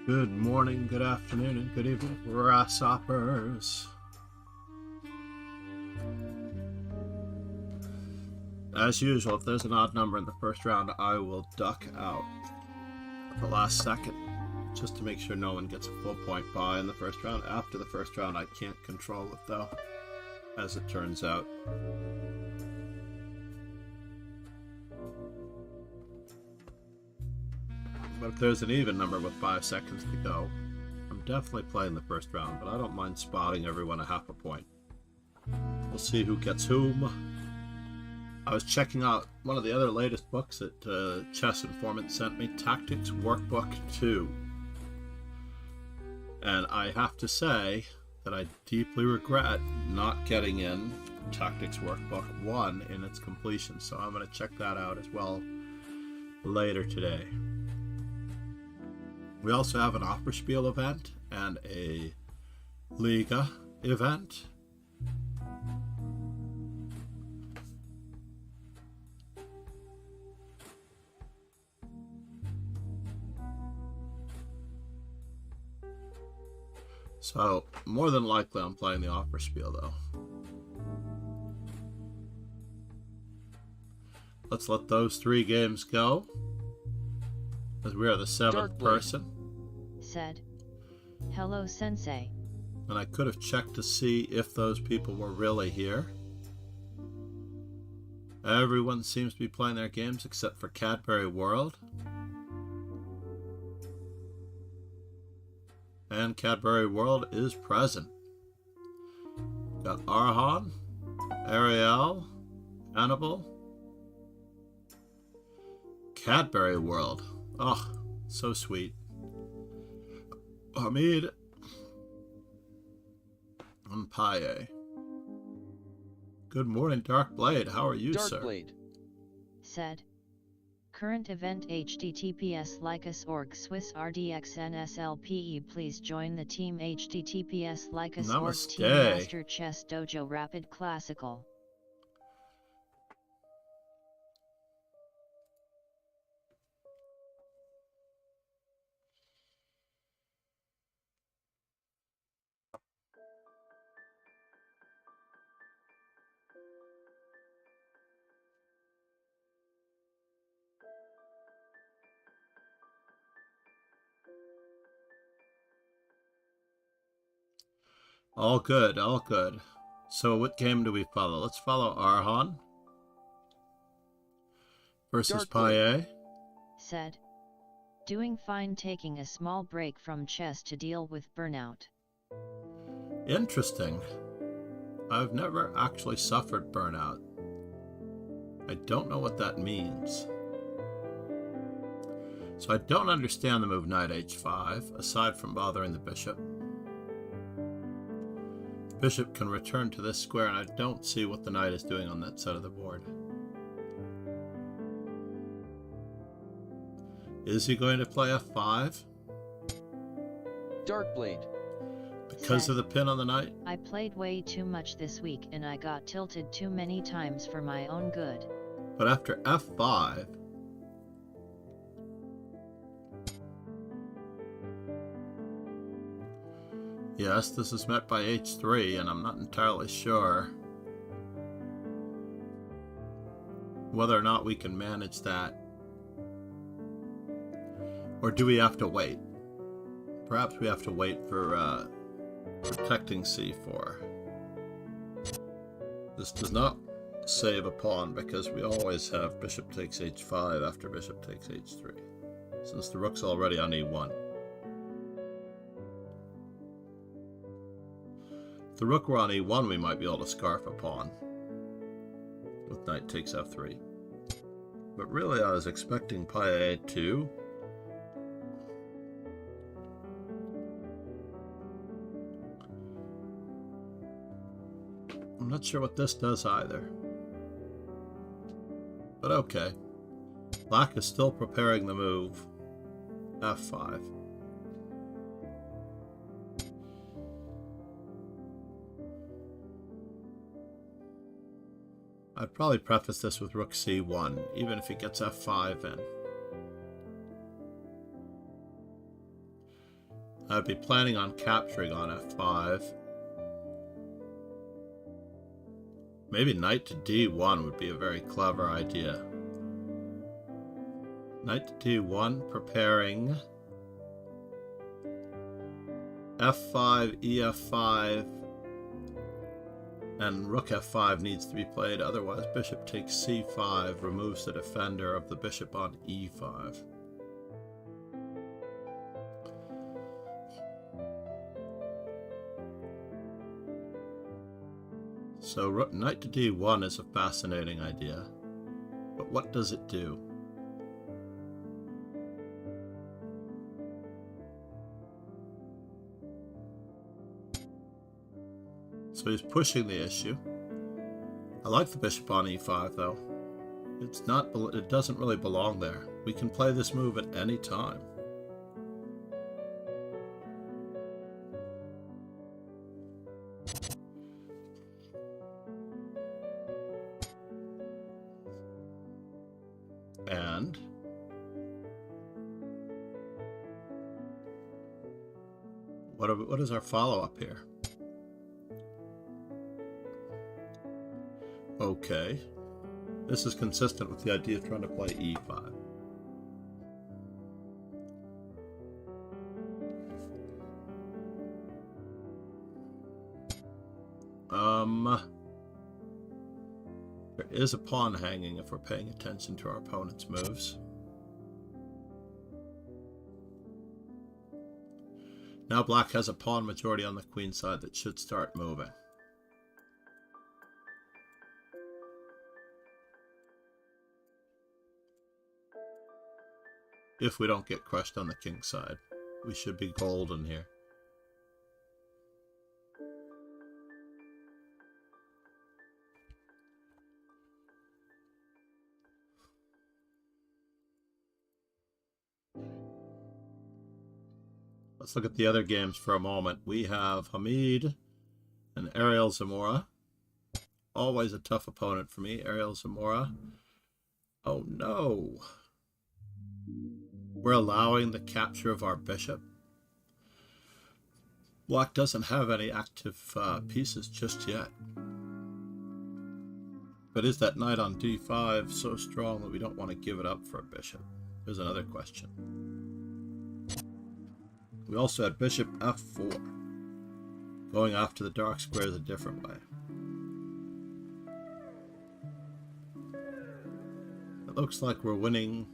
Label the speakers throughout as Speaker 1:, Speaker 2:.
Speaker 1: Good morning, good afternoon, and good evening, grasshoppers. As usual, if there's an odd number in the first round, I will duck out at the last second, just to make sure no one gets a full point buy in the first round. After the first round, I can't control it, though, as it turns out. But if there's an even number with 5 seconds to go, I'm definitely playing the first round, but I don't mind spotting everyone a half a point. We'll see who gets whom. I was checking out one of the other latest books that Chess Informant sent me, Tactics Workbook 2. And I have to say that I deeply regret not getting in Tactics Workbook 1 in its completion, so I'm going to check that out as well later today. We also have an Opera event and a Liga event. So, more than likely I'm playing the Opera though. Let's let those 3 games go, as we are the 7th person.
Speaker 2: Said, "Hello, Sensei."
Speaker 1: And I could have checked to see if those people were really here. Everyone seems to be playing their games except for Cadbury World. And Cadbury World is present. Got Arhan, Ariel, Hannibal, Cadbury World. Oh, so sweet. Hamid and Paye. Good morning, DarkBlade. How are you, sir?
Speaker 3: DarkBlade
Speaker 2: said, "Current event https licus.org Swiss RDXNSLPE. Please join the team https licus.org Team Master Chess Dojo Rapid Classical."
Speaker 1: All good, all good. So what game do we follow? Let's follow Arhan versus Paye.
Speaker 2: said, doing fine, taking a small break from chess to deal with burnout.
Speaker 1: Interesting. I've never actually suffered burnout. I don't know what that means. So I don't understand the move knight h5, aside from bothering the bishop. The bishop can return to this square, and I don't see what the knight is doing on that side of the board. Is he going to play f5?
Speaker 3: DarkBlade.
Speaker 1: Because of the pin on the knight?
Speaker 2: I played way too much this week and I got tilted too many times for my own good.
Speaker 1: But after f5... Yes, this is met by h3, and I'm not entirely sure whether or not we can manage that. Or do we have to wait? Perhaps we have to wait for protecting c4. This does not save a pawn because we always have bishop takes h5 after bishop takes h3, since the rook's already on e1. If the rook were on e1, we might be able to scarf a pawn with knight takes f3. But really, I was expecting pi a2. I'm not sure what this does either. But okay. Black is still preparing the move f5. I'd probably preface this with rook c1, even if he gets f5 in. I'd be planning on capturing on f5. Maybe knight to d1 would be a very clever idea. Knight to d1, preparing f5, ef5, and rook f5 needs to be played, otherwise bishop takes c5 removes the defender of the bishop on e5. So knight to d1 is a fascinating idea, but what does it do? So he's pushing the issue. I like the bishop on e5 though. It doesn't really belong there. We can play this move at any time. And what is our follow-up here? Okay, this is consistent with the idea of trying to play e5. There is a pawn hanging if we're paying attention to our opponent's moves. Now black has a pawn majority on the queen side that should start moving. If we don't get crushed on the king side, we should be golden here. Let's look at the other games for a moment. We have Hamid and Ariel Zamora. Always a tough opponent for me, Ariel Zamora. Oh no! We're allowing the capture of our bishop. Black doesn't have any active pieces just yet. But is that knight on d5 so strong that we don't want to give it up for a bishop? Here's another question. We also had bishop f4. Going after the dark square is a different way. It looks like we're winning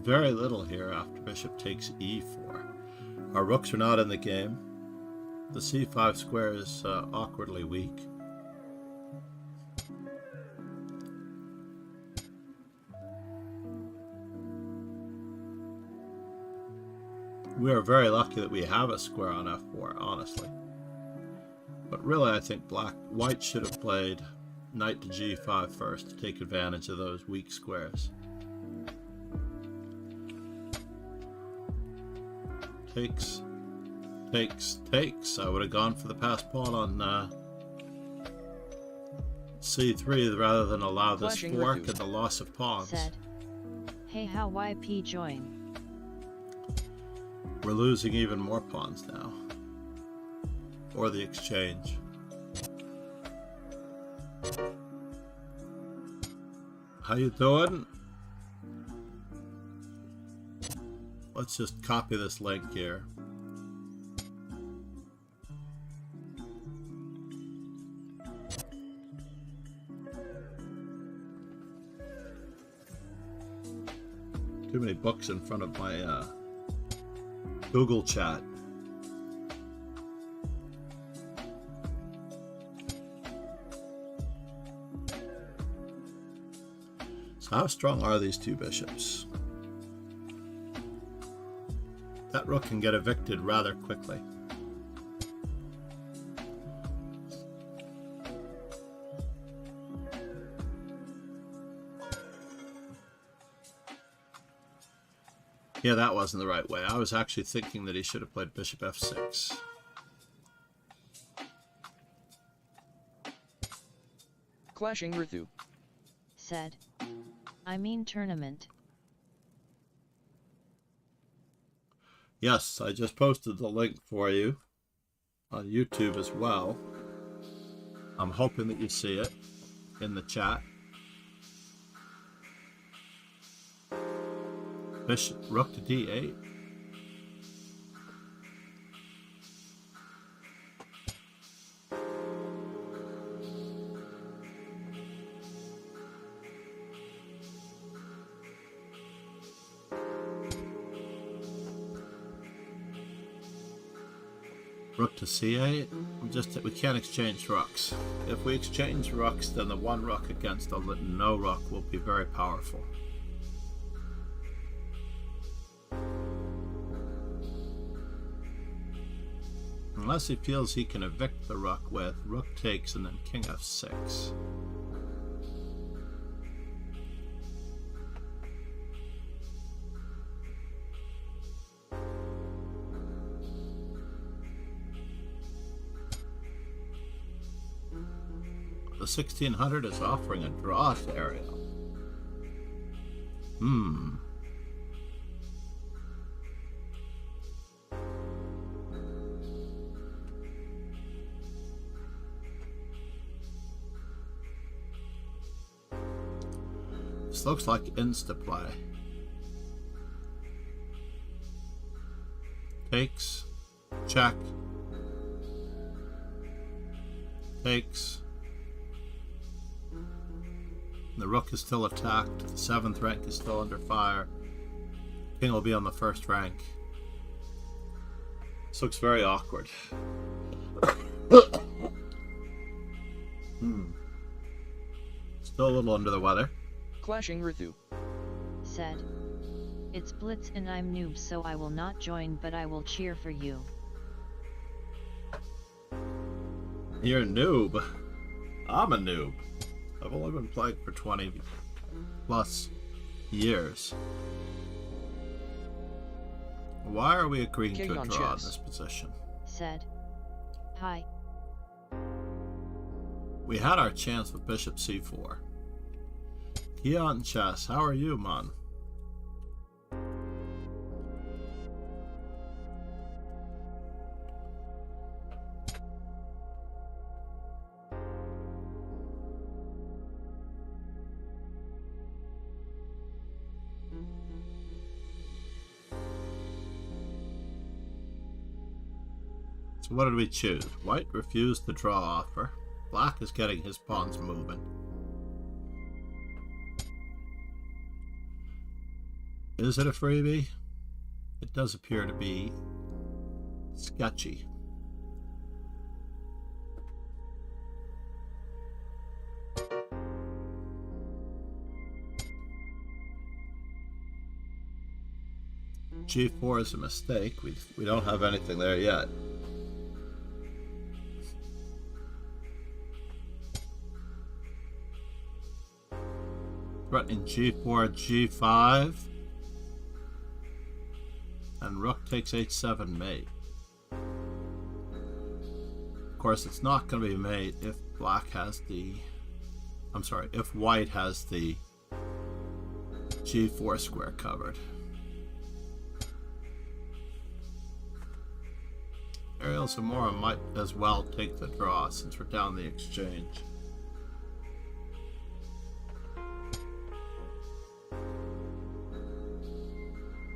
Speaker 1: very little here after bishop takes e4. Our rooks are not in the game. The c5 square is awkwardly weak. We are very lucky that we have a square on f4, honestly. But really, I think white should have played knight to g5 first to take advantage of those weak squares. Takes. I would have gone for the passed pawn on c3 rather than allow this fork and the loss of pawns.
Speaker 2: Said, hey, how YP join?
Speaker 1: We're losing even more pawns now. Or the exchange. How you doing? Let's just copy this link here. Too many books in front of my Google chat. So how strong are these two bishops? That rook can get evicted rather quickly. Yeah, that wasn't the right way. I was actually thinking that he should have played bishop f6.
Speaker 3: Clashing Ritu.
Speaker 2: Said, I mean tournament.
Speaker 1: Yes, I just posted the link for you on YouTube as well. I'm hoping that you see it in the chat. Bishop, rook to d8. Rook to c8. We can't exchange rooks. If we exchange rooks, then the one rook against the no rook will be very powerful. Unless he feels he can evict the rook with rook takes and then king f6. The 1600 is offering a draw to Ariel. This looks like insta-play. Takes. Check. Takes. The rook is still attacked. The 7th rank is still under fire. King will be on the 1st rank. This looks very awkward. Still a little under the weather.
Speaker 3: Clashing Ritu.
Speaker 2: Said, it's Blitz and I'm noob, so I will not join, but I will cheer for you.
Speaker 1: You're a noob. I'm a noob. I've only been playing for 20 plus years. Why are we agreeing
Speaker 3: King
Speaker 1: to a
Speaker 3: on
Speaker 1: draw in
Speaker 3: chess.
Speaker 1: this position?
Speaker 2: Said, hi.
Speaker 1: We had our chance with bishop c4. Keon Chess, how are you, man? So what did we choose? White refused the draw offer. Black is getting his pawns moving. Is it a freebie? It does appear to be sketchy. G4 is a mistake. We don't have anything there yet. Threatening G4, G5. And rook takes H7 mate. Of course, it's not going to be mate if black has the... I'm sorry, if white has the G4 square covered. Ariel Zamora might as well take the draw since we're down the exchange.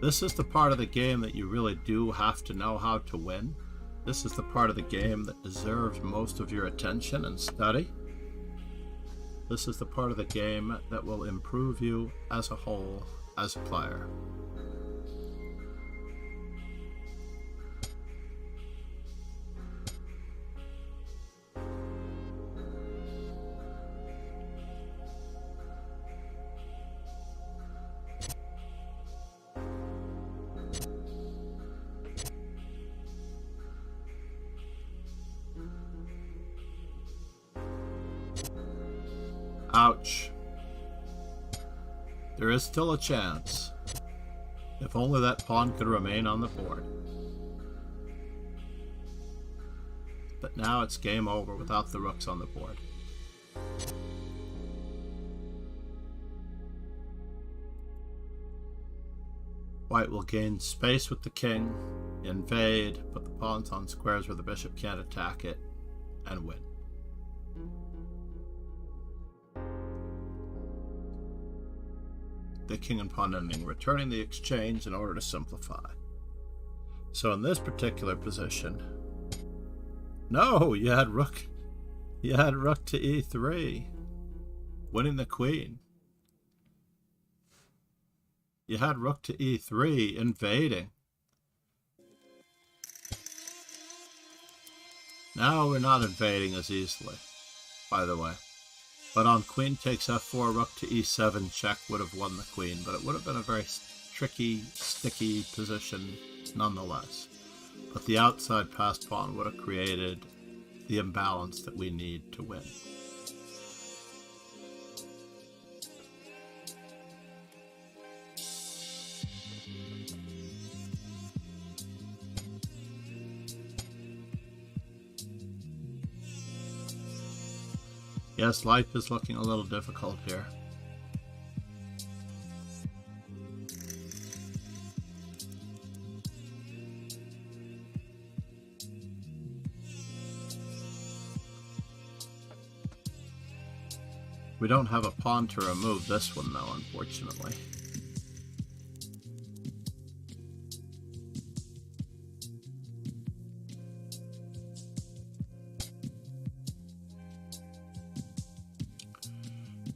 Speaker 1: This is the part of the game that you really do have to know how to win. This is the part of the game that deserves most of your attention and study. This is the part of the game that will improve you as a whole, as a player. Ouch. There is still a chance. If only that pawn could remain on the board. But now it's game over without the rooks on the board. White will gain space with the king, invade, put the pawns on squares where the bishop can't attack it, and win. The king and pawn ending, returning the exchange in order to simplify. So in this particular position, no, you had rook to e3, winning the queen. You had rook to e3, invading. Now we're not invading as easily, by the way. But on queen takes f4, rook to e7 check would have won the queen, but it would have been a very tricky, sticky position nonetheless. But the outside passed pawn would have created the imbalance that we need to win. Yes, life is looking a little difficult here. We don't have a pawn to remove this one though, unfortunately.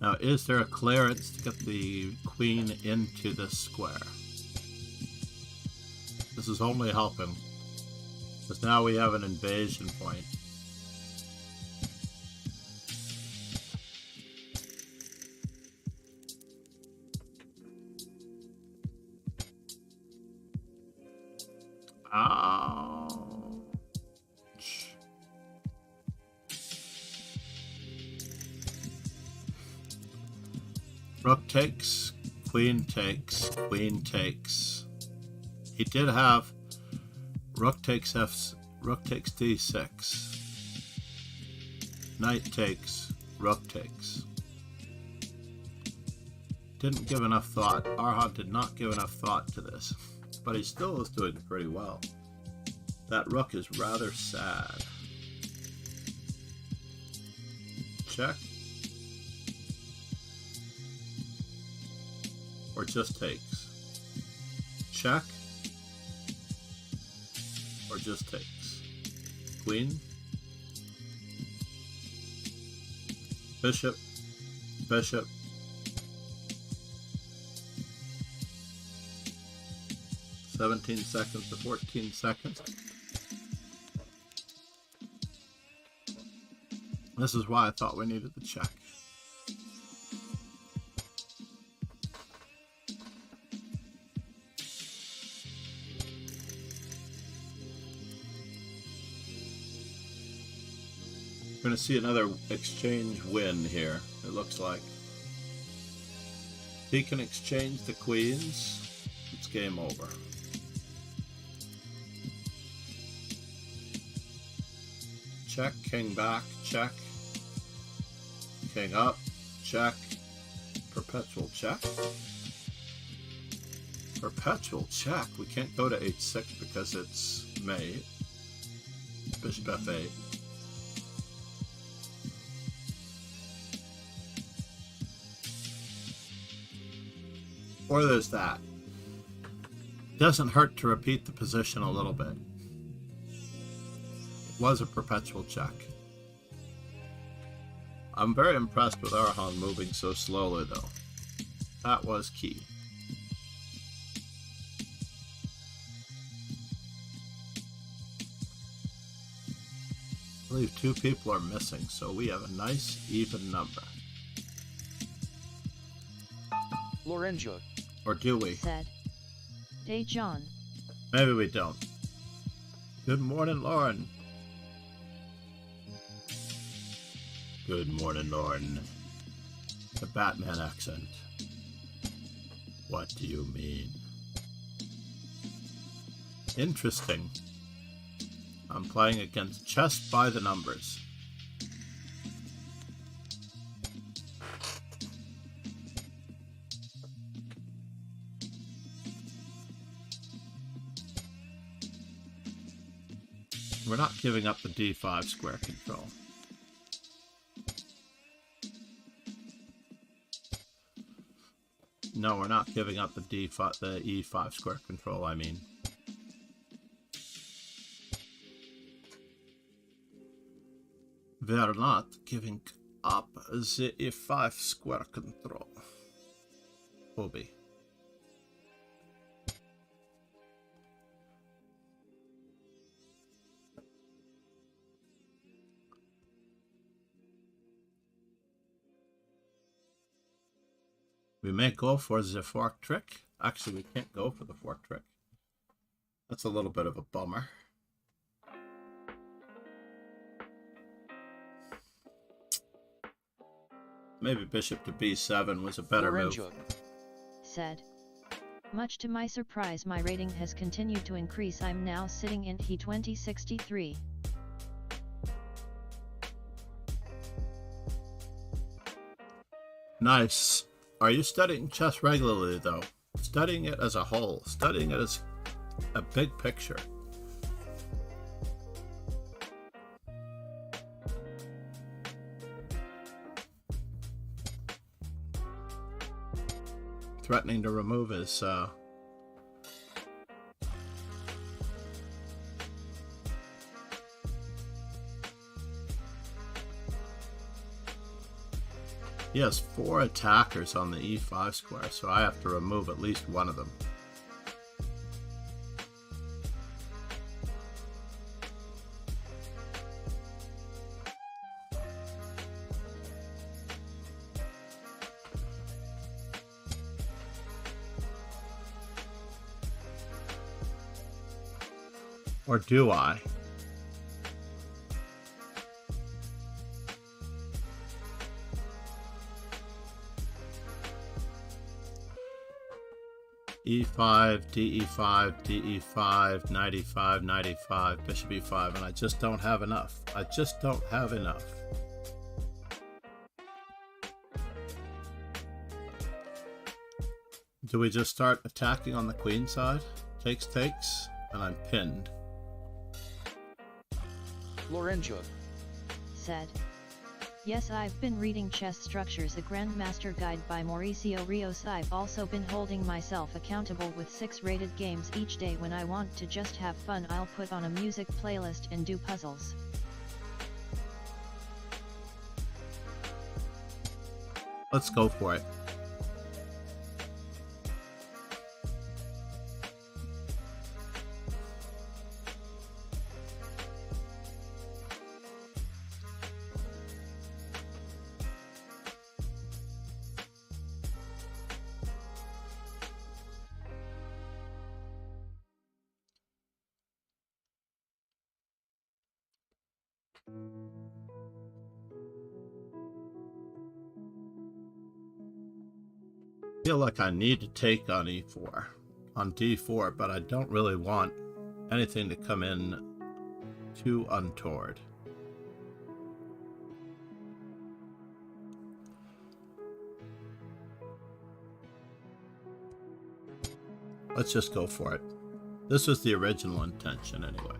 Speaker 1: Now, is there a clearance to get the queen into this square? This is only helping, because now we have an invasion point. Rook takes, queen takes, queen takes. He did have rook takes d6. Knight takes, rook takes. Didn't give enough thought. Arhan did not give enough thought to this, but he still is doing pretty well. That rook is rather sad. Check. Or just takes. Check. Or just takes. Queen. Bishop. Bishop. 17 seconds to 14 seconds. This is why I thought we needed the check. We're going to see another exchange win here, it looks like. He can exchange the queens. It's game over. Check, king back, check. King up, check. Perpetual check. Perpetual check. We can't go to h6 because it's mate. Bishop f8. Or there's that. Doesn't hurt to repeat the position a little bit. It was a perpetual check. I'm very impressed with Arhan moving so slowly though. That was key. I believe 2 people are missing, so we have a nice even number.
Speaker 3: Lorenzo.
Speaker 1: Or do we?
Speaker 2: Said. Day John.
Speaker 1: Maybe we don't. Good morning, Lauren. Good morning, Lauren. The Batman accent. What do you mean? Interesting. I'm playing against Chess by the Numbers. We're not giving up the d5 square control. No, we're not giving up the d5, the e5 square control, I mean. We're not giving up the e5 square control. Obi. We may go for the fork trick. Actually, we can't go for the fork trick. That's a little bit of a bummer. Maybe bishop to b7 was a better move.
Speaker 2: Said. Much to my surprise, my rating has continued to increase. I'm now sitting in He 2063.
Speaker 1: Nice. Are you studying chess regularly, though? Studying it as a whole. Studying it as a big picture. Threatening to remove his he has 4 attackers on the e5 square, so I have to remove at least one of them. Or do I? E5, DE5, DE5, 95, 95, bishop E5, and I just don't have enough. I just don't have enough. Do we just start attacking on the queen side? Takes, takes, and I'm pinned.
Speaker 3: Lorenzo.
Speaker 2: Said. Yes, I've been reading Chess Structures, a Grandmaster Guide by Mauricio Rios. I've also been holding myself accountable with 6 rated games each day. When I want to just have fun, I'll put on a music playlist and do puzzles.
Speaker 1: Let's go for it. feel like I need to take on e4, on d4, but I don't really want anything to come in too untoward. Let's just go for it. This was the original intention anyway.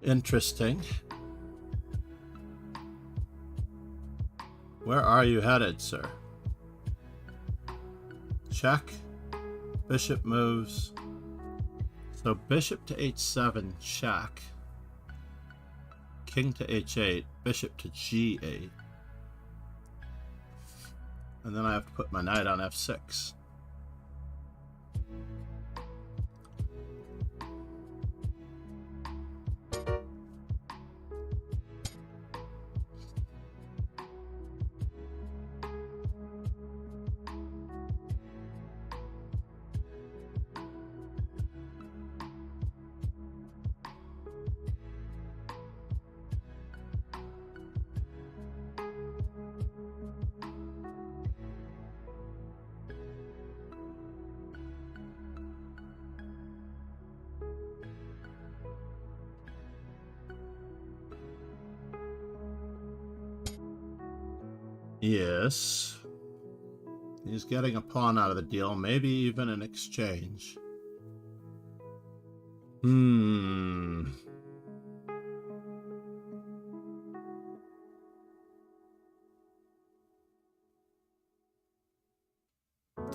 Speaker 1: Interesting. Where are you headed, sir? Check. Bishop moves. So bishop to h7, check. King to h8, bishop to g8. And then I have to put my knight on f6. Yes. He's getting a pawn out of the deal, maybe even an exchange.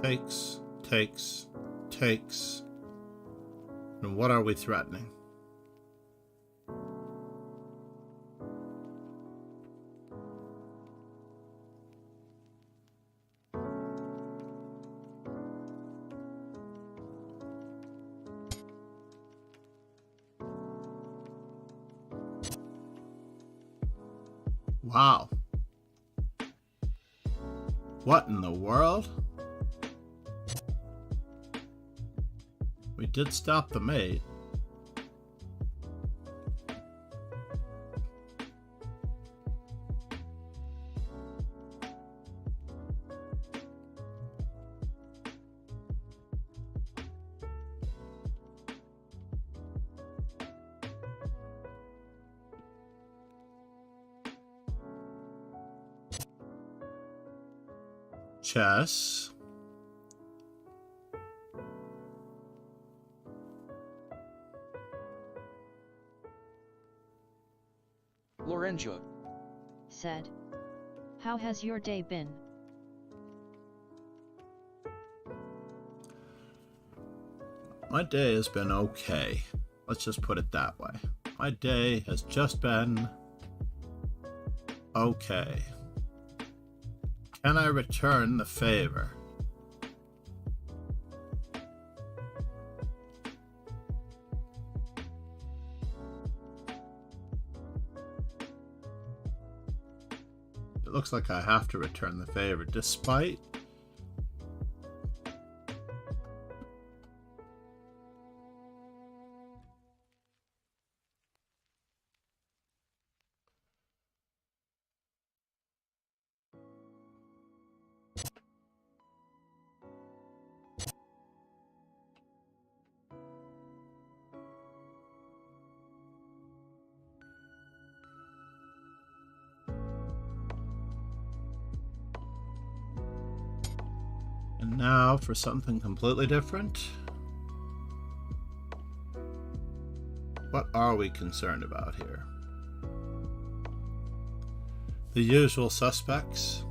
Speaker 1: Takes, takes, takes. And what are we threatening? Wow. What in the world? We did stop the mate. Chess.
Speaker 3: Lorenzo
Speaker 2: said, "How has your day been?"
Speaker 1: My day has been okay. Let's just put it that way. My day has just been okay. Can I return the favor? It looks like I have to return the favor, despite And now for something completely different. What are we concerned about here? The usual suspects.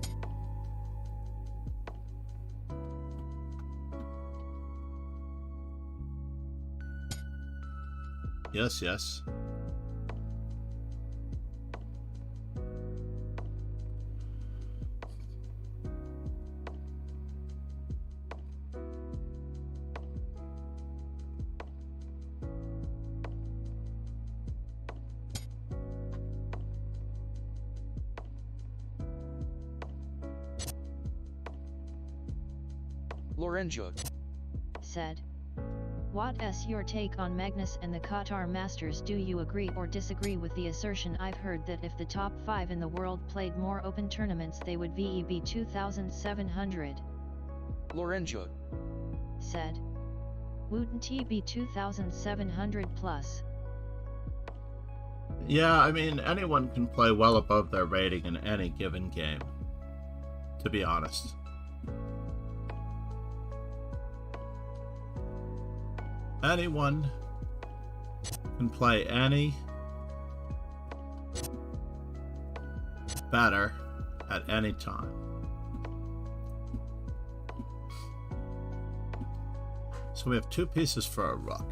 Speaker 1: Yes, yes.
Speaker 3: Lorenzo
Speaker 2: said, What's your take on Magnus and the Qatar Masters? Do you agree or disagree with the assertion I've heard that if the top 5 in the world played more open tournaments they would VEB 2,700?
Speaker 3: Lorenzo
Speaker 2: Said. Wouldn't TB 2,700 plus?
Speaker 1: Yeah, I mean, anyone can play well above their rating in any given game, to be honest. Anyone can play any better at any time. So we have 2 pieces for a rook.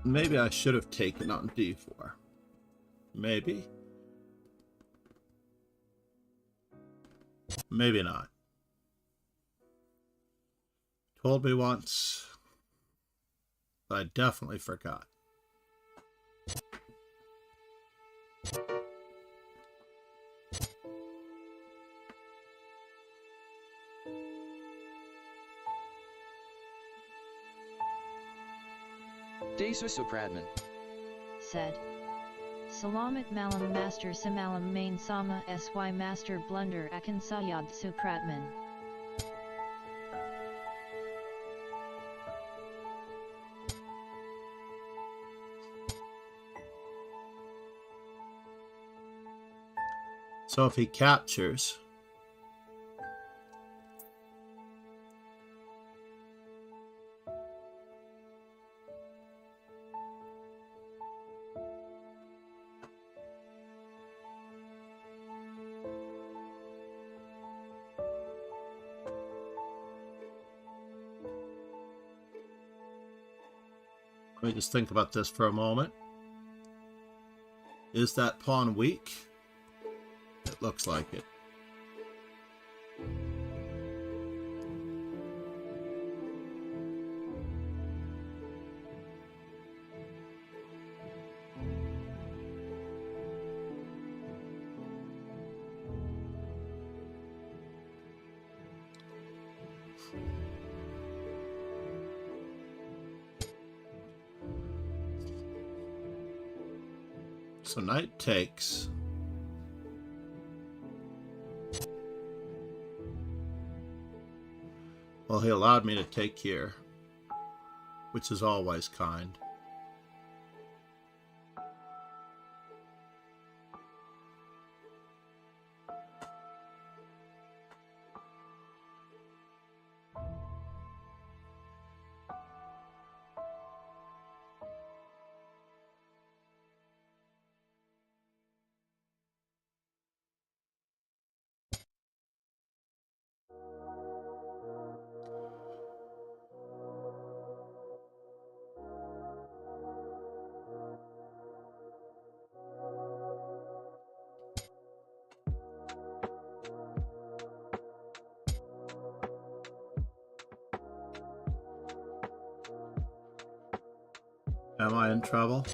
Speaker 1: Maybe I should have taken on d4. Maybe. Maybe not. Told me once, but I definitely forgot.
Speaker 3: Desa Supradman.
Speaker 2: Said. Salamat malam master samalam main sama sy master blunder akan sayad supratman.
Speaker 1: So if he captures, let me just think about this for a moment. Is that pawn weak? It looks like it. So knight takes. Well, he allowed me to take here, which is always kind. Am I in trouble?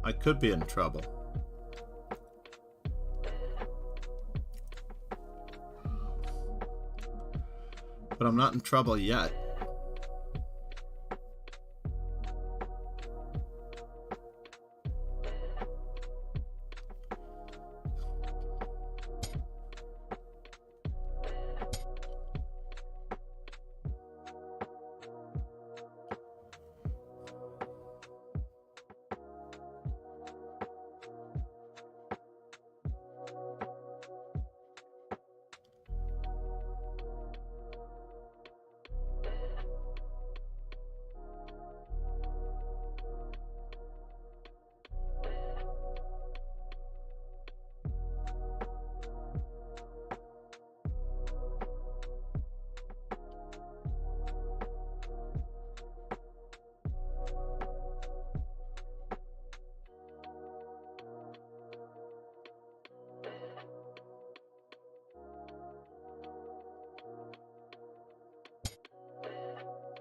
Speaker 1: I could be in trouble. But I'm not in trouble yet.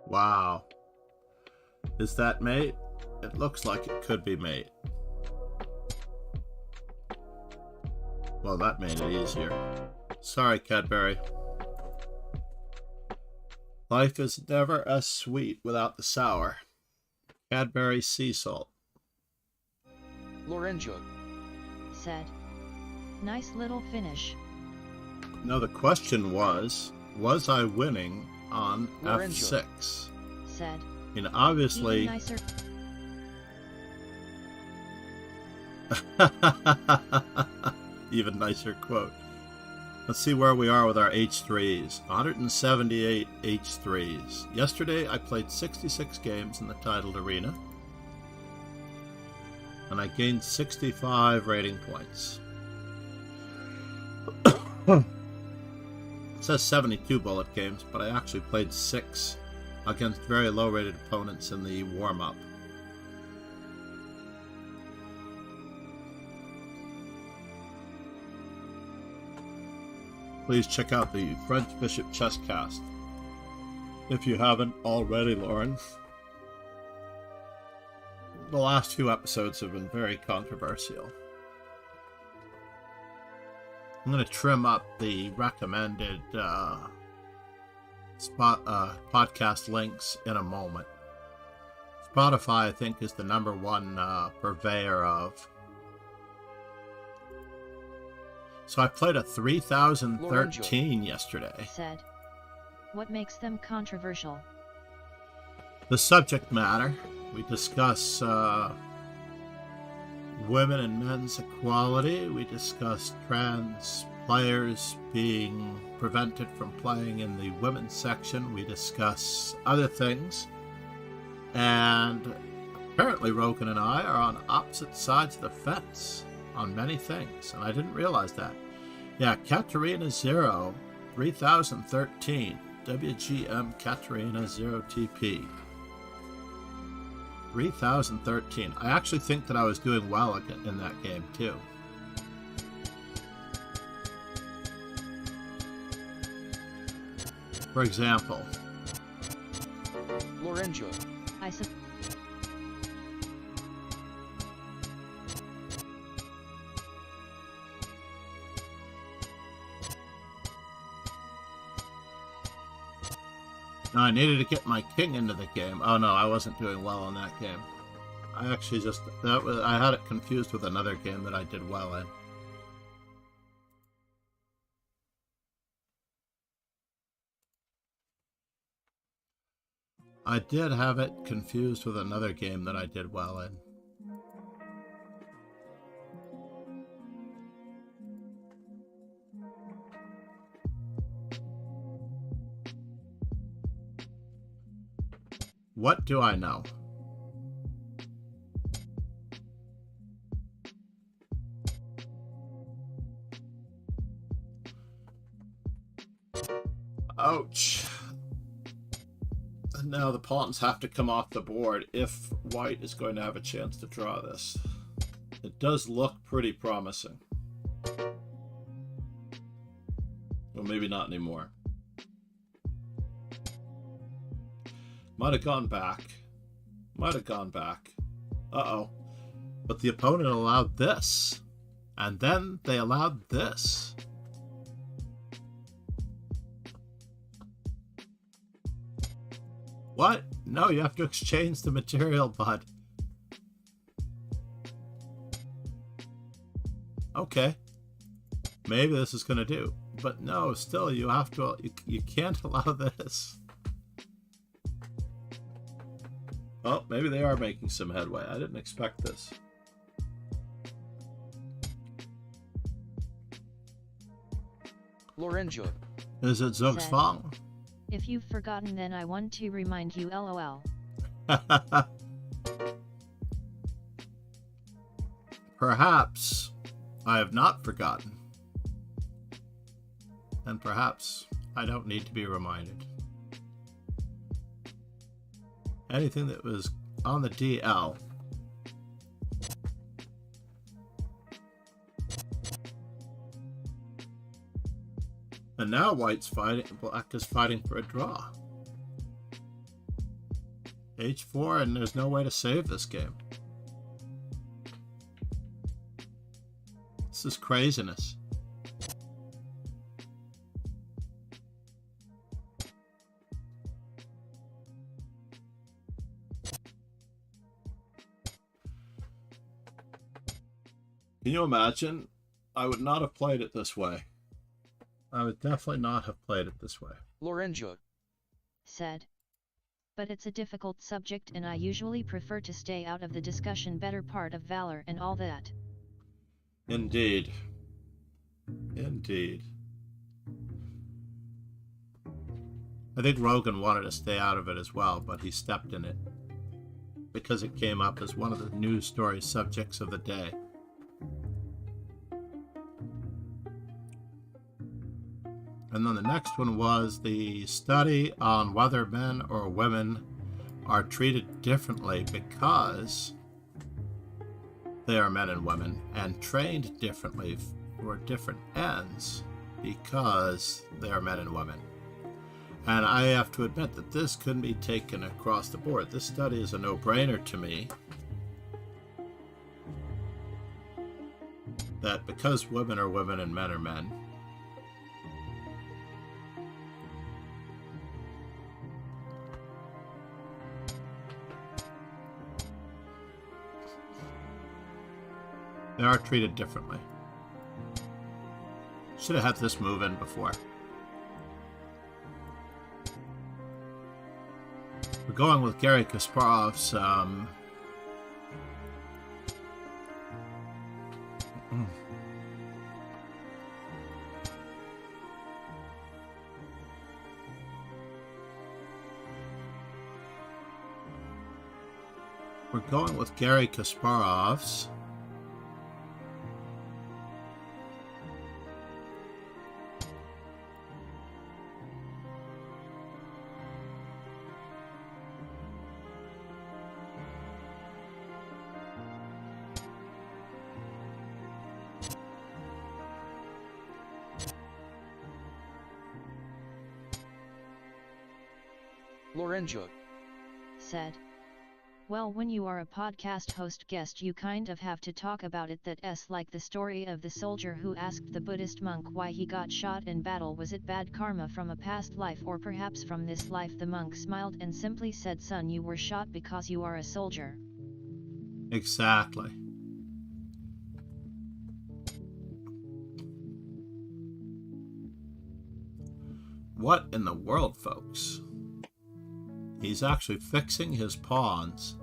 Speaker 1: Wow. Is that mate? It looks like it could be mate. Well, that made it easier. Sorry, Cadbury. Life is never as sweet without the sour. Cadbury sea salt.
Speaker 3: Lorenzo
Speaker 2: said. Nice little finish.
Speaker 1: Now the question was I winning on
Speaker 3: Lorenzo
Speaker 1: F6?
Speaker 2: Said.
Speaker 1: I mean, obviously...
Speaker 2: Even nicer.
Speaker 1: Even nicer quote. Let's see where we are with our H3s. 178 H3s. Yesterday I played 66 games in the titled arena. And I gained 65 rating points. It says 72 bullet games, but I actually played 6 against very low rated opponents in the warm-up. Please check out the French Bishop Chess Cast if you haven't already, Lauren. The last few episodes have been very controversial. I'm going to trim up the recommended podcast links in a moment. Spotify, I think, is the #1 purveyor of. So I played a 3013 yesterday.
Speaker 2: Said. What makes them controversial?
Speaker 1: The subject matter. We discuss women and men's equality. We discuss trans players being prevented from playing in the women's section. We discuss other things. And apparently Rogan and I are on opposite sides of the fence on many things, and I didn't realize that. Yeah, Katarina 0, 3013, WGM Katarina 0TP. 3013. I actually think that I was doing well in that game, too. For example,
Speaker 3: Lorenzo
Speaker 1: now I needed to get my king into the game. Oh no, I wasn't doing well in that game. I actually I had it confused with another game that I did well in. I did have it confused with another game that I did well in. What do I know? Ouch. And now the pawns have to come off the board if white is going to have a chance to draw this. It does look pretty promising. Well, maybe not anymore. Might have gone back. Might have gone back. Uh-oh. But the opponent allowed this. And then they allowed this. What? No, you have to exchange the material, bud. Okay. Maybe this is going to do. But no, still, you have to... You can't allow this. Oh, maybe they are making some headway. I didn't expect this.
Speaker 3: Lorenzo
Speaker 1: Is it Zugzwang?
Speaker 2: If you've forgotten, then I want to remind you, LOL.
Speaker 1: Perhaps I have not forgotten. And perhaps I don't need to be reminded. Anything that was on the DL. And now white's fighting, black is fighting for a draw. H4, and there's no way to save this game. This is craziness. Can you imagine? I would not have played it this way. I would definitely not have played it this way.
Speaker 3: Lorenzo
Speaker 2: said. But it's a difficult subject and I usually prefer to stay out of the discussion. Better part of valor and all that.
Speaker 1: Indeed. Indeed. I think Rogan wanted to stay out of it as well, but he stepped in it because it came up as one of the news story subjects of the day. And then the next one was the study on whether men or women are treated differently because they are men and women, and trained differently for different ends because they are men and women. And I have to admit that this couldn't be taken across the board. This study is a no-brainer to me. That because women are women and men are men, they are treated differently. Should have had this move in before. We're going with Gary Kasparov's we're going with Gary Kasparov's
Speaker 3: Lorenzo
Speaker 2: said. Well, when you are a podcast host guest you kind of have to talk about it. That's like the story of the soldier who asked the Buddhist monk why he got shot in battle. Was it bad karma from a past life or perhaps from this life? The monk smiled and simply said, son, you were shot because you are a soldier.
Speaker 1: Exactly. What in the world, folks? He's actually fixing his pawns.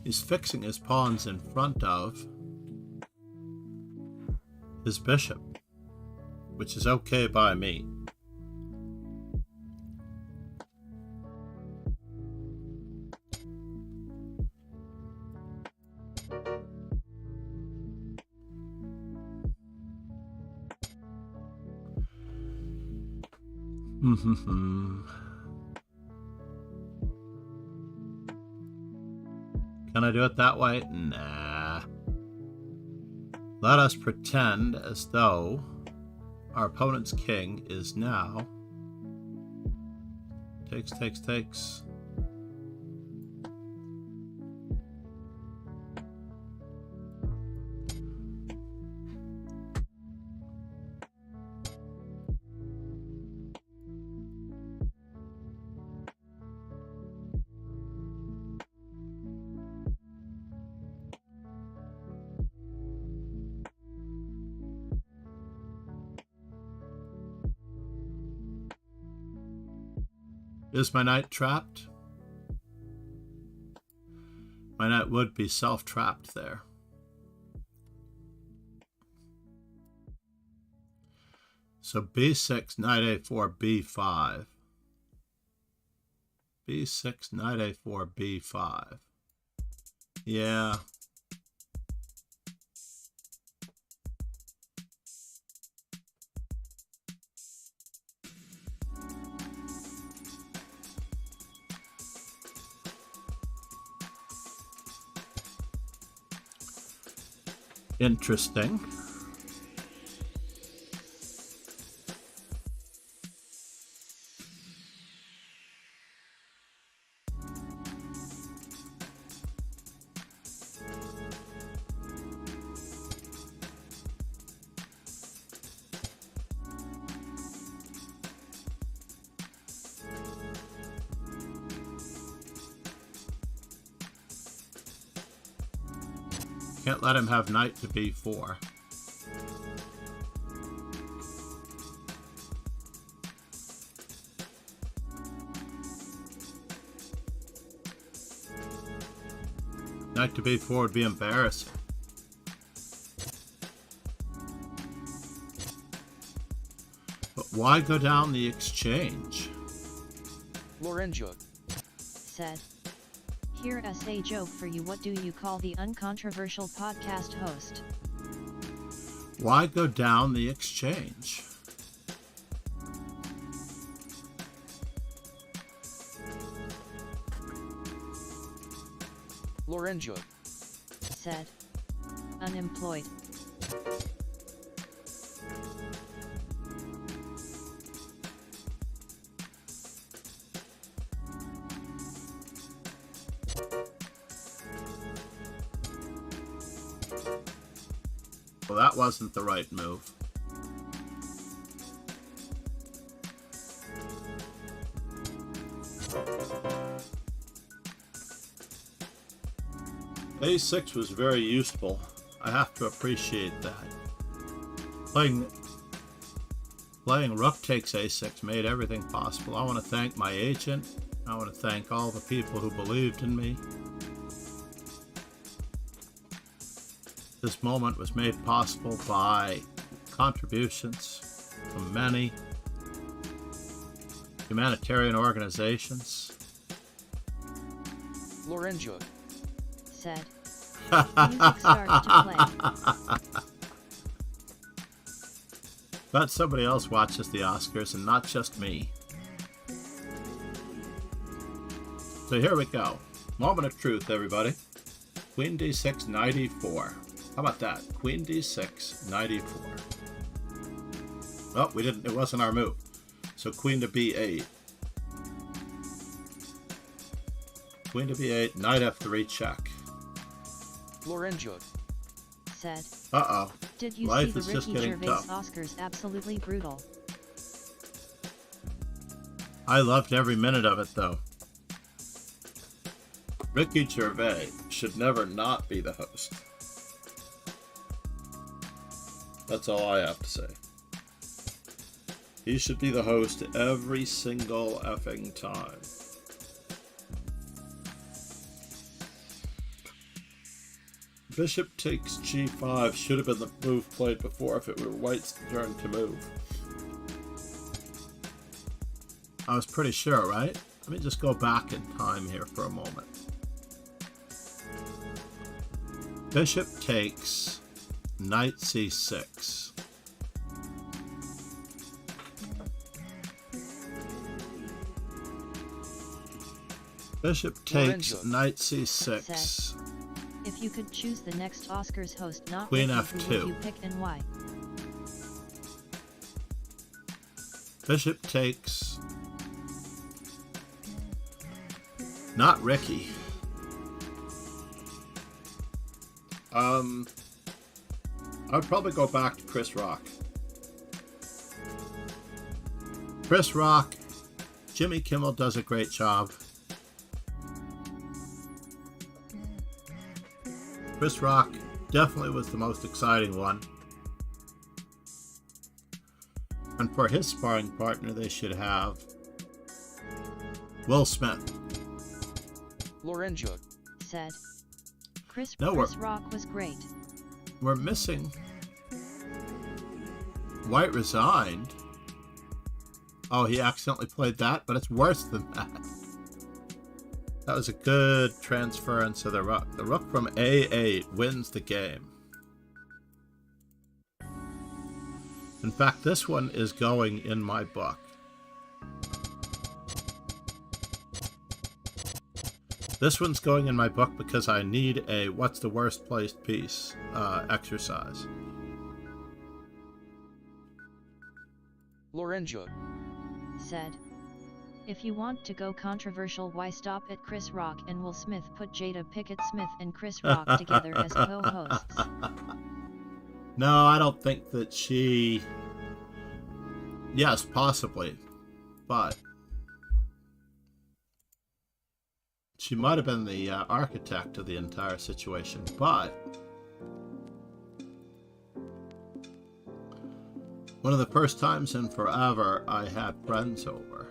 Speaker 1: He's fixing his pawns in front of his bishop, which is okay by me. Can I do it that way? Nah. Let us pretend as though our opponent's king is now takes. Is my knight trapped? My knight would be self-trapped there. So b6, knight a4, b5. b6, knight a4, b5. Yeah. Interesting. Can't let him have knight to b4. Knight to b4 would be embarrassing. But why go down the exchange?
Speaker 3: Lorenzo
Speaker 2: said. Here's a joke for you. What do you call the uncontroversial podcast host?
Speaker 1: Why go down the exchange?
Speaker 3: Lorenzo
Speaker 2: said. Unemployed.
Speaker 1: Well, that wasn't the right move. A6 was very useful. I have to appreciate that. Playing rook takes a6 made everything possible. I want to thank my agent. I want to thank all the people who believed in me. This moment was made possible by contributions from many humanitarian organizations.
Speaker 3: Lorenzo
Speaker 2: said. Music starts to play.
Speaker 1: But somebody else watches the Oscars and not just me. So here we go. Moment of truth, everybody. Queen d6, knight e4. How about that? Queen d6, knight e4. Oh, we didn't. It wasn't our move. So queen to b8. Queen to b8, knight f3 check.
Speaker 3: Lorenzo
Speaker 2: said.
Speaker 1: Uh-oh.
Speaker 2: Did you
Speaker 1: Life
Speaker 2: see
Speaker 1: is
Speaker 2: the
Speaker 1: just
Speaker 2: Ricky
Speaker 1: getting
Speaker 2: Gervais
Speaker 1: tough.
Speaker 2: Oscars? Absolutely brutal.
Speaker 1: I loved every minute of it, though. Ricky Gervais should never not be the host. That's all I have to say. He should be the host every single effing time. Bishop takes g5 should have been the move played before if it were white's turn to move. I was pretty sure, right? Let me just go back in time here for a moment. Bishop takes knight c6. Bishop takes
Speaker 3: Lorenzo
Speaker 1: knight c6.
Speaker 2: said. If you could choose the next Oscars host, not
Speaker 1: Queen
Speaker 2: Ricky,
Speaker 1: f2.
Speaker 2: who would you pick and why?
Speaker 1: Bishop takes... Not Ricky. I'd probably go back to Chris Rock. Chris Rock, Jimmy Kimmel does a great job. Chris Rock definitely was the most exciting one. And for his sparring partner, they should have Will Smith.
Speaker 3: Lorenzo
Speaker 2: said. Chris
Speaker 1: No,
Speaker 2: Rock was great.
Speaker 1: We're missing. White resigned. Oh, he accidentally played that, but it's worse than that. That was a good transference of the rook. The rook from A8 wins the game. In fact, this one is going in my book. This one's going in my book because I need a what's the worst placed piece exercise.
Speaker 3: Lorenzo
Speaker 2: said. If you want to go controversial, why stop at Chris Rock and Will Smith? Put Jada Pinkett Smith and Chris Rock together as co-hosts.
Speaker 1: No, I don't think that she... Yes, possibly. But she might have been the architect of the entire situation. But One of the first times in forever I had friends over.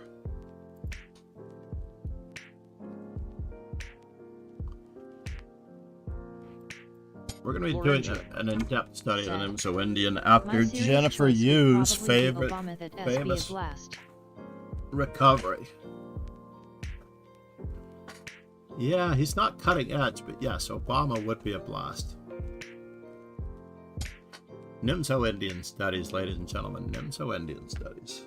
Speaker 1: We're going to be doing an in-depth study of the Nimzo-Indian after Jennifer Yu's famous recovery. Yeah, he's not cutting edge, but yes, Obama would be a blast. Nimzo-Indian studies, ladies and gentlemen, Nimzo-Indian studies.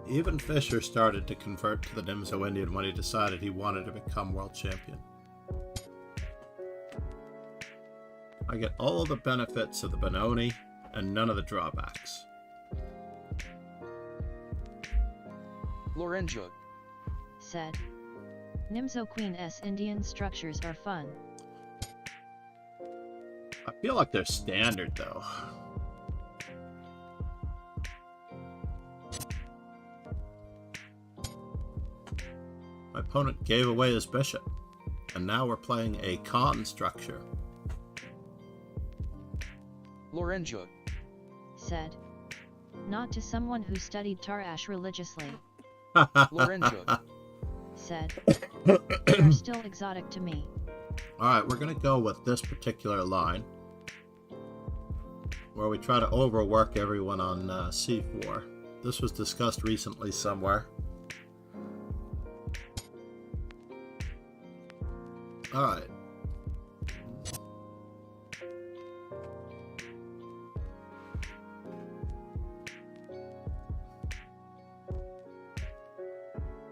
Speaker 1: Even Fisher started to convert to the Nimzo-Indian when he decided he wanted to become world champion. I get all the benefits of the Benoni and none of the drawbacks.
Speaker 3: Lorenjug
Speaker 2: said, Nimzo Queen S Indian structures are fun.
Speaker 1: I feel like they're standard though. My opponent gave away his bishop, and now we're playing a Khan structure.
Speaker 3: Lorenjug
Speaker 2: said, not to someone who studied Tarash religiously.
Speaker 3: Lorenjug
Speaker 2: said, they are still exotic to me.
Speaker 1: Alright, we're going to go with this particular line, where we try to overwork everyone on c4. This was discussed recently somewhere. Alright.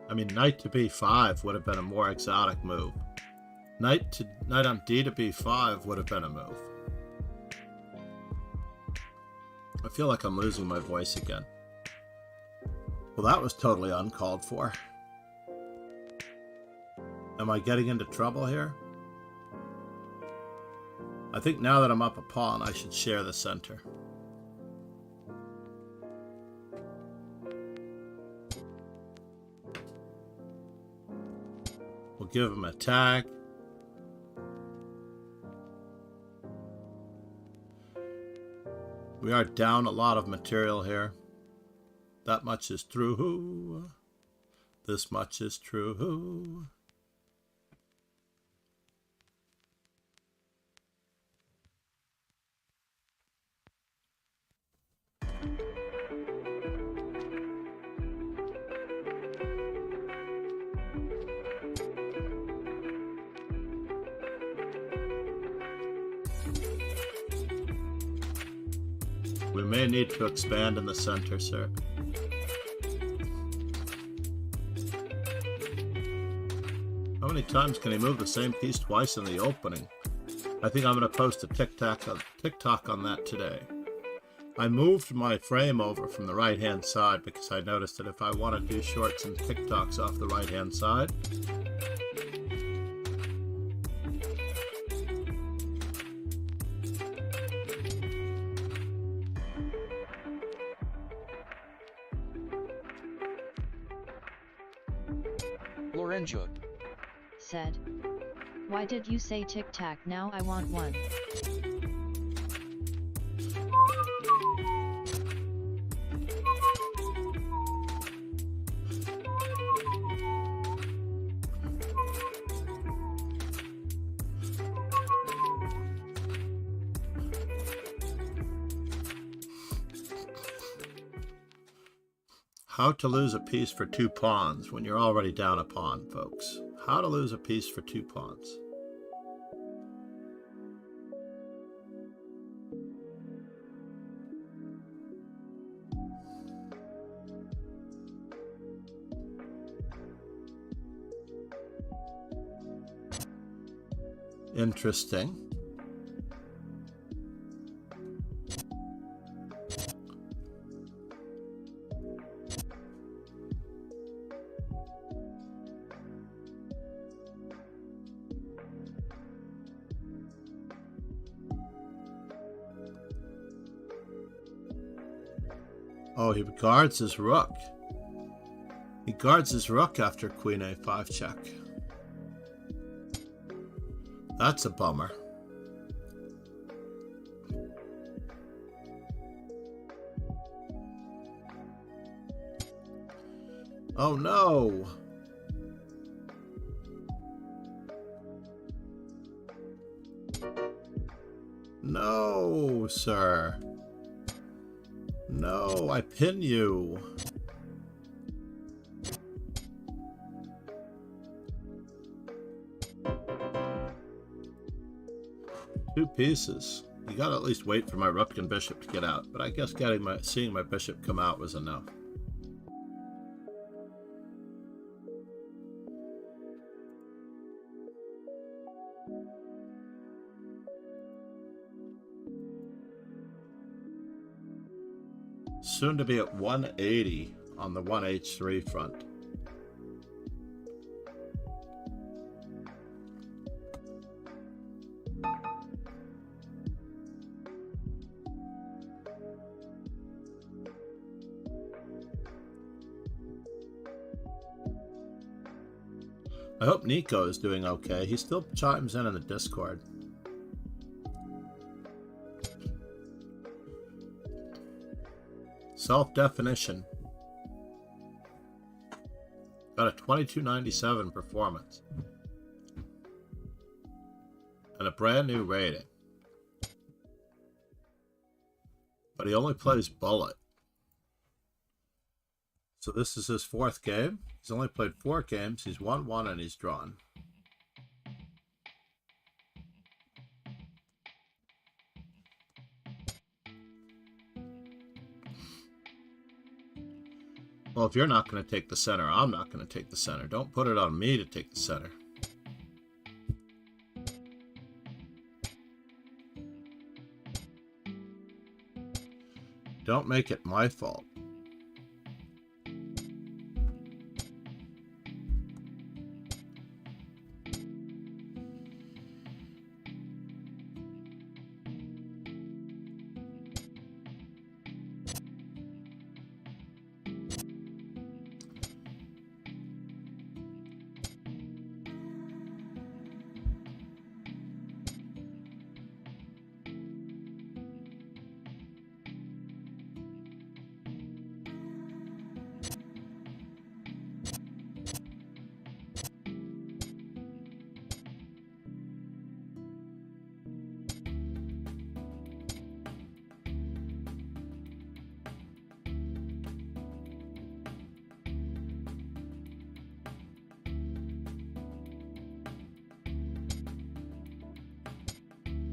Speaker 1: I mean, knight to b5 would have been a more exotic move. Knight on d to b5 would have been a move. I feel like I'm losing my voice again. Well, that was totally uncalled for. Am I getting into trouble here? I think now that I'm up a pawn, I should share the center. We'll give him a tag. We are down a lot of material here. That much is true. This much is true. We may need to expand in the center, sir. How many times can he move the same piece twice in the opening? I think I'm going to post a TikTok on that today. I moved my frame over from the right-hand side because I noticed that if I want to do shorts and TikToks off the right-hand side,
Speaker 3: Lorenjug
Speaker 2: said, why did you say tic-tac? Now I want one.
Speaker 1: How to lose a piece for 2 pawns when you're already down a pawn, folks. How to lose a piece for 2 pawns. Interesting. Oh, he guards his rook. He guards his rook after queen a5 check. That's a bummer. Oh no! No, sir. No, I pin you. Two pieces. You gotta at least wait for my rook and bishop to get out, but I guess seeing my bishop come out was enough. Soon to be at 180 on the 1h3 front. I hope Nico is doing okay. He still chimes in the Discord. Self-definition. Got a 2297 performance. And a brand new rating. But he only plays bullet. So this is his 4th game. He's only played 4 games. He's won 1 and he's drawn. Well, if you're not going to take the center, I'm not going to take the center. Don't put it on me to take the center. Don't make it my fault.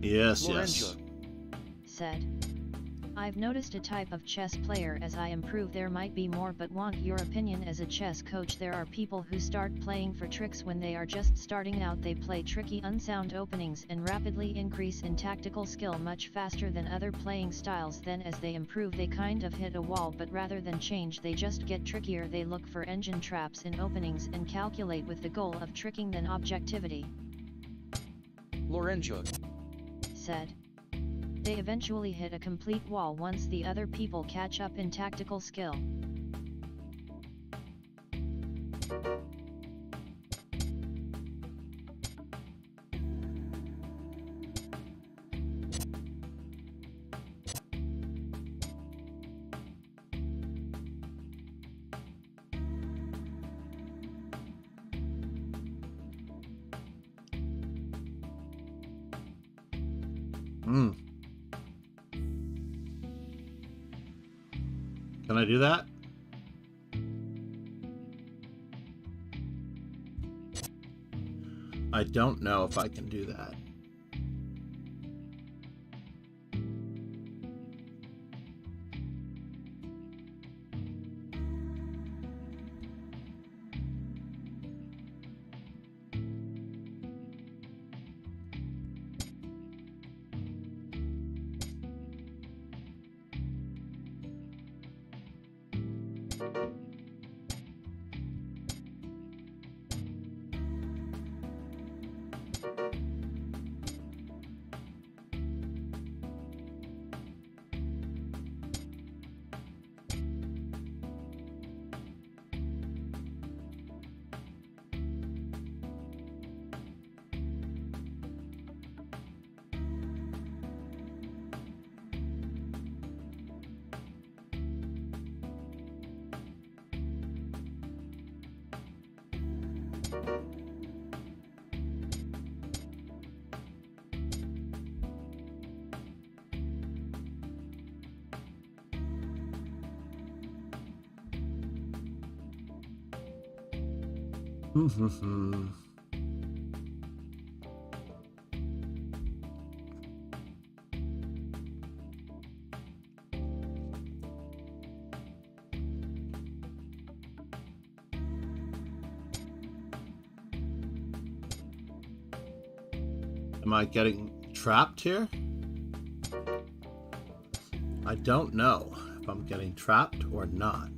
Speaker 1: Yes, yes.
Speaker 2: Said, I've noticed a type of chess player as I improve there might be more but want your opinion as a chess coach. There are people who start playing for tricks when they are just starting out. They play tricky unsound openings and rapidly increase in tactical skill much faster than other playing styles. Then as they improve they kind of hit a wall, but rather than change they just get trickier. They look for engine traps in openings and calculate with the goal of tricking than objectivity.
Speaker 3: Lorenzo
Speaker 2: said. They eventually hit a complete wall once the other people catch up in tactical skill.
Speaker 1: Can I do that? I don't know if I can do that. Am I getting trapped here? I don't know if I'm getting trapped or not.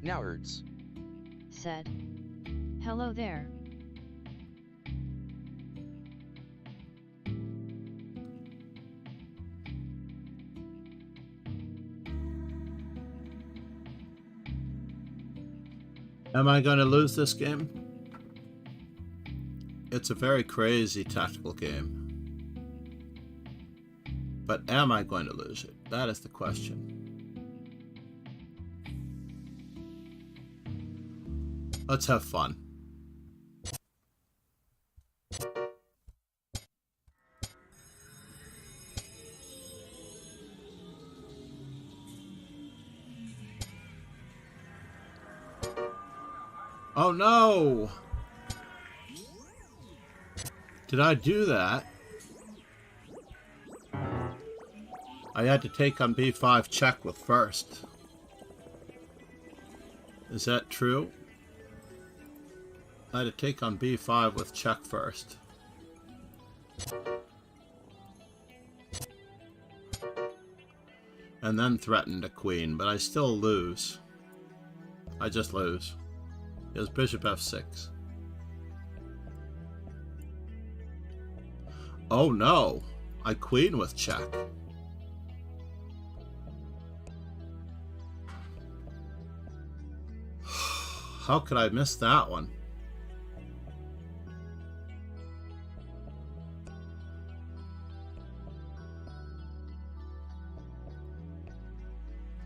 Speaker 3: Nowards.
Speaker 2: Said. Hello there.
Speaker 1: Am I going to lose this game? It's a very crazy tactical game. But am I going to lose it? That is the question. Let's have fun. Oh no! Did I do that? I had to take on b5 check with first. Is that true? I had to take on b5 with check first. And then threatened a queen, but I still lose. I just lose. It was bishop f6. Oh no! I queen with check. How could I miss that one?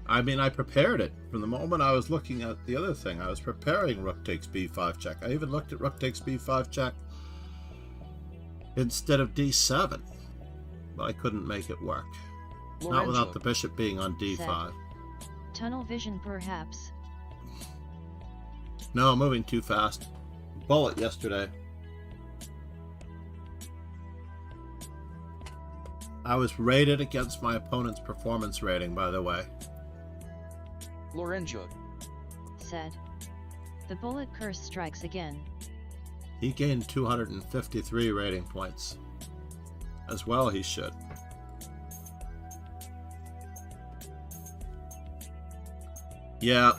Speaker 1: I mean, I prepared it. From the moment I was looking at the other thing, I was preparing rook takes b5 check. I even looked at rook takes b5 check instead of d7. But I couldn't make it work. Not without the bishop being on d5.
Speaker 2: Said. Tunnel vision perhaps.
Speaker 1: No, I'm moving too fast. Bullet yesterday. I was rated against my opponent's performance rating, by the way.
Speaker 3: Lorenzo.
Speaker 2: Said. The bullet curse strikes again.
Speaker 1: He gained 253 rating points. As well he should. Yeah,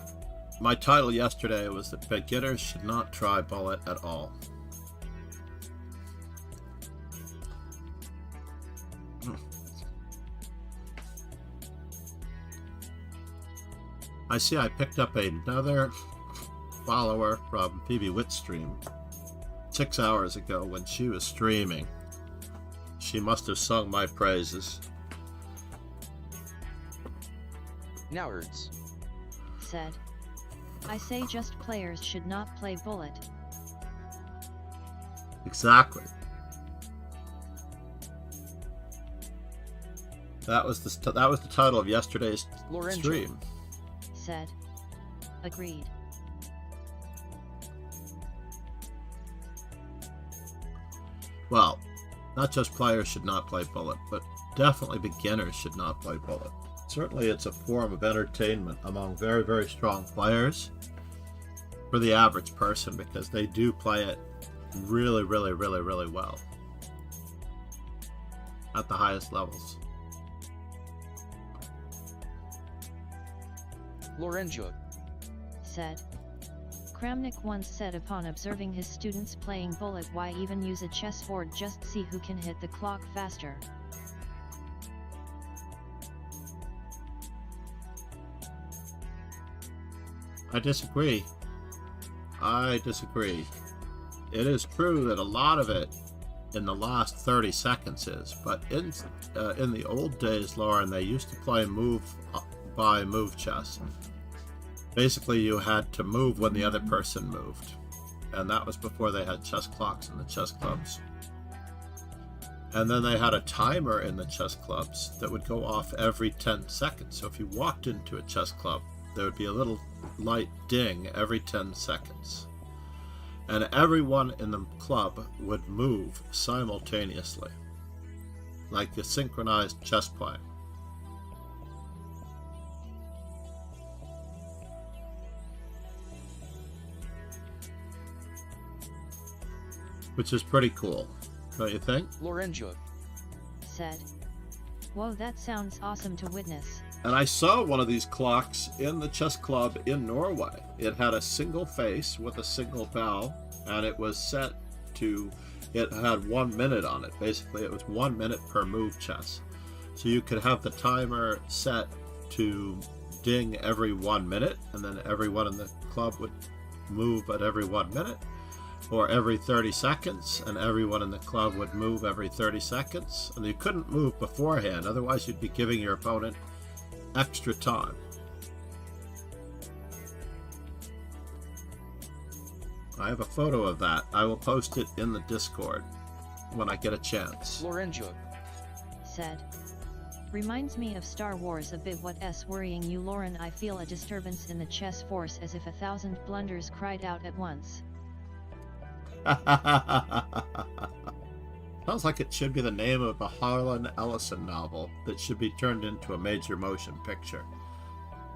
Speaker 1: my title yesterday was that beginners should not try bullet at all. I see I picked up another follower from Phoebe Wittstream 6 hours ago when she was streaming. She must have sung my praises.
Speaker 3: Nowards.
Speaker 2: Said. I say just players should not play bullet.
Speaker 1: Exactly. That was the title of yesterday's stream.
Speaker 2: Said. Agreed.
Speaker 1: Well, not just players should not play bullet, but definitely beginners should not play bullet. Certainly it's a form of entertainment among very, very strong players for the average person because they do play it really, really, really, really well at the highest levels.
Speaker 3: Lorenzo
Speaker 2: said. Kramnik once said upon observing his students playing bullet, why even use a chessboard, just see who can hit the clock faster.
Speaker 1: I disagree. I disagree. It is true that a lot of it in the last 30 seconds is, but in the old days, Lauren, they used to play move by move chess. Basically, you had to move when the other person moved, and that was before they had chess clocks in the chess clubs. And then they had a timer in the chess clubs that would go off every 10 seconds. So if you walked into a chess club, there would be a little light ding every 10 seconds. And everyone in the club would move simultaneously, like a synchronized chess playing. Which is pretty cool, don't you think?
Speaker 3: Lorenzo
Speaker 2: said. Whoa, that sounds awesome to witness.
Speaker 1: And I saw one of these clocks in the chess club in Norway. It had a single face with a single bell, and it was set to, it had 1 minute on it. Basically, it was 1 minute per move chess. So you could have the timer set to ding every 1 minute, and then everyone in the club would move at every 1 minute, or every 30 seconds, and everyone in the club would move every 30 seconds. And you couldn't move beforehand, otherwise you'd be giving your opponent extra time. I have a photo of that. I will post it in the Discord when I get a chance.
Speaker 3: Lorenzo
Speaker 2: said. Reminds me of Star Wars a bit. What's worrying you, Lauren? I feel a disturbance in the chess force, as if 1,000 blunders cried out at once.
Speaker 1: Sounds like it should be the name of a Harlan Ellison novel that should be turned into a major motion picture.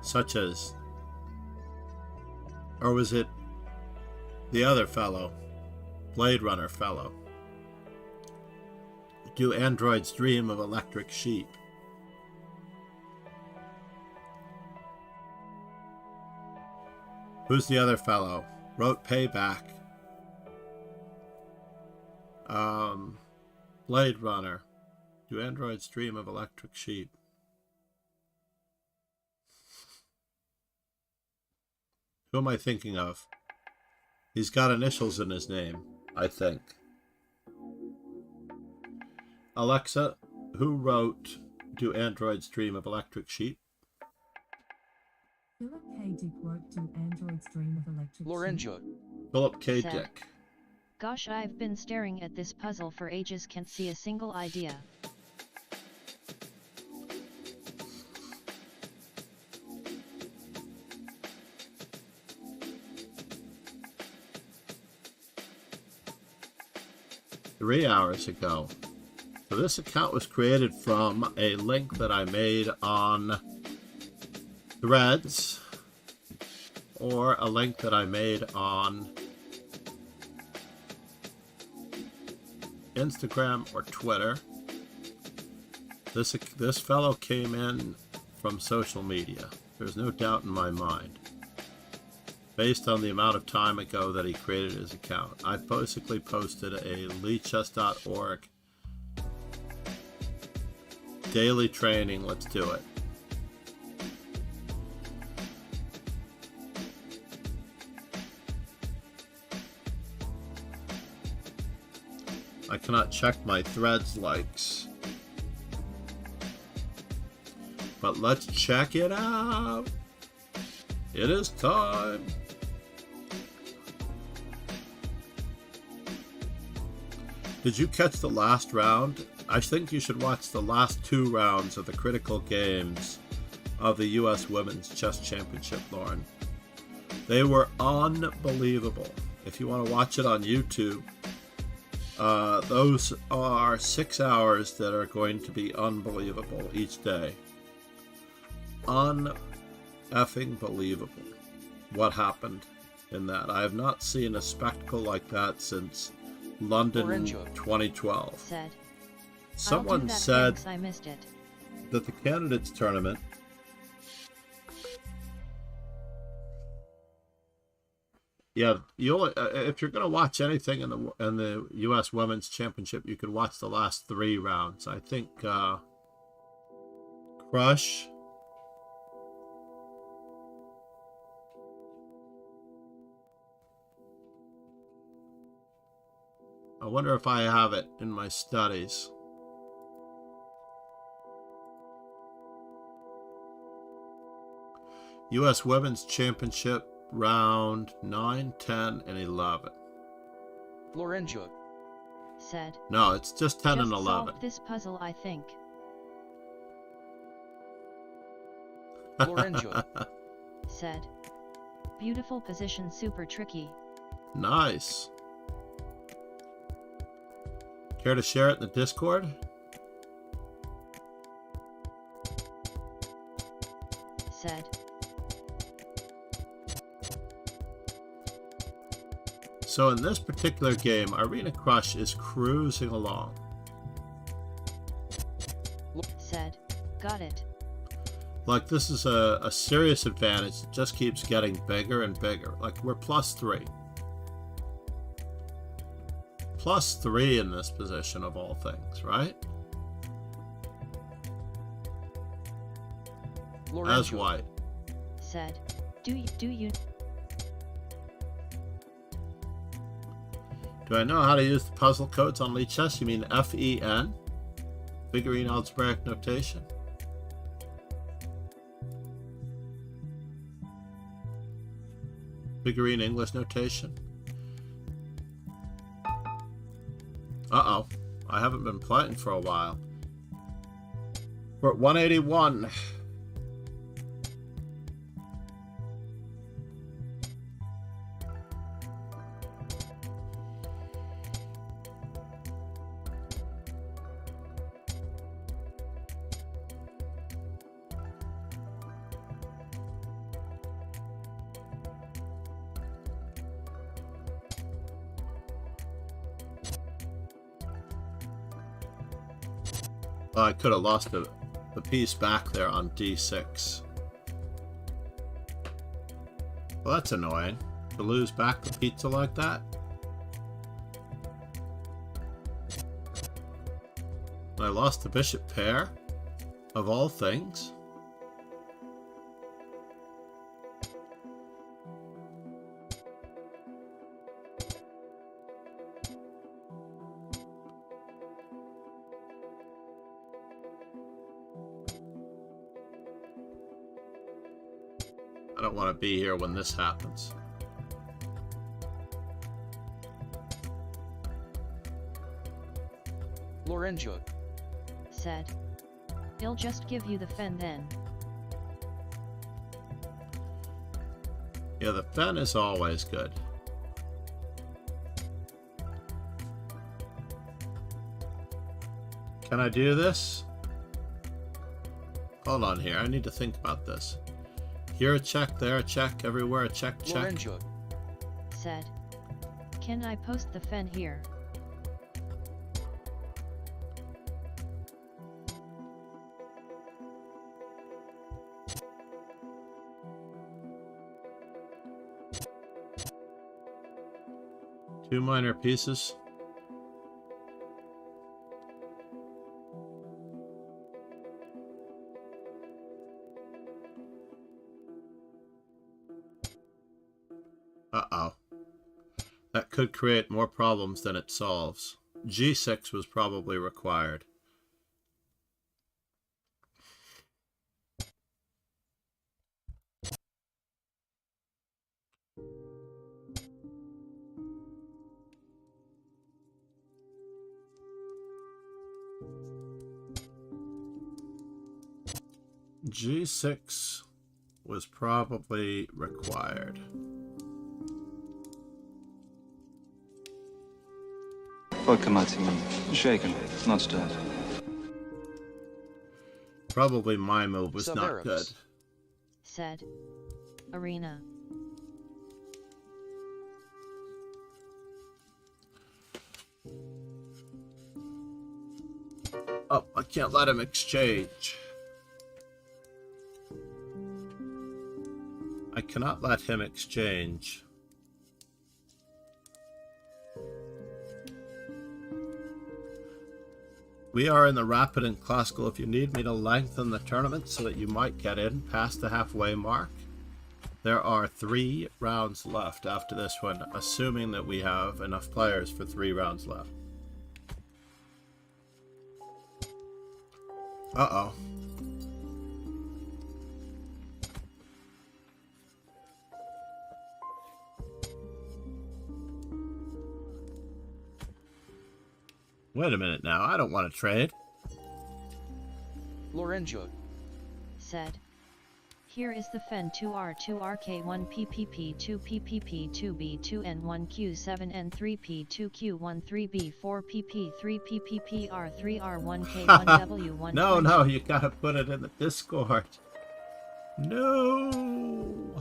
Speaker 1: Such as... Or was it the other fellow? Blade Runner fellow. Do Androids Dream of Electric Sheep? Who's the other fellow? Wrote Payback. Blade Runner. Do Androids Dream of Electric Sheep? Who am I thinking of? He's got initials in his name, I think. Alexa, who wrote Do Androids Dream of Electric Sheep?
Speaker 4: Philip K. Dick wrote Do Androids Dream of Electric
Speaker 3: Lorenzo
Speaker 4: Sheep.
Speaker 1: Philip K.
Speaker 2: Said.
Speaker 1: Dick.
Speaker 2: Gosh, I've been staring at this puzzle for ages, can't see a single idea.
Speaker 1: Three hours ago. So this account was created from a link that I made on Threads, or a link that I made on Instagram or Twitter. This fellow came in from social media. There's no doubt in my mind. Based on the amount of time ago that he created his account. I basically posted a leechess.org daily training, let's do it. I cannot check my Threads likes. But let's check it out. It is time. Did you catch the last round? I think you should watch the last 2 rounds of the critical games of the U.S. Women's Chess Championship, Lauren. They were unbelievable. If you want to watch it on YouTube, those are 6 hours that are going to be unbelievable each day. Un-effing believable what happened in that. I have not seen a spectacle like that since London
Speaker 3: Lorenzo
Speaker 1: 2012.
Speaker 2: Said.
Speaker 1: Someone
Speaker 2: I'll do that,
Speaker 1: said
Speaker 2: thanks, I missed it.
Speaker 1: that the candidates tournament Yeah, you only if you're going to watch anything in the U.S. Women's Championship, you could watch the last 3 rounds. I think Crush. I wonder if I have it in my studies. U.S. Women's Championship round 9, 10, and 11.
Speaker 3: Lorenzo
Speaker 2: said.
Speaker 1: No, it's just 10 and
Speaker 2: Just
Speaker 1: 11.
Speaker 2: solved this puzzle, I think.
Speaker 3: Lorenzo
Speaker 2: Said. Beautiful position, super tricky.
Speaker 1: Nice. Care to share it in the Discord?
Speaker 2: Said.
Speaker 1: So in this particular game, Arena Crush is cruising along.
Speaker 2: Said. Got it.
Speaker 1: Like, this is a serious advantage. It just keeps getting bigger and bigger. Like, we're +3. +3 in this position of all things, right?
Speaker 3: Lorenzo
Speaker 1: As white.
Speaker 2: Said. Do you?
Speaker 1: Do I know how to use the puzzle codes on Lead Chess? You mean FEN? Figurine algebraic notation? Figurine English notation? Uh-oh. I haven't been playing for a while. We're at 181. Oh, I could have lost the piece back there on D6. Well, that's annoying. To lose back the pizza like that. I lost the bishop pair, of all things. I don't want to be here when this happens.
Speaker 3: Lorenzo
Speaker 2: Said. He'll just give you the fen then.
Speaker 1: Yeah, the fen is always good. Can I do this? Hold on here, I need to think about this. Here a check, there a check, everywhere a check, check.
Speaker 3: Lorenzo
Speaker 2: Said. Can I post the fen here?
Speaker 1: Two minor pieces. Uh-oh. That could create more problems than it solves. G6 was probably required. G6 was probably required.
Speaker 5: Vodka martini. Shaken, not stirred.
Speaker 1: Probably my move was not
Speaker 3: Severus
Speaker 1: good.
Speaker 2: Said. Arena.
Speaker 1: Oh, I can't let him exchange. I cannot let him exchange. We are in the Rapid and Classical. If you need me to lengthen the tournament so that you might get in past the halfway mark, there are 3 rounds left after this one, assuming that we have enough players for 3 rounds left. Uh-oh. Wait a minute now, I don't want to trade.
Speaker 3: Lorenzo
Speaker 2: said. Here is the FEN 2R2RK1 PPP2 PPP2B2N1 Q7 N3 P2Q1 3B4 PP3 PPPR3R1K1 W1.
Speaker 1: No, you gotta put it in the Discord. No.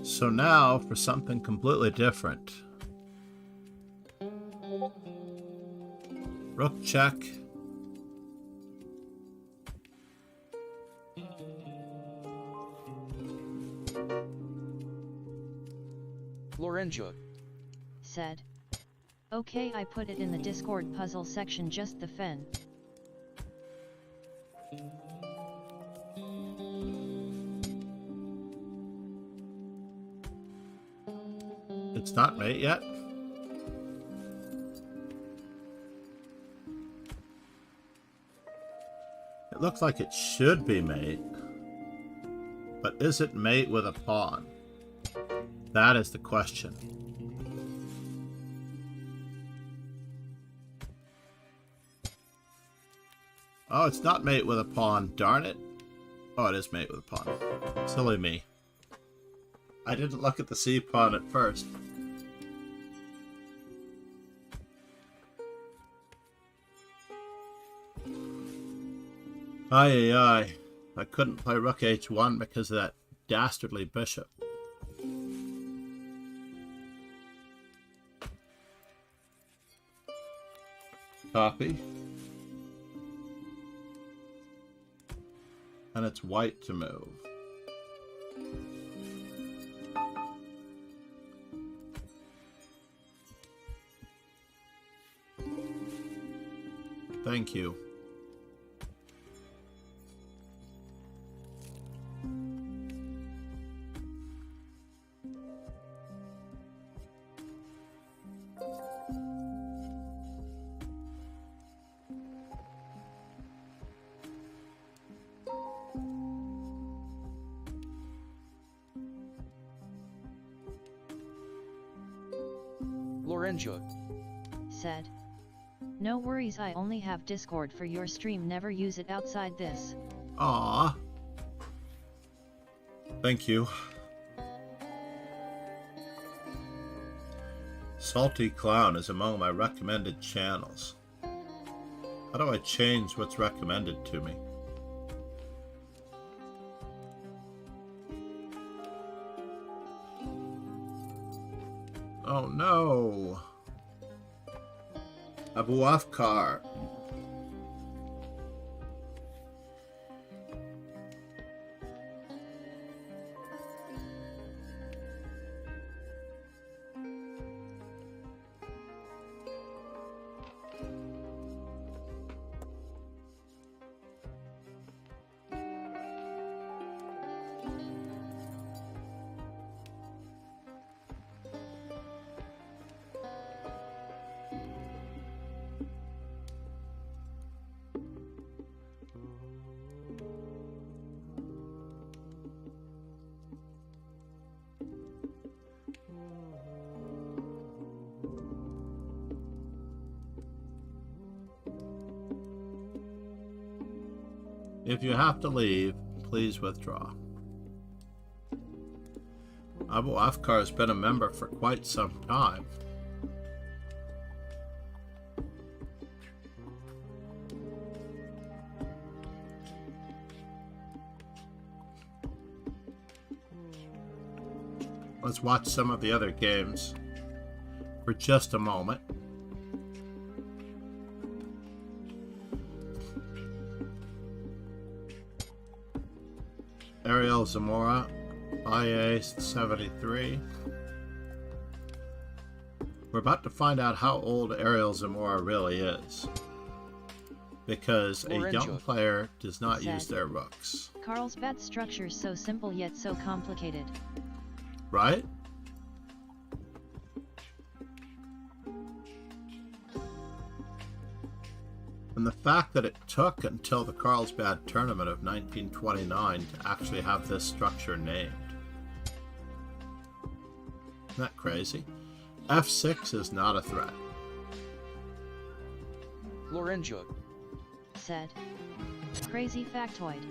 Speaker 1: So now for something completely different. Rook check.
Speaker 3: Lorenzo
Speaker 2: said. Okay, I put it in the Discord puzzle section, just the FEN.
Speaker 1: It's not mate yet. It looks like it should be mate. But is it mate with a pawn? That is the question. Oh, it's not mate with a pawn, darn it. Oh, it is mate with a pawn. Silly me. I didn't look at the C pawn at first. Aye. I couldn't play rook h1 because of that dastardly bishop. Copy. And it's white to move. Thank you.
Speaker 3: Lorenzo
Speaker 2: said. No worries, I only have Discord for your stream, never use it outside this.
Speaker 1: Ah, thank you. Salty Clown is among my recommended channels. How do I change what's recommended to me? Oh no! Abu Afkar. If you have to leave, please withdraw. Abu Afkar has been a member for quite some time. Let's watch some of the other games for just a moment. Ariel Zamora, IA73. We're about to find out how old Ariel Zamora really is, because a young player does not use their rooks.
Speaker 2: Carlsbad structures so simple yet so complicated.
Speaker 1: Right? And the fact that it took until the Carlsbad tournament of 1929 to actually have this structure named. Isn't that crazy? F6 is not a threat.
Speaker 3: Lorenjug
Speaker 2: said. Crazy factoid.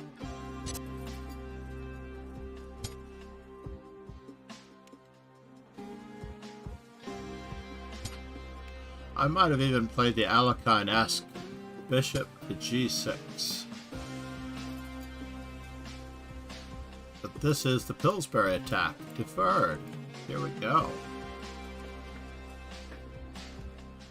Speaker 1: I might have even played the Alekhine-esque bishop to g6. But this is the Pillsbury attack. Deferred. Here we go.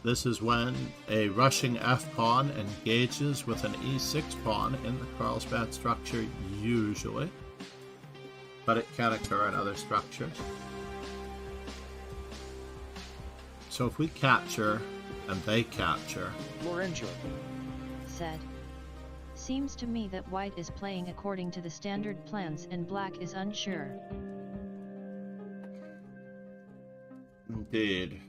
Speaker 1: This is when a rushing f-pawn engages with an e6 pawn in the Carlsbad structure, usually. But it can occur in other structures. So if we capture, and they capture...
Speaker 3: Lorenjug
Speaker 2: said. Seems to me that white is playing according to the standard plans and black is unsure.
Speaker 1: Indeed.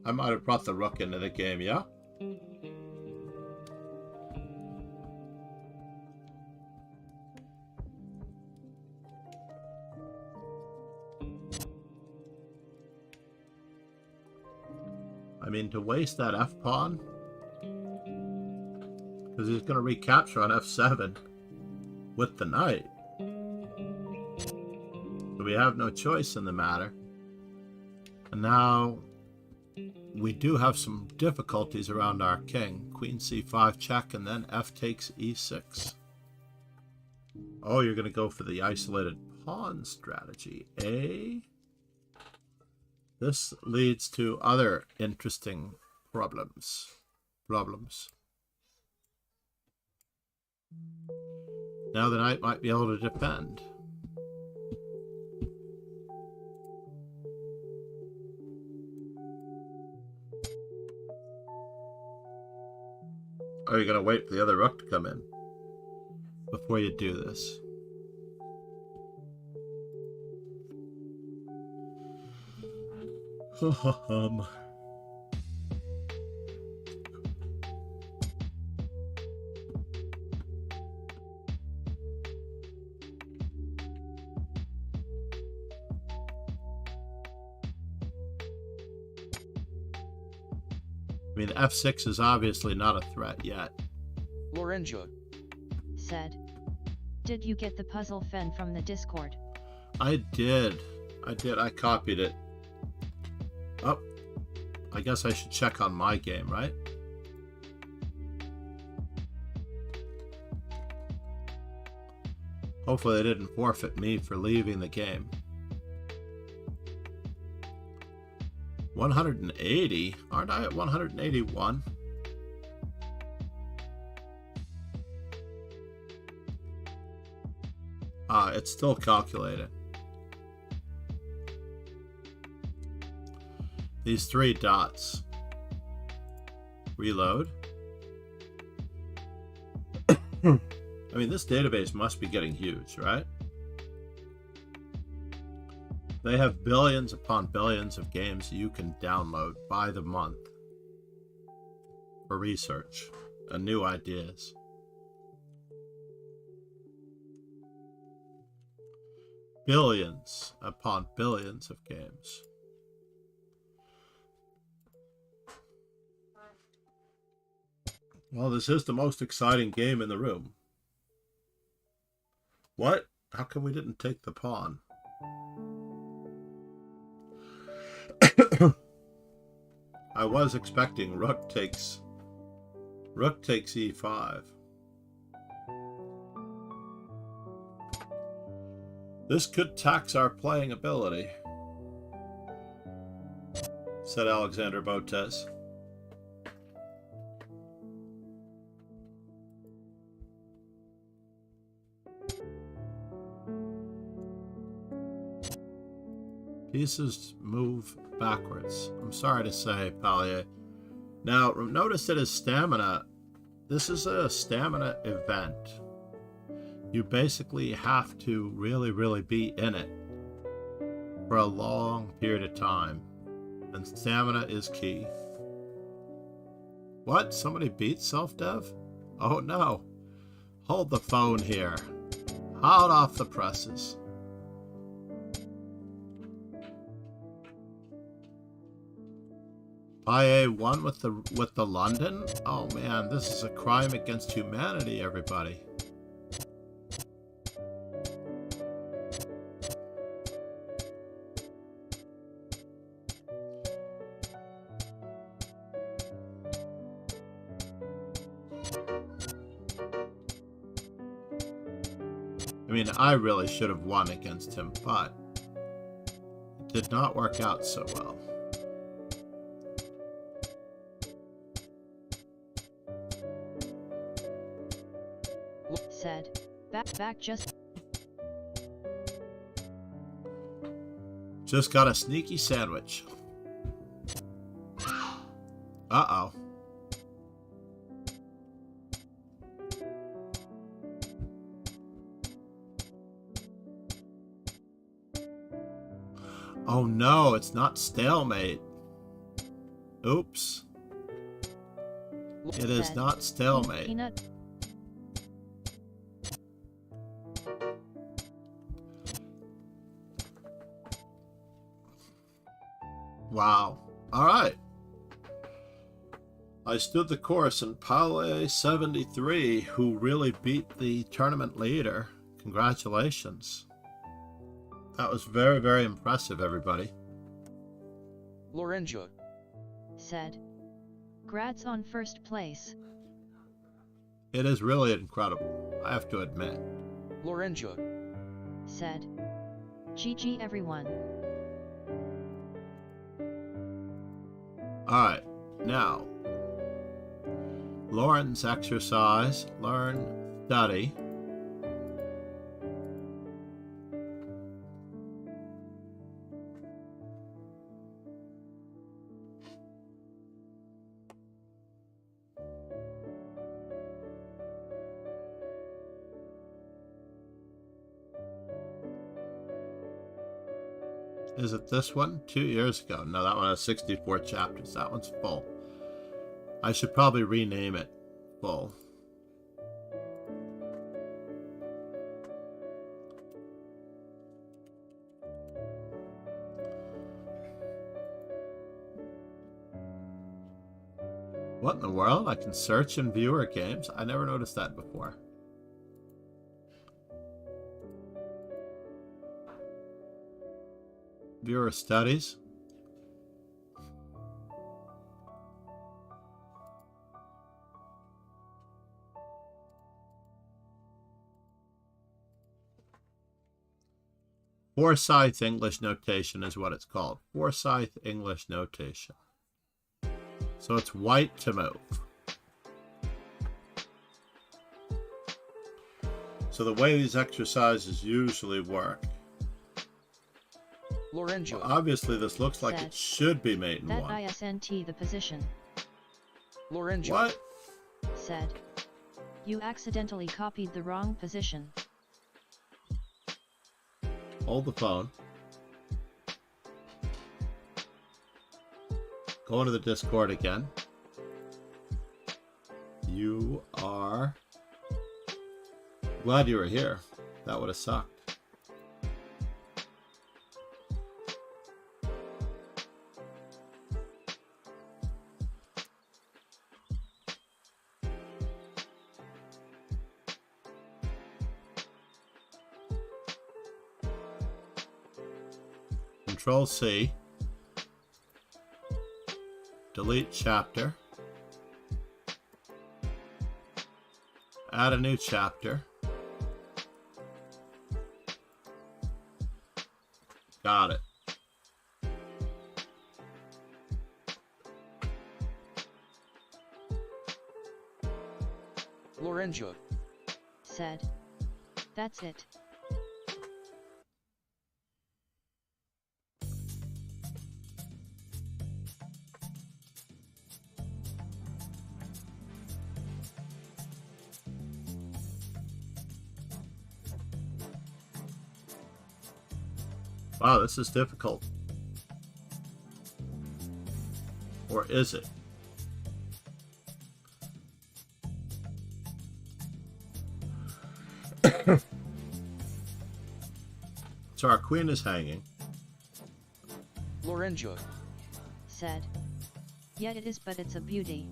Speaker 1: I might have brought the rook into the game, yeah? I mean, to waste that f-pawn, because he's going to recapture on f7 with the knight. So we have no choice in the matter. And now we do have some difficulties around our king. Queen c5 check, and then f takes e6. Oh, you're going to go for the isolated pawn strategy, eh? This leads to other interesting problems. Now the knight might be able to defend. Are you going to wait for the other rook to come in before you do this? I mean, f6 is obviously not a threat yet.
Speaker 3: Lorenjug
Speaker 2: said. Did you get the puzzle fen from the Discord?
Speaker 1: I did. I copied it. Oh, I guess I should check on my game, right? Hopefully they didn't forfeit me for leaving the game. 180? Aren't I at 181? It's still calculated. These 3 dots. Reload. I mean, this database must be getting huge, right? They have billions upon billions of games you can download by the month for research and new ideas. Billions upon billions of games. Well, this is the most exciting game in the room. What? How come we didn't take the pawn? I was expecting rook takes e5. This could tax our playing ability, said Alexander Botes. Pieces move backwards. I'm sorry to say, Pallier. Now, notice that his stamina, this is a stamina event. You basically have to really, really be in it for a long period of time. And stamina is key. What? Somebody beat self-dev? Oh no. Hold the phone here. Hot off the presses. Paye won with the London? Oh man, this is a crime against humanity, everybody. I mean, I really should have won against him, but it did not work out so well.
Speaker 2: Said, back just
Speaker 1: got a sneaky sandwich. Uh-oh. Oh no, it's not stalemate. Oops. It is not stalemate.
Speaker 2: Peanut.
Speaker 1: Wow. Alright. I stood the course, and Pale73, who really beat the tournament leader. Congratulations. That was very, very impressive, everybody.
Speaker 3: Lorenzo.
Speaker 2: Said, "Grats on first place."
Speaker 1: It is really incredible, I have to admit.
Speaker 3: Lorenzo.
Speaker 2: Said, "GG everyone."
Speaker 1: Alright, now. Lauren's exercise, learn, study. Is it this one? 2 years ago. No, that one has 64 chapters. That one's full. I should probably rename it full. What in the world? I can search and view our games? I never noticed that before. Viewer studies. Forsyth English notation is what it's called. Forsyth English notation. So it's white to move. So the way these exercises usually work.
Speaker 3: Lorenzo.
Speaker 1: Obviously, this looks like
Speaker 2: Said,
Speaker 1: it should be mate in
Speaker 2: "That
Speaker 1: one.
Speaker 2: ISNT the position."
Speaker 3: Lorenzo.
Speaker 1: What?
Speaker 2: Said, "You accidentally copied the wrong position."
Speaker 1: Hold the phone. Go into the Discord again. You are... Glad you were here. That would have sucked. Control C. Delete chapter. Add a new chapter. Got it.
Speaker 3: Lorenzo.
Speaker 2: Said, "That's it."
Speaker 1: Wow, this is difficult. Or is it? So our queen is hanging.
Speaker 3: Lorenzo.
Speaker 2: Said. Yet it is, but it's a beauty.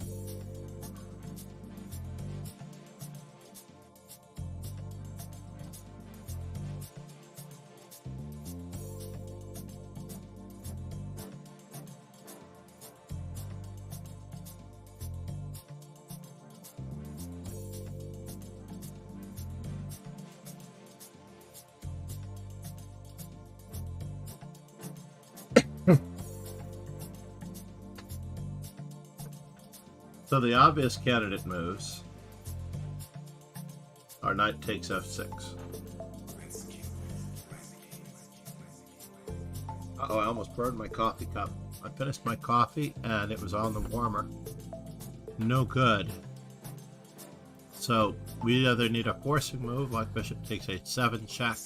Speaker 1: So the obvious candidate moves. Our knight takes f6. Uh-oh, I almost burned my coffee cup. I finished my coffee and it was on the warmer. No good. So we either need a forcing move like bishop takes h7 check,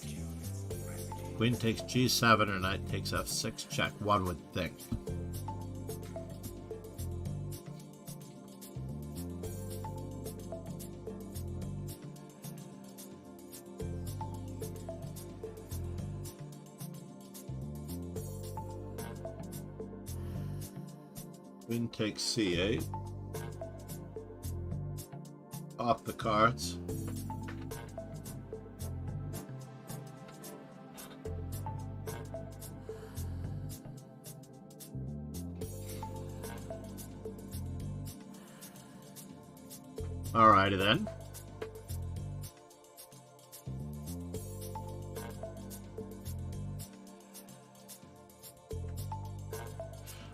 Speaker 1: queen takes g7, or knight takes f6 check, one would think. Queen takes c8. Off the cards. Alrighty then.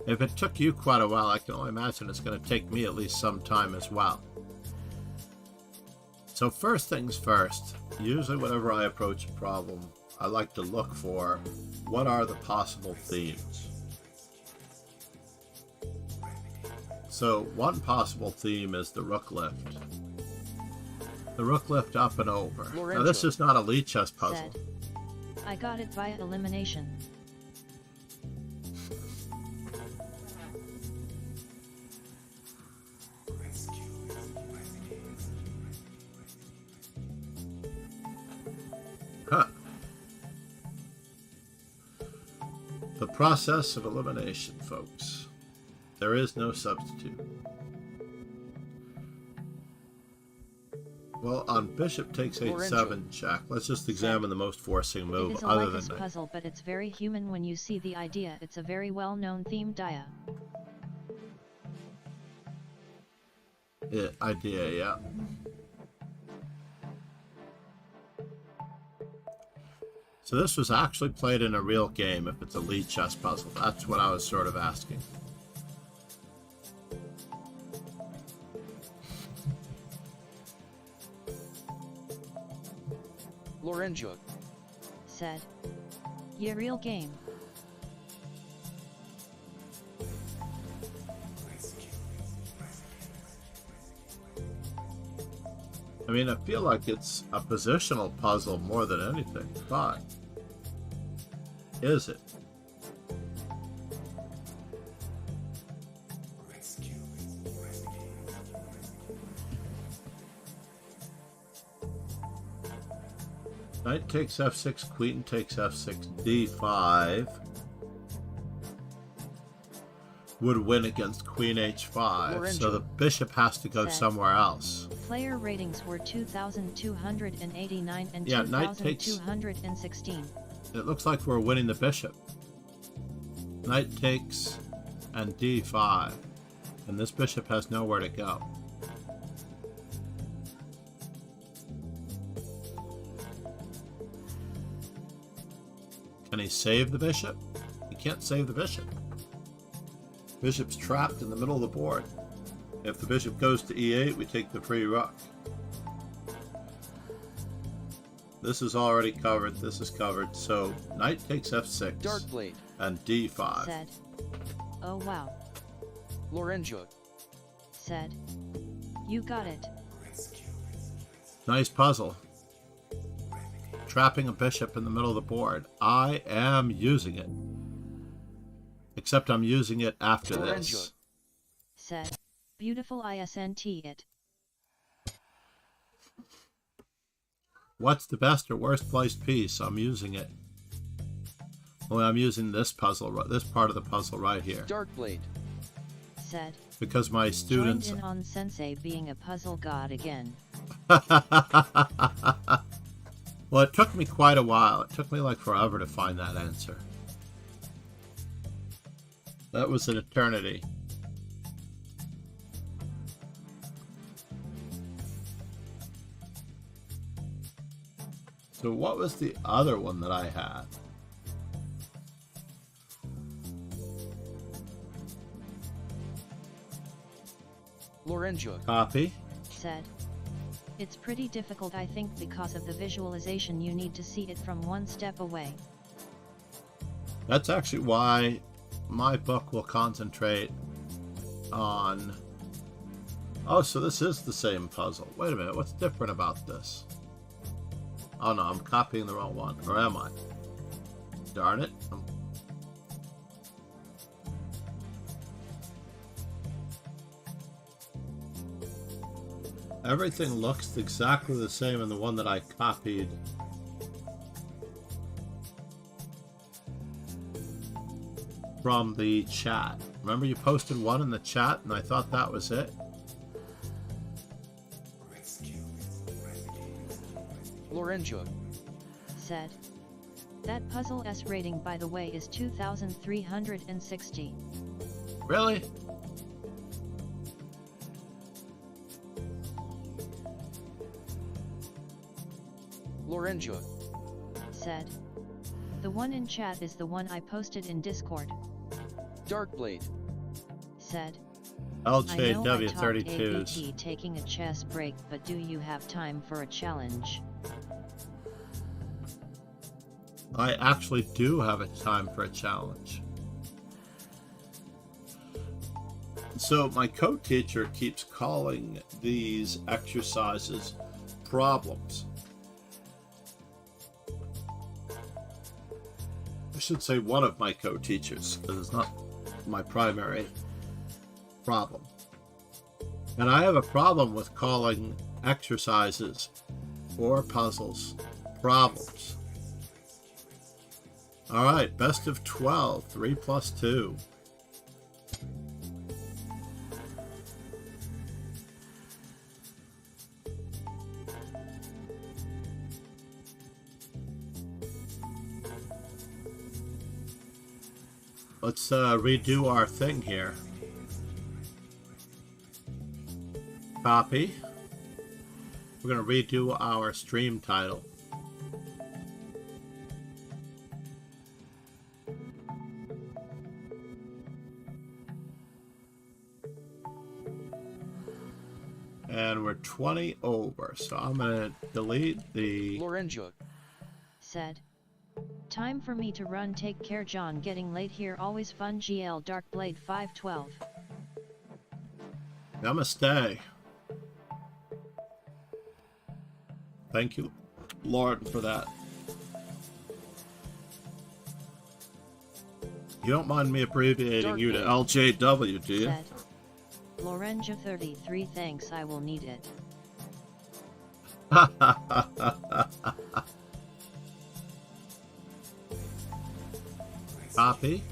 Speaker 1: If it took you quite a while, I can only imagine it's going to take me at least some time as well. So first things first, usually whenever I approach a problem, I like to look for what are the possible themes. So one possible theme is the rook lift. The rook lift up and over. Now this is not a lead chess puzzle.
Speaker 2: Said. I got it via elimination.
Speaker 1: Huh. The process of elimination, folks. There is no substitute. Well, on bishop takes h7 check, let's just examine the most forcing move
Speaker 2: It is a
Speaker 1: other than
Speaker 2: lifeless
Speaker 1: that.
Speaker 2: puzzle, but it's very human when you see the idea. It's a very well-known theme dia.
Speaker 1: Idea, yeah. So this was actually played in a real game if it's a lead chess puzzle. That's what I was sort of asking.
Speaker 3: Lorenzo.
Speaker 2: Said. Yeah, real game.
Speaker 1: I mean, I feel like it's a positional puzzle more than anything, but is it? Knight takes f6, queen takes f6, d5 would win against queen h5, so the bishop has to go somewhere else.
Speaker 2: Player ratings were 2,289 and
Speaker 1: Yeah, knight takes...
Speaker 2: 2,216.
Speaker 1: It looks like we're winning the bishop. Knight takes and d5, and this bishop has nowhere to go. Can he save the bishop? He can't save the bishop. Bishop's trapped in the middle of the board. If the bishop goes to e8, we take the free rook. This is already covered, this is covered, so knight takes f6
Speaker 3: DarkBlade.
Speaker 1: and d5.
Speaker 2: Said. Oh wow.
Speaker 3: Lorenzo.
Speaker 2: Said. You got it.
Speaker 1: Nice puzzle. trapping a bishop in the middle of the board. I am using it. Except I'm using it after this.
Speaker 2: Said, beautiful isn't it?
Speaker 1: What's the best or worst placed piece? I'm using it. Well, I'm using this puzzle, this part of the puzzle right here.
Speaker 3: DarkBlade.
Speaker 2: Said,
Speaker 1: because my students...
Speaker 2: joined in on Sensei being a puzzle god again.
Speaker 1: Well, it took me quite a while. It took me like forever to find that answer. That was an eternity. So what was the other one that I had?
Speaker 3: Lorenzo.
Speaker 1: Copy.
Speaker 2: Said, it's pretty difficult I think because of the visualization you need to see it from one step away.
Speaker 1: That's actually why my book will concentrate on... Oh, so this is the same puzzle. Wait a minute, what's different about this? Oh no, I'm copying the wrong one. Or am I? Darn it. Everything looks exactly the same in the one that I copied. From the chat. Remember you posted one in the chat and I thought that was it?
Speaker 3: Lorenzo.
Speaker 2: Said, that puzzle S rating by the way is 2360.
Speaker 1: Really?
Speaker 3: Lorenzo.
Speaker 2: Said, the one in chat is the one I posted in Discord.
Speaker 3: DarkBlade.
Speaker 2: Said,
Speaker 1: LJW32s.
Speaker 2: taking a chess break, but do you have time for a challenge?
Speaker 1: I actually do have a time for a challenge. So my co-teacher keeps calling these exercises problems. I should say one of my co-teachers, because it's not my primary problem. And I have a problem with calling exercises or puzzles problems. Alright, best of 12, 3 plus 2. Let's redo our thing here. Copy. We're going to redo our stream title. And we're 20 over, so I'm going to delete the...
Speaker 3: Lorenzo.
Speaker 2: Said, time for me to run, take care John, getting late here, always fun GL DarkBlade512.
Speaker 1: Namaste. Thank you, Lord, for that. You don't mind me abbreviating you to LJW, do you?
Speaker 2: Said, Lorenzo 33, thanks, I will need it.
Speaker 1: Copy.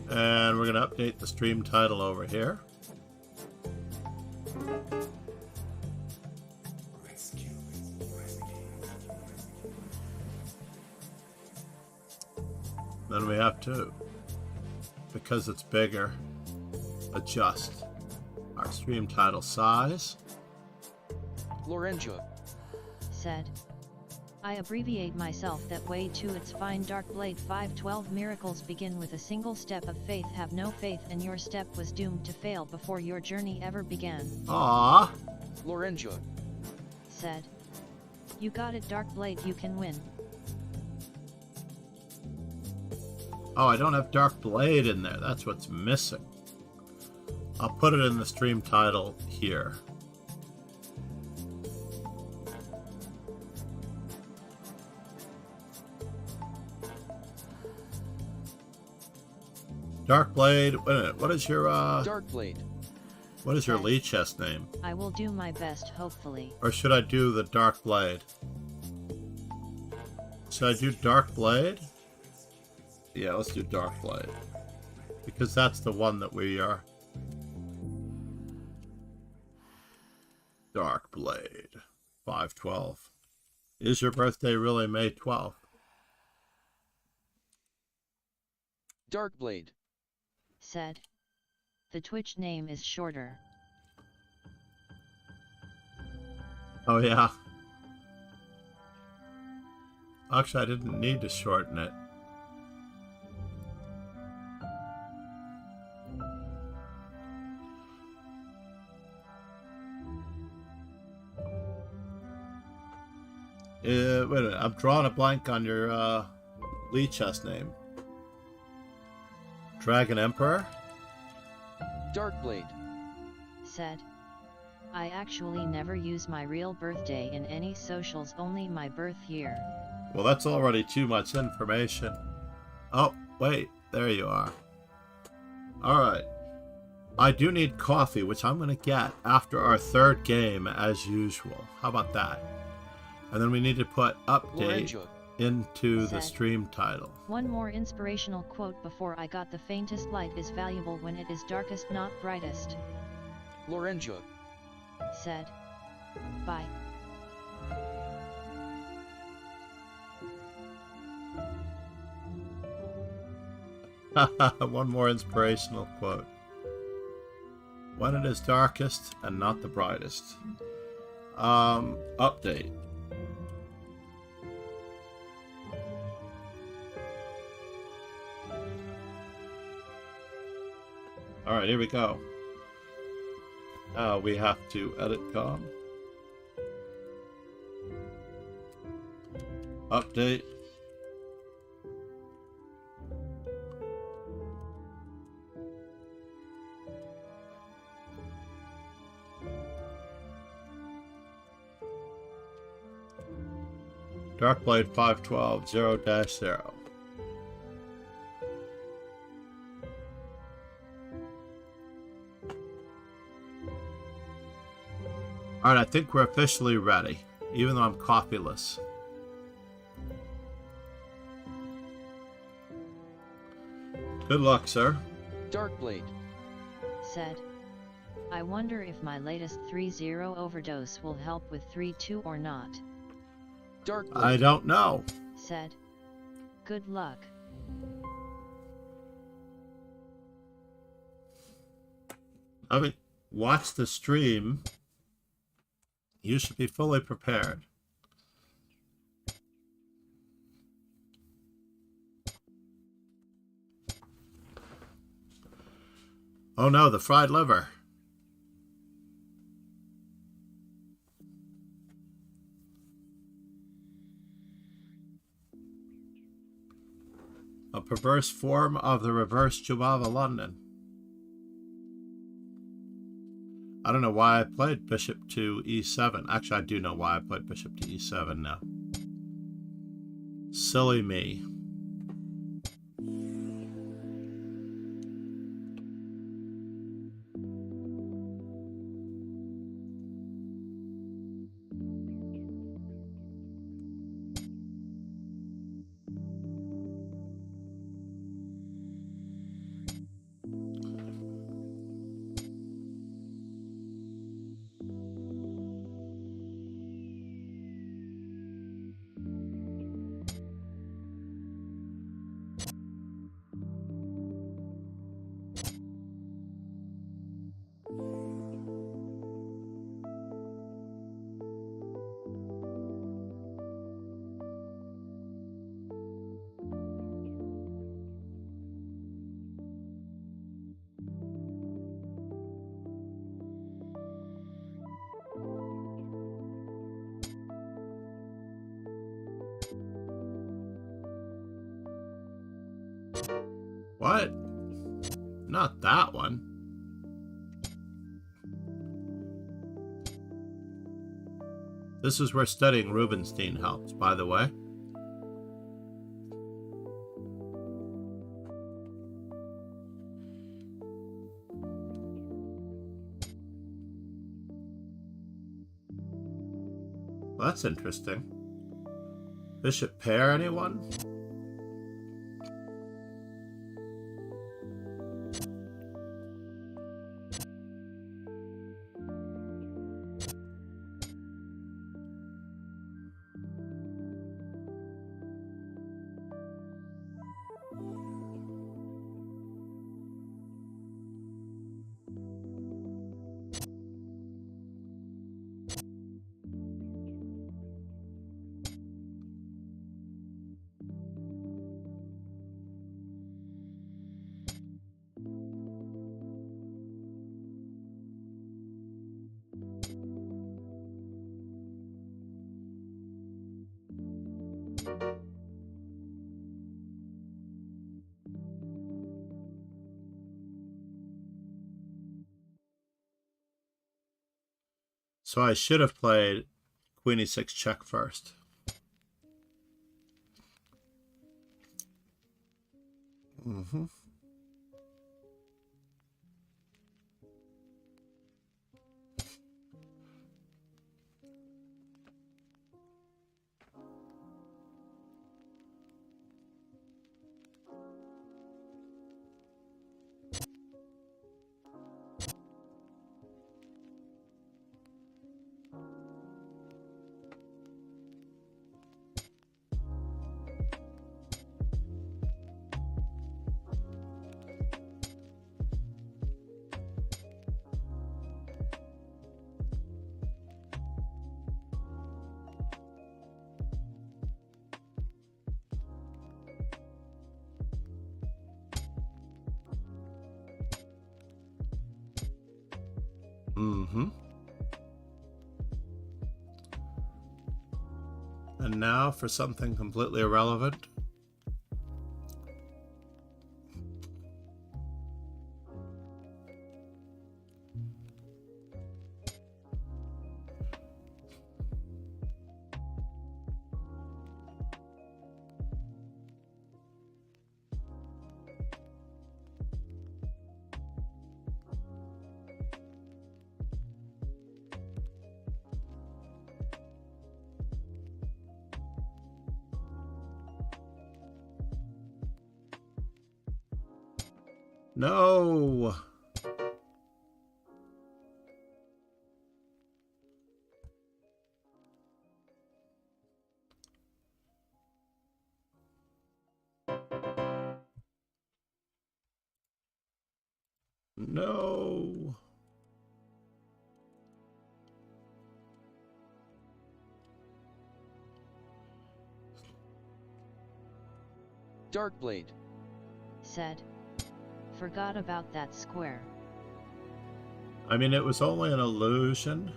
Speaker 1: And we're going to update the stream title over here. Then we have to, because it's bigger, adjust our stream title size.
Speaker 3: Lorenzo.
Speaker 2: Said, I abbreviate myself that way too, it's fine. DarkBlade512 miracles begin with a single step of faith. Have no faith and your step was doomed to fail before your journey ever began.
Speaker 1: Aww.
Speaker 3: Lorenzo.
Speaker 2: Said, you got it DarkBlade, you can win.
Speaker 1: Oh, I don't have Dark Blade in there. That's what's missing. I'll put it in the stream title here. Darkblade, wait a minute, what is your
Speaker 3: Darkblade.
Speaker 1: what is your Lee chest name?
Speaker 2: I will do my best, hopefully.
Speaker 1: Or should I do the Darkblade? Should I do Darkblade? Yeah, let's do Darkblade. Because that's the one that we are. DarkBlade512. Is your birthday really May 12th?
Speaker 3: Darkblade.
Speaker 2: Said. The Twitch name is shorter.
Speaker 1: Oh yeah. Actually, I didn't need to shorten it. Wait a minute, I'm drawing a blank on your Lee chest name. Dragon Emperor?
Speaker 3: Darkblade.
Speaker 2: Said. I actually never use my real birthday in any socials, only my birth year.
Speaker 1: Well, that's already too much information. Oh, wait, there you are. Alright. I do need coffee, which I'm going to get after our third game as usual. How about that? And then we need to put update into the stream title.
Speaker 2: One more inspirational quote before I got: the faintest light is valuable when it is darkest, not brightest.
Speaker 3: Lorenzo.
Speaker 2: Said. Bye.
Speaker 1: One more inspirational quote. When it is darkest and not the brightest. Update. Alright, here we go. We have to edit com. Update. DarkBlade512 0-0. Alright, I think we're officially ready, even though I'm coffeeless. Good luck, sir.
Speaker 3: Darkblade.
Speaker 2: Said. I wonder if my latest 3-0 overdose will help with 3-2 or not.
Speaker 3: Darkblade.
Speaker 1: I don't know.
Speaker 2: Said. Good luck.
Speaker 1: I mean, watch the stream. You should be fully prepared. Oh no, the fried liver. A perverse form of the reverse Chihuahua London. I don't know why I played bishop to e7. Actually, I do know why I played bishop to e7 now. Silly me. What? Not that one. This is where studying Rubinstein helps, by the way. Well, that's interesting. Bishop pair, anyone? So I should have played Queen e6 check first. Mm-hmm. Mm-hmm. And now for something completely irrelevant. No. No.
Speaker 3: DarkBlade
Speaker 2: said. Forgot about that square.
Speaker 1: I mean, it was only an illusion.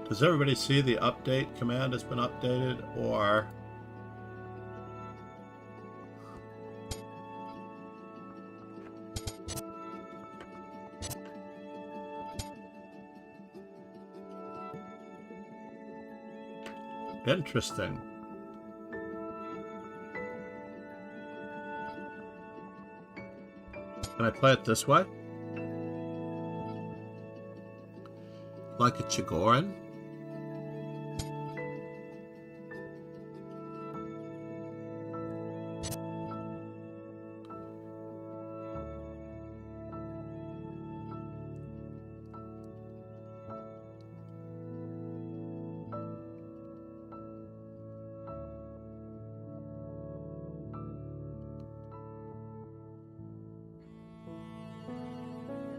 Speaker 1: Does everybody see the update command has been updated, or... Interesting. Can I play it this way? Like a Chigorin?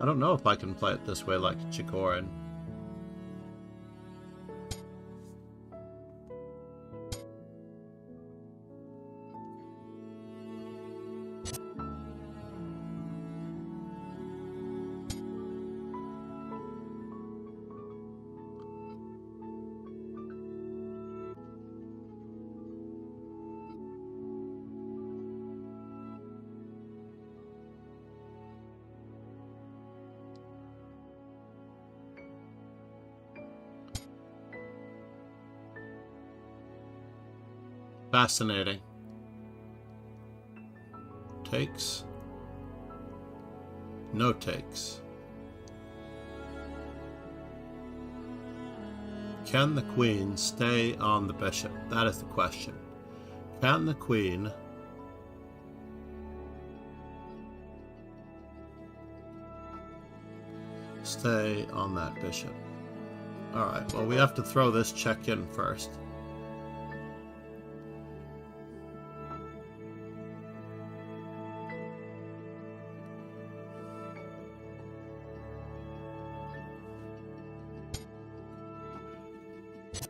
Speaker 1: I don't know if I can play it this way like Chigorin. Fascinating. Takes. No takes. Can the queen stay on the bishop? That is the question. Can the queen stay on that bishop? Alright, well, we have to throw this check in first.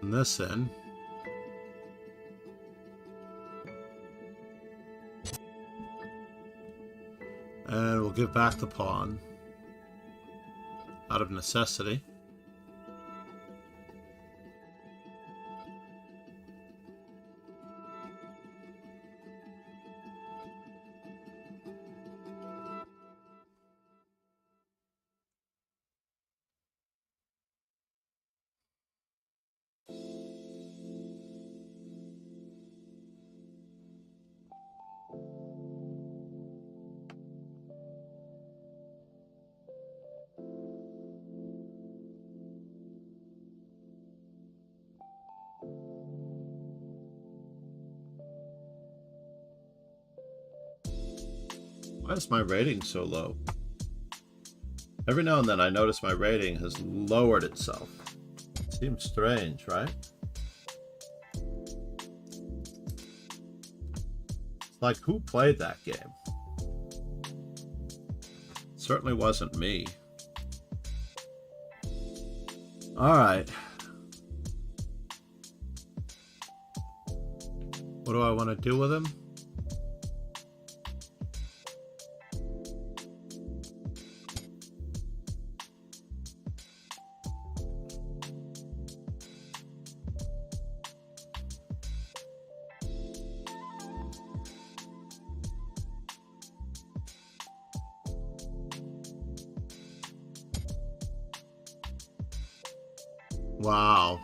Speaker 1: And this in. And we'll give back the pawn out of necessity. Why is my rating so low? Every now and then I notice my rating has lowered itself. Seems strange, right? It's like, who played that game? It certainly wasn't me. Alright. What do I want to do with him? Wow.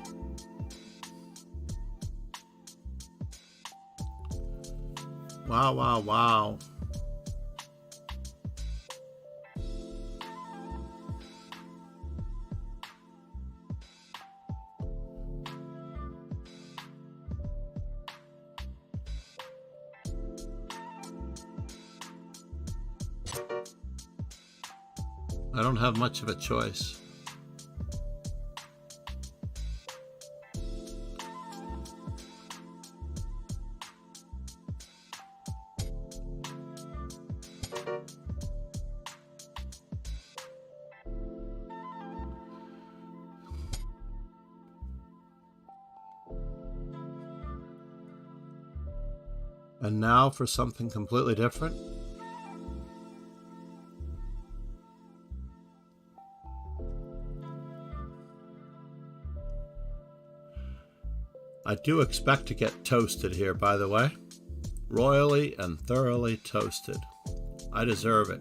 Speaker 1: Wow, wow, wow. I don't have much of a choice. And now for something completely different. I do expect to get toasted here, by the way. Royally and thoroughly toasted. I deserve it.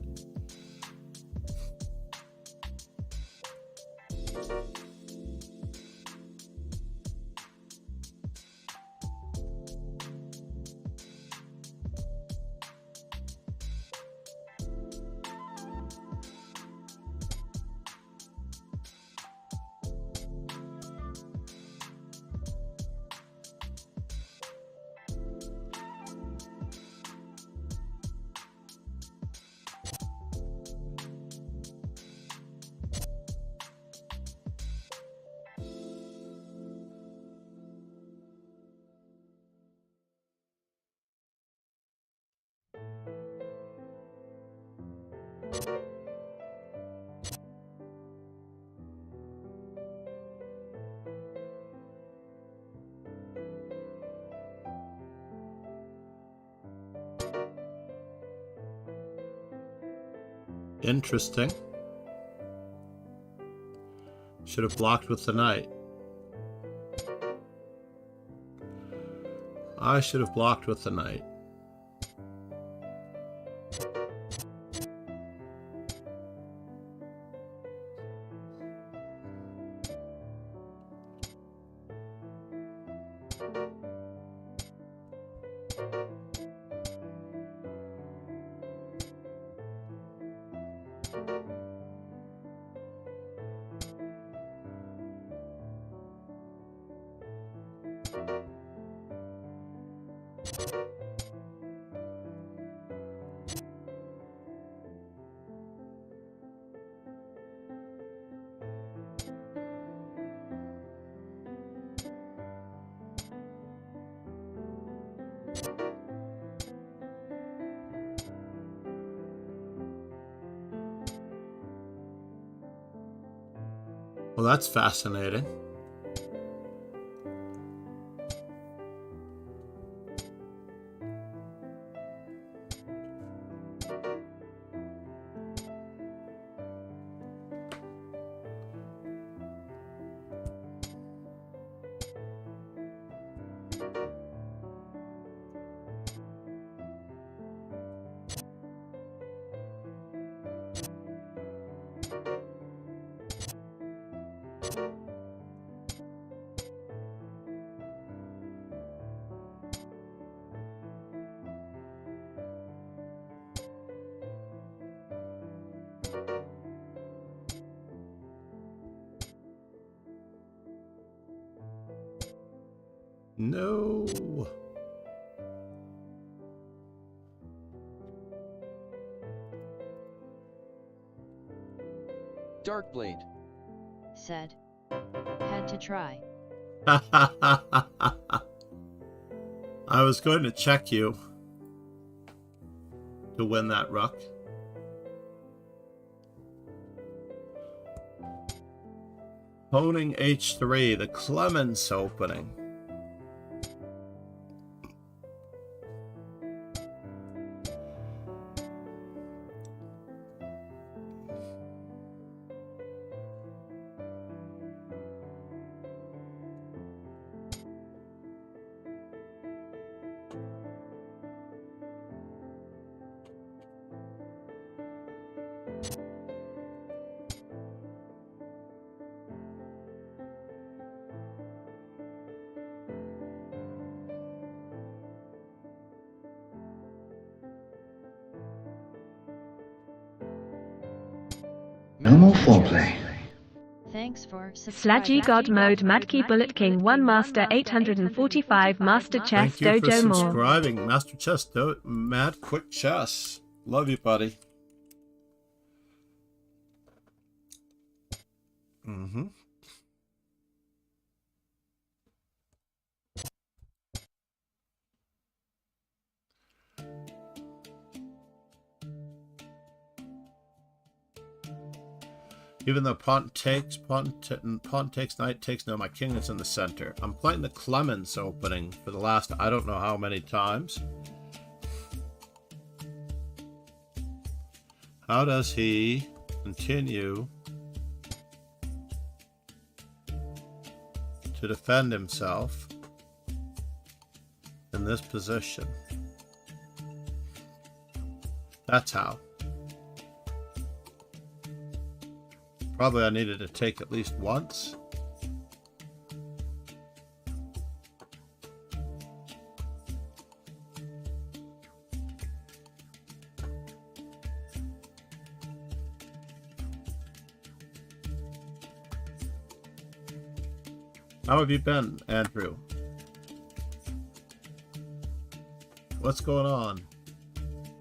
Speaker 1: Interesting. Should have blocked with the knight. I should have blocked with the knight. Well, that's fascinating. No.
Speaker 3: DarkBlade.
Speaker 2: Said. Had to try.
Speaker 1: I was going to check you to win that rook. Honing H3, the Clemens opening.
Speaker 5: No more foreplay.
Speaker 2: Thanks for subscribing.
Speaker 6: Sludgy God Mode Madkey Bullet King 1 Master 845 Master Chess
Speaker 1: Thank you for
Speaker 6: Dojo More.
Speaker 1: subscribing, Master Chess Mad Quick Chess. Love you, buddy. Mm-hmm. Even though pawn takes, knight takes, no, my king is in the center. I'm playing the Clemens opening for the last I don't know how many times. How does he continue to defend himself in this position? That's how. Probably I needed to take at least once. How have you been, Andrew? What's going on?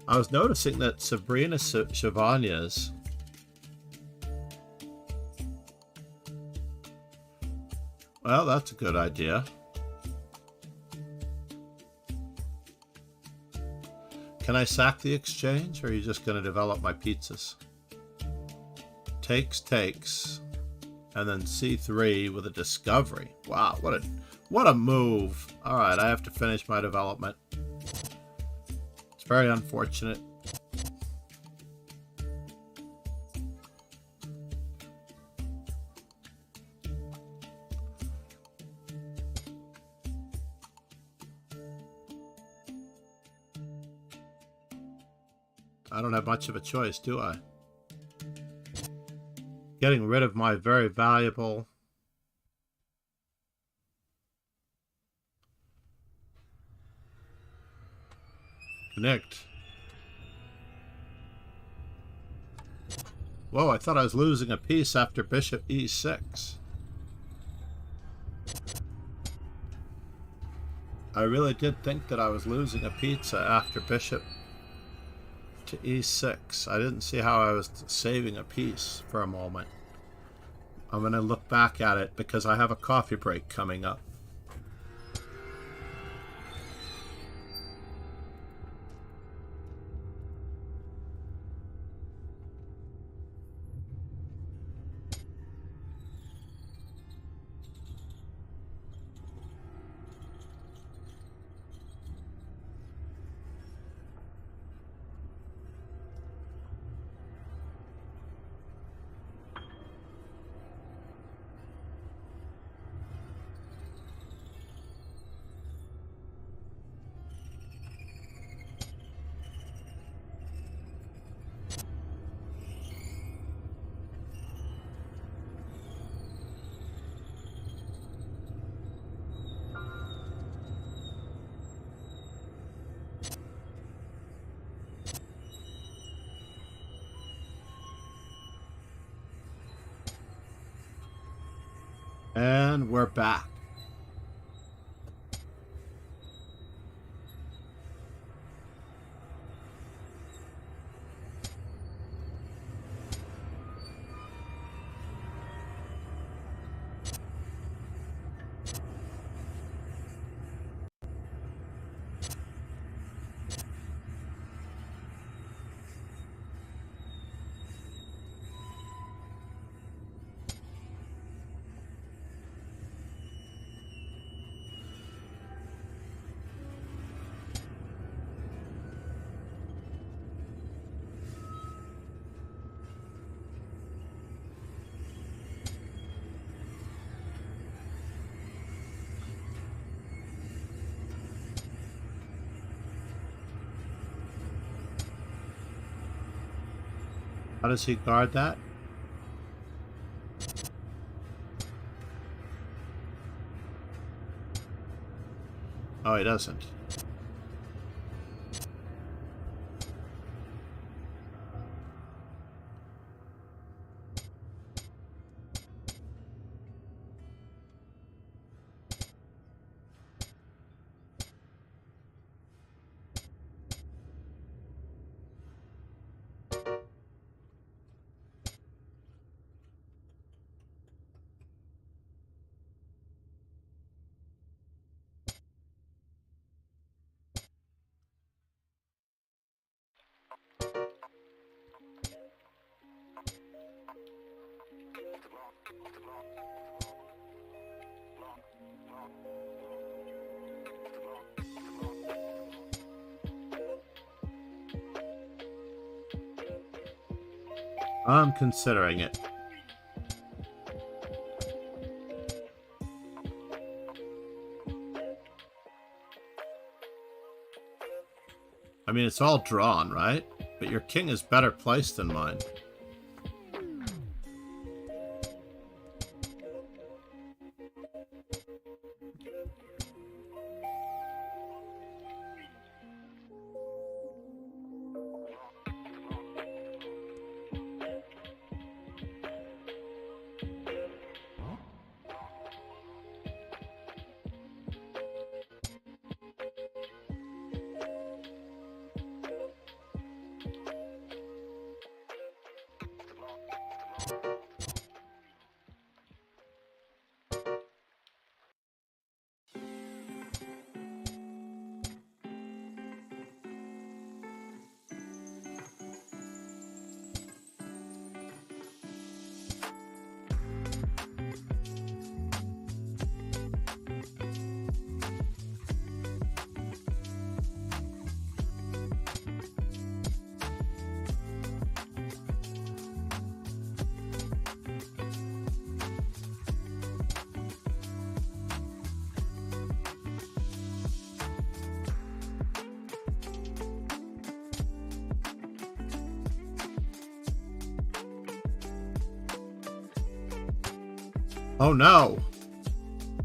Speaker 1: I was noticing that Sabrina Shavania's well, that's a good idea. Can I sack the exchange, or are you just going to develop my pizzas? Takes, and then C3 with a discovery. Wow, what a move. All right, I have to finish my development. It's very unfortunate. I don't have much of a choice, do I? Getting rid of my very valuable connect. Whoa, I thought I was losing a piece after bishop e6. I really did think that I was losing a pizza after bishop to e6. I didn't see how I was saving a piece for a moment. I'm going to look back at it because I have a coffee break coming up. And we're back. How does he guard that? Oh, he doesn't. I'm considering it. I mean, it's all drawn, right? But your king is better placed than mine. Oh no!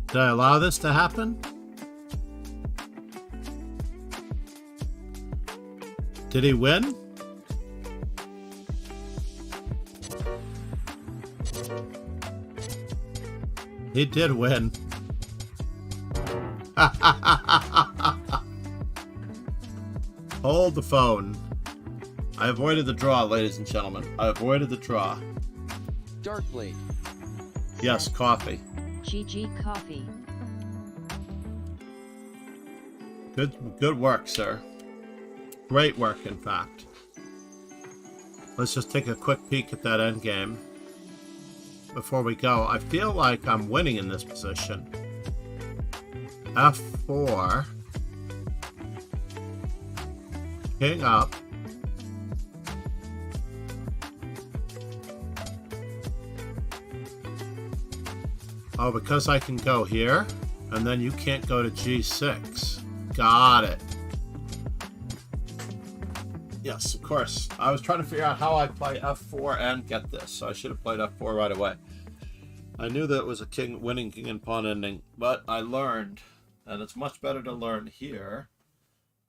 Speaker 1: Did I allow this to happen? Did he win? He did win. Hold the phone. I avoided the draw, ladies and gentlemen. I avoided the draw.
Speaker 3: DarkBlade.
Speaker 1: Yes, coffee.
Speaker 2: GG coffee.
Speaker 1: Good work, sir. Great work, in fact. Let's just take a quick peek at that end game before we go. I feel like I'm winning in this position. F4. King up. Oh, because I can go here, and then you can't go to G6. Got it. Yes, of course. I was trying to figure out how I play F4 and get this, so I should have played F4 right away. I knew that it was a winning king and pawn ending, but I learned, and it's much better to learn here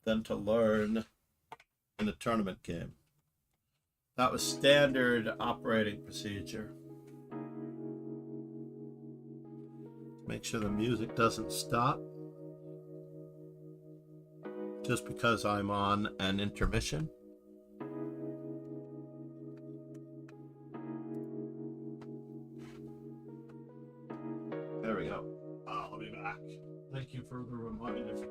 Speaker 1: than to learn in a tournament game. That was standard operating procedure. Make sure the music doesn't stop. Just because I'm on an intermission. There we go. I'll be back. Thank you for the reminder.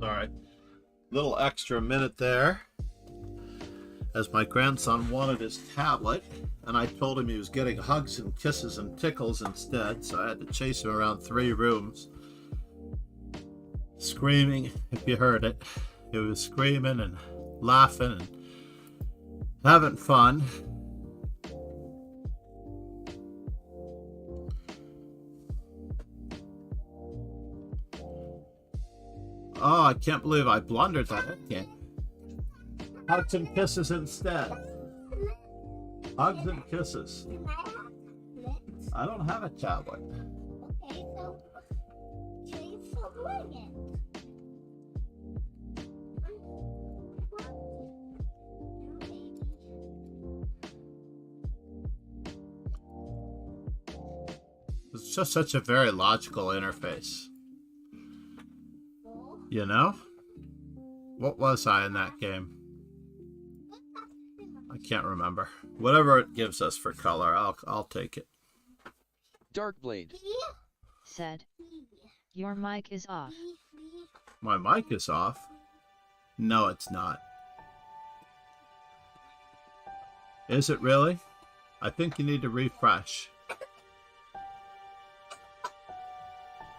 Speaker 1: Alright, little extra minute there, as my grandson wanted his tablet, and I told him he was getting hugs and kisses and tickles instead, so I had to chase him around 3 rooms, screaming, if you heard it. He was screaming and laughing and having fun. Oh, I can't believe I blundered that. Okay. Hugs and kisses instead. Hugs and kisses. I don't have a tablet.
Speaker 7: Okay, so change the limit.
Speaker 1: It's just such a very logical interface. You know? What was I in that game? I can't remember. Whatever it gives us for color, I'll take it.
Speaker 3: DarkBlade.
Speaker 2: Said. Your mic is off.
Speaker 1: My mic is off? No, it's not. Is it really? I think you need to refresh.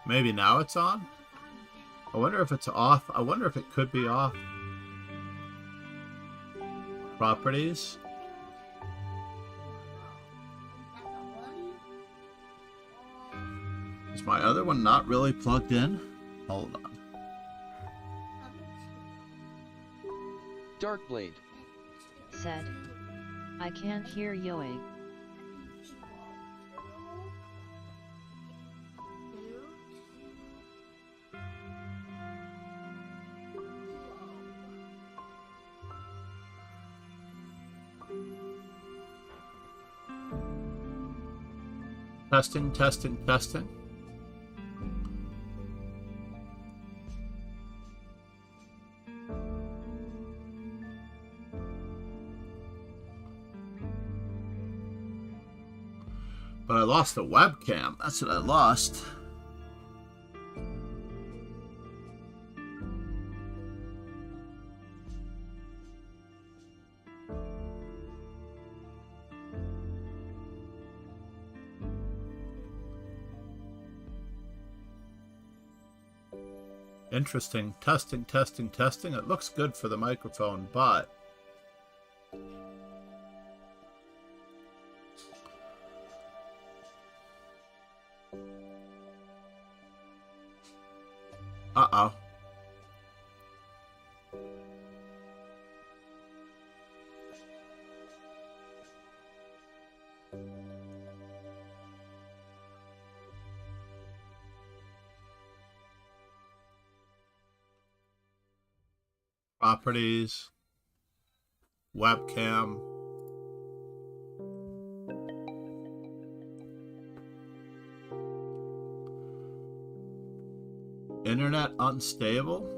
Speaker 1: Maybe now it's on? I wonder if it's off. I wonder if it could be off. Properties. Is my other one not really plugged in? Hold on.
Speaker 3: DarkBlade
Speaker 2: said. I can't hear Yoe.
Speaker 1: Testing, testing, testing. But I lost the webcam. That's what I lost. Interesting. Testing, testing, testing. It looks good for the microphone, but uh-oh. Properties, webcam, internet unstable.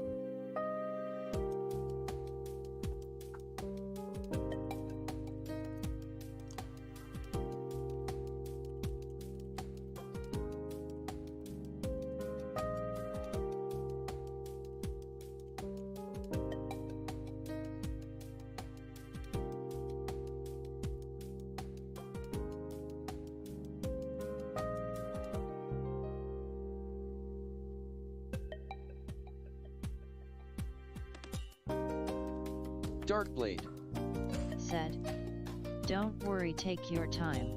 Speaker 3: DarkBlade
Speaker 2: said. Don't worry, take your time.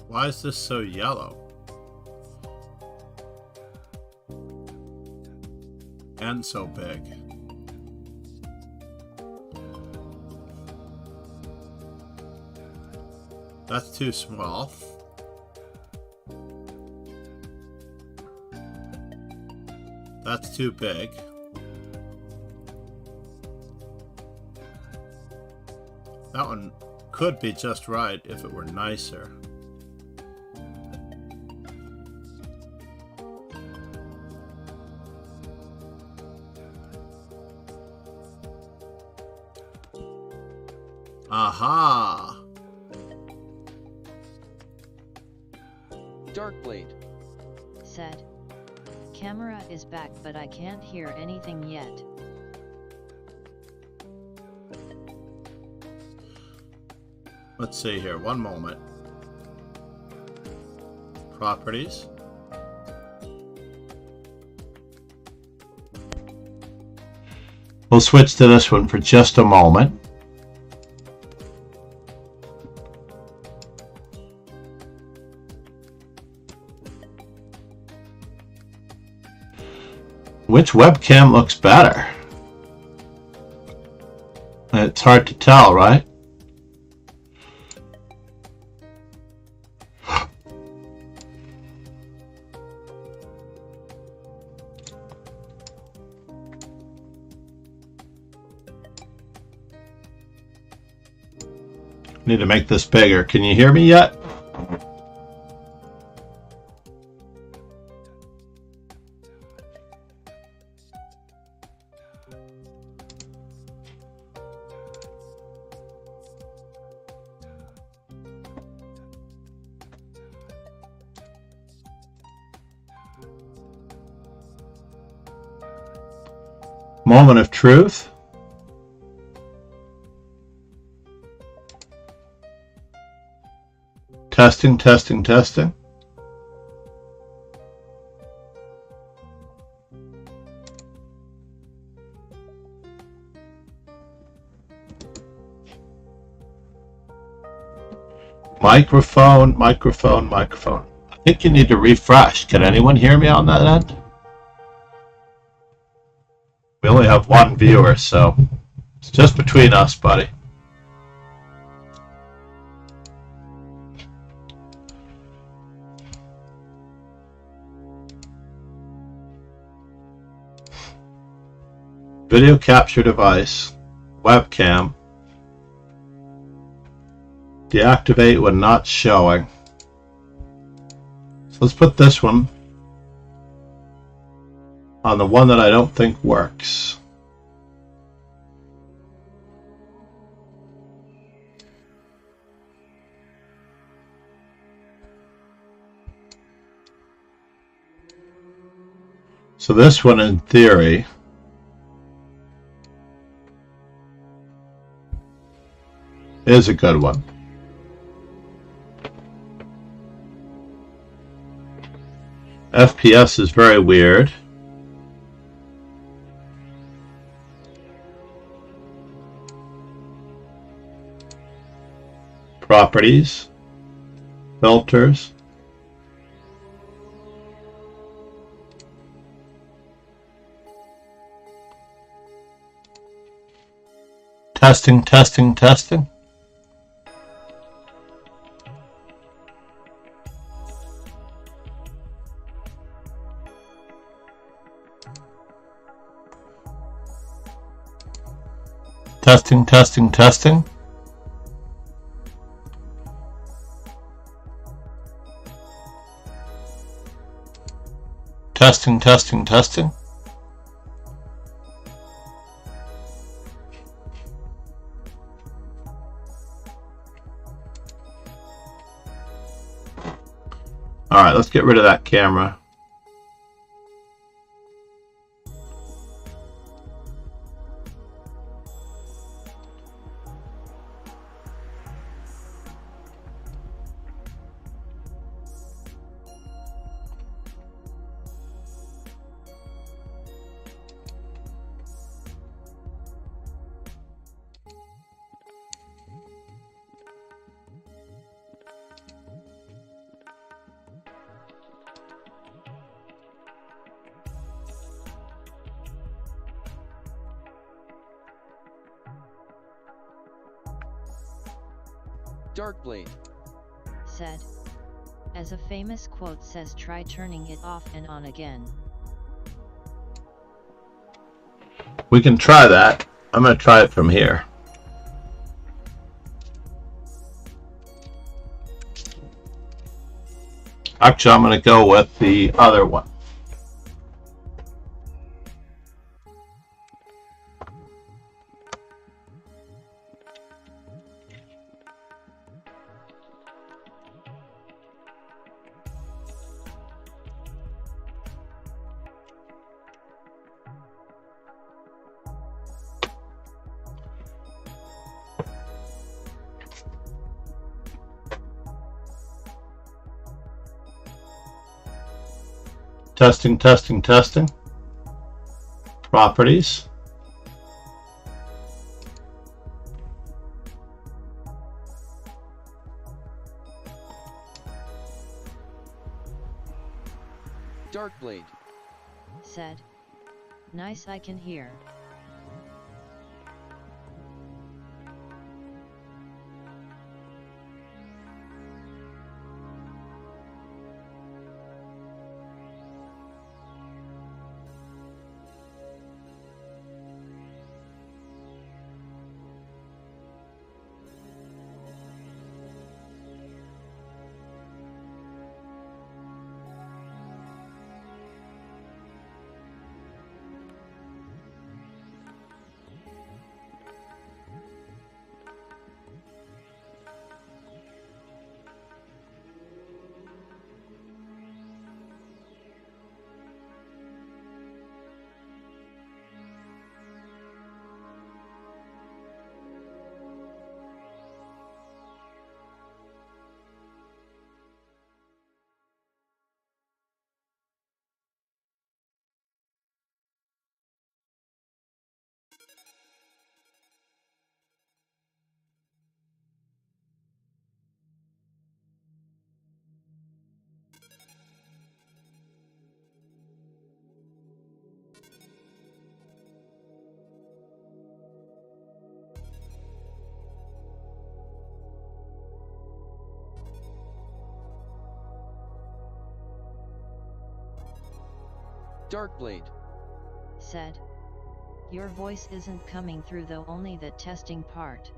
Speaker 1: Why is this so yellow? And so big. That's too small. That's too big. That one could be just right if it were nicer. Aha!
Speaker 3: DarkBlade
Speaker 2: said. Camera is back, but I can't hear anything yet.
Speaker 1: Let's see here, one moment. Properties. We'll switch to this one for just a moment. Which webcam looks better? It's hard to tell, right? Need to make this bigger. Can you hear me yet? Moment of truth. Testing, testing, testing. Microphone, microphone, microphone. I think you need to refresh. Can anyone hear me on that end? We only have one viewer, so it's just between us, buddy. Video capture device, webcam, deactivate when not showing. So let's put this one on the one that I don't think works. So this one, in theory, is a good one. FPS is very weird. Properties, filters. Testing, testing, testing. Testing, testing, testing. Testing, testing, testing. All right, let's get rid of that camera.
Speaker 3: DarkBlade
Speaker 2: said. As a famous quote says, try turning it off and on again.
Speaker 1: We can try that. I'm going to try it from here. Actually, I'm going to go with the other one. Testing, testing, testing. Properties.
Speaker 3: DarkBlade
Speaker 2: said. Nice, I can hear.
Speaker 3: DarkBlade
Speaker 2: said. Your voice isn't coming through though, only the testing part.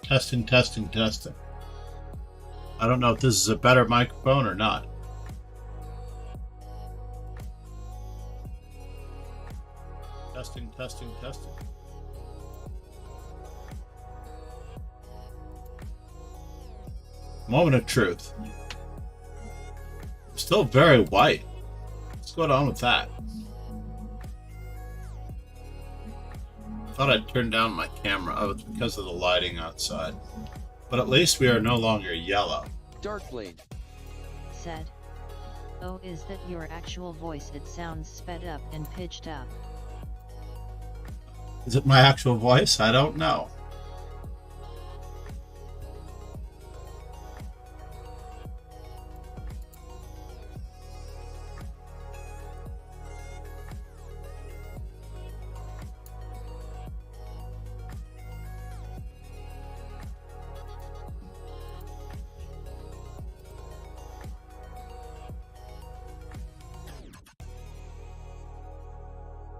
Speaker 1: Testing, testing, testing. I don't know if this is a better microphone or not. Testing, testing, testing. Moment of truth. Still very white. What's going on with that? Thought I'd turn down my camera. Oh, it's because of the lighting outside. But at least we are no longer yellow.
Speaker 3: DarkBlade
Speaker 2: Said. Oh, is that your actual voice? It sounds sped up and pitched up.
Speaker 1: Is it my actual voice? I don't know.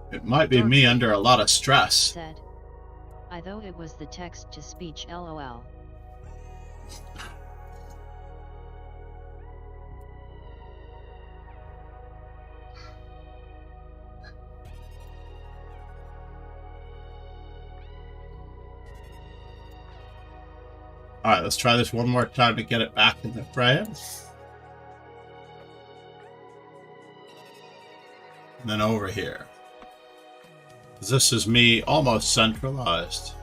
Speaker 1: It might be me under a lot of stress.
Speaker 2: Said. I thought it was the text to speech, lol.
Speaker 1: Alright, let's try this one more time to get it back in the frame. And then over here. This is me almost centralized.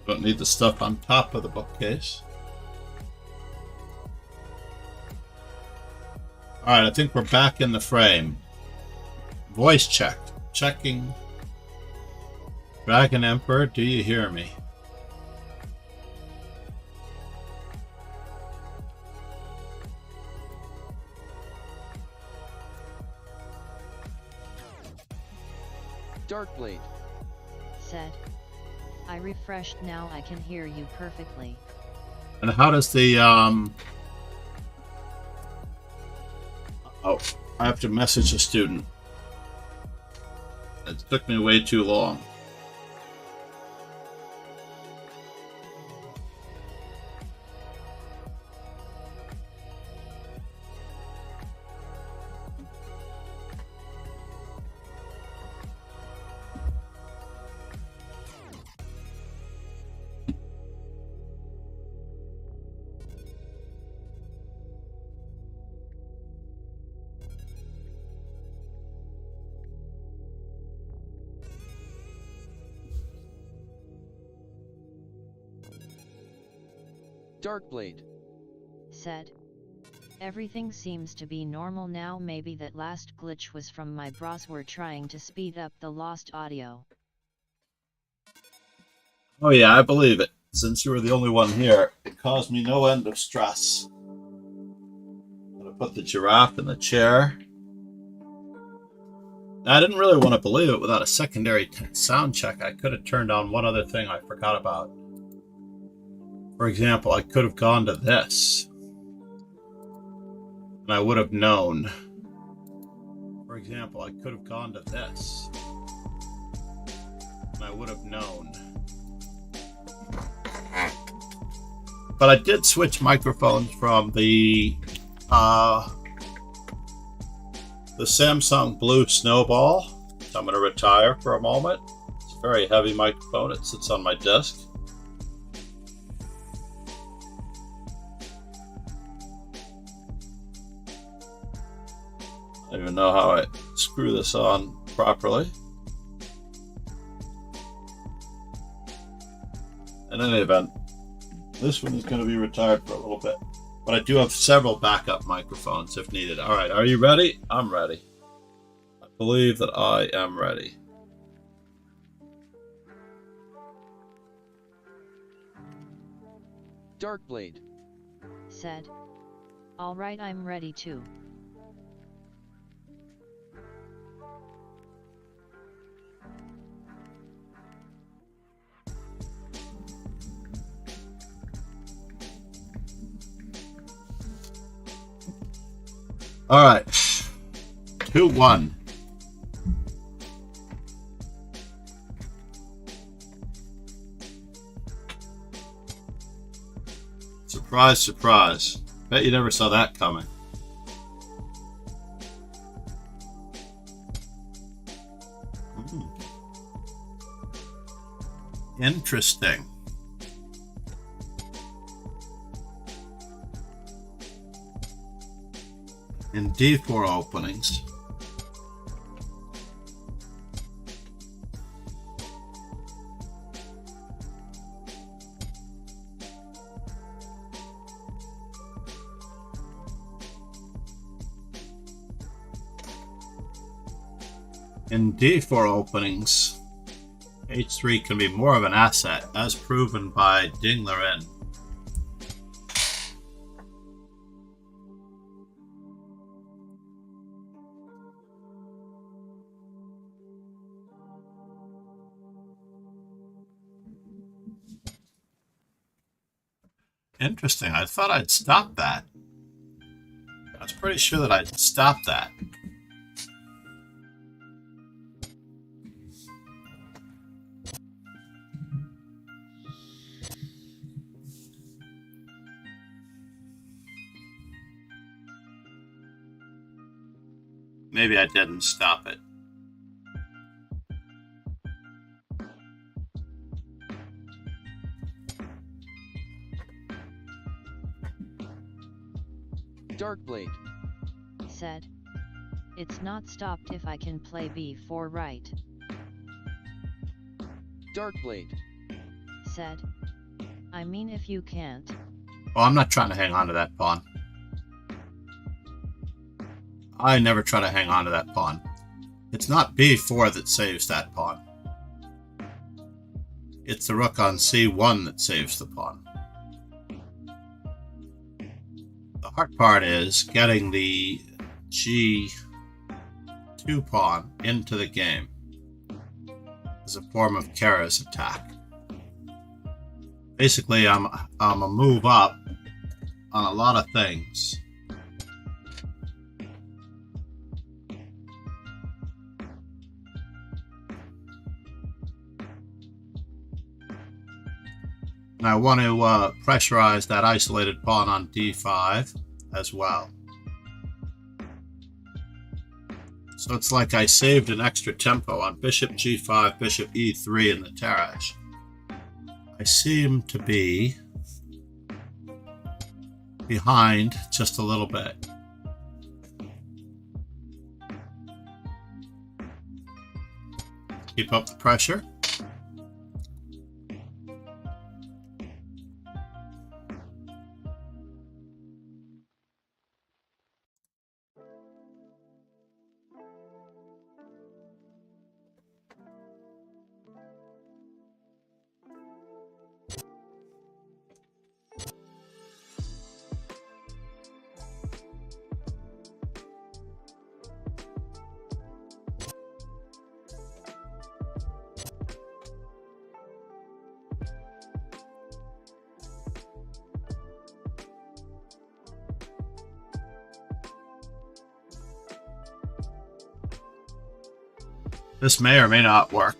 Speaker 1: Don't need the stuff on top of the bookcase. Alright, I think we're back in the frame. Voice check. Checking. Dragon Emperor, do you hear me?
Speaker 3: DarkBlade
Speaker 2: Said. I refreshed, now I can hear you perfectly.
Speaker 1: And how does the Oh, I have to message a student. It took me way too long.
Speaker 3: DarkBlade
Speaker 2: Said. Everything seems to be normal now. Maybe that last glitch was from my browser trying to speed up the lost audio.
Speaker 1: Oh yeah, I believe it. Since you were the only one here, it caused me no end of stress. I'm gonna put the giraffe in the chair. I didn't really want to believe it without a secondary sound check. I could have turned on one other thing I forgot about. For example, I could have gone to this. And I would have known. For example, I could have gone to this. And I would have known. But I did switch microphones from the Samsung Blue Snowball. I'm going to retire for a moment. It's a very heavy microphone. It sits on my desk. I don't even know how I screw this on properly. In any event, this one is going to be retired for a little bit. But I do have several backup microphones if needed. Alright, are you ready? I'm ready. I believe that I am ready.
Speaker 3: DarkBlade.
Speaker 2: Said. Alright, I'm ready too.
Speaker 1: Alright. 2-1. Surprise, surprise. Bet you never saw that coming. Interesting. In D4 openings. In D4 openings, H3 can be more of an asset, as proven by Dinglerin. Interesting. I thought I'd stop that. I was pretty sure that I'd stop that. Maybe I didn't stop it.
Speaker 3: DarkBlade.
Speaker 2: Said. It's not stopped if I can play b4 right.
Speaker 3: DarkBlade.
Speaker 2: Said. I mean if you can't.
Speaker 1: Oh, I'm not trying to hang on to that pawn. I never try to hang on to that pawn. It's not b4 that saves that pawn. It's the rook on c1 that saves the pawn. The hard part is getting the g2 pawn into the game as a form of Kara's attack. Basically, I'm a move up on a lot of things. And I want to pressurize that isolated pawn on d5 as well. So it's like I saved an extra tempo on bishop g5, bishop e3 in the Tarrasch. I seem to be behind just a little bit. Keep up the pressure. This may or may not work,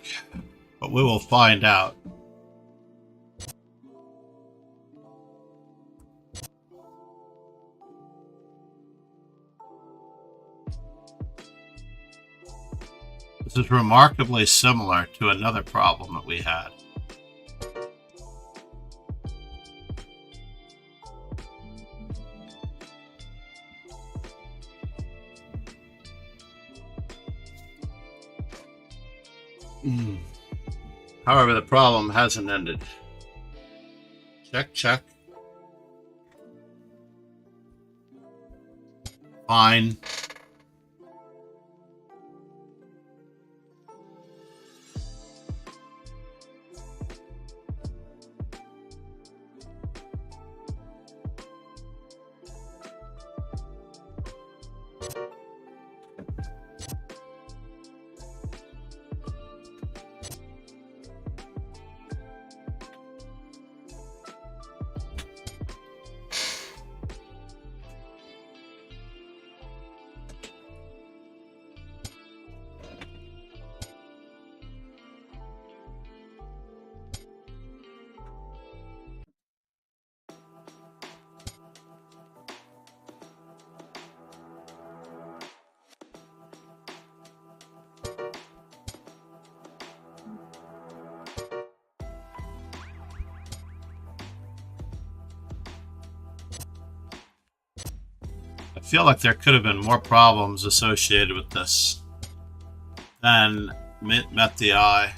Speaker 1: but we will find out. This is remarkably similar to another problem that we had. However, the problem hasn't ended. Check, check. Fine. feel like there could have been more problems associated with this than met the eye.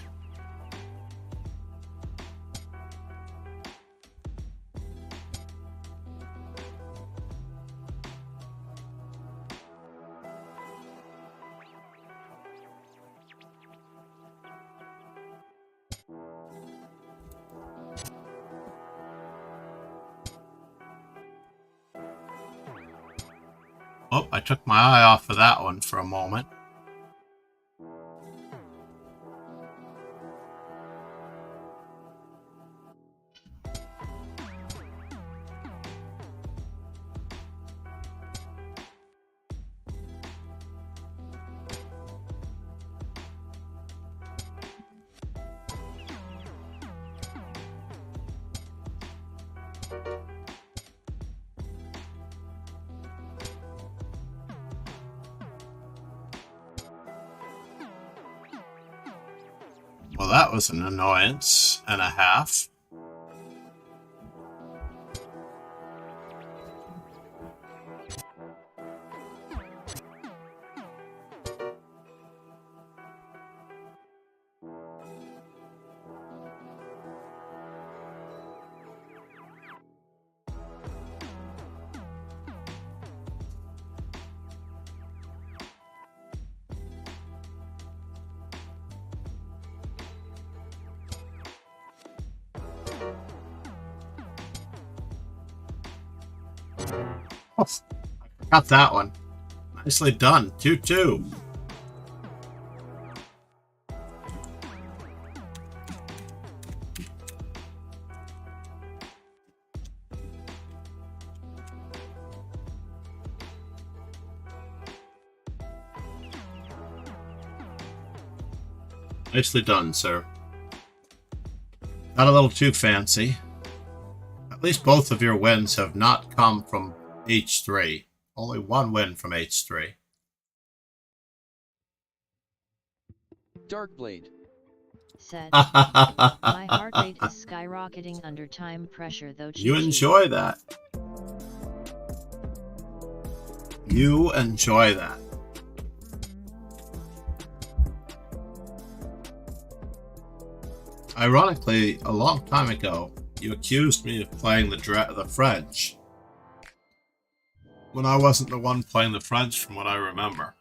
Speaker 1: Oh, I took my eye off of that one for a moment. Well, that was an annoyance and a half. Oh, I got that one. Nicely done. 2-2. Nicely done, sir. Not a little too fancy. At least both of your wins have not come from H3. Only one win from H3.
Speaker 3: DarkBlade.
Speaker 2: Said. My heart rate is skyrocketing under time pressure though.
Speaker 1: You enjoy that. You enjoy that. Ironically, a long time ago, you accused me of playing the French, when I wasn't the one playing the French from what I remember.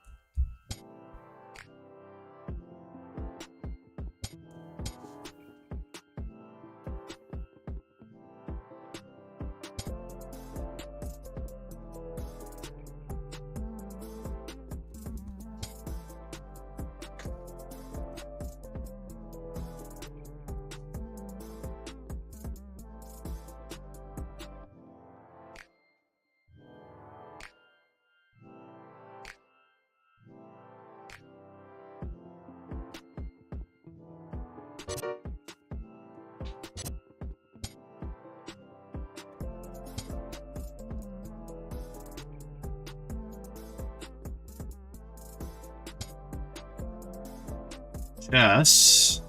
Speaker 1: Yes.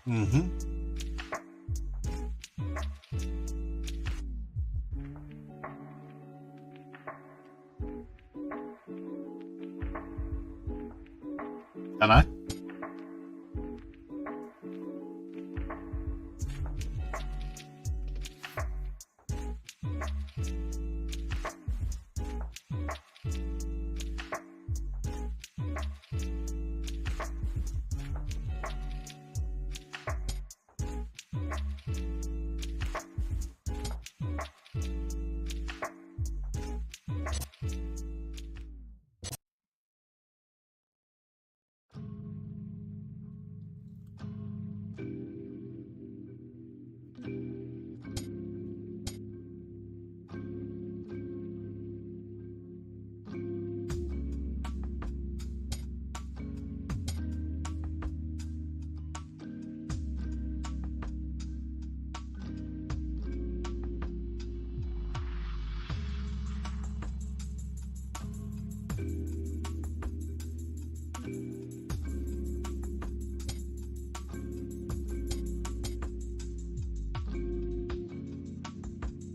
Speaker 1: Mm-hmm. Can I?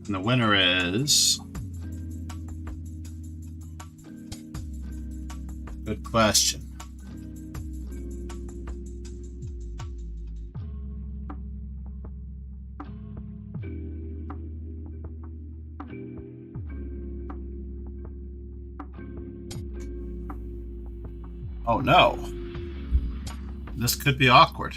Speaker 1: And the winner is... Good question. Oh no. This could be awkward.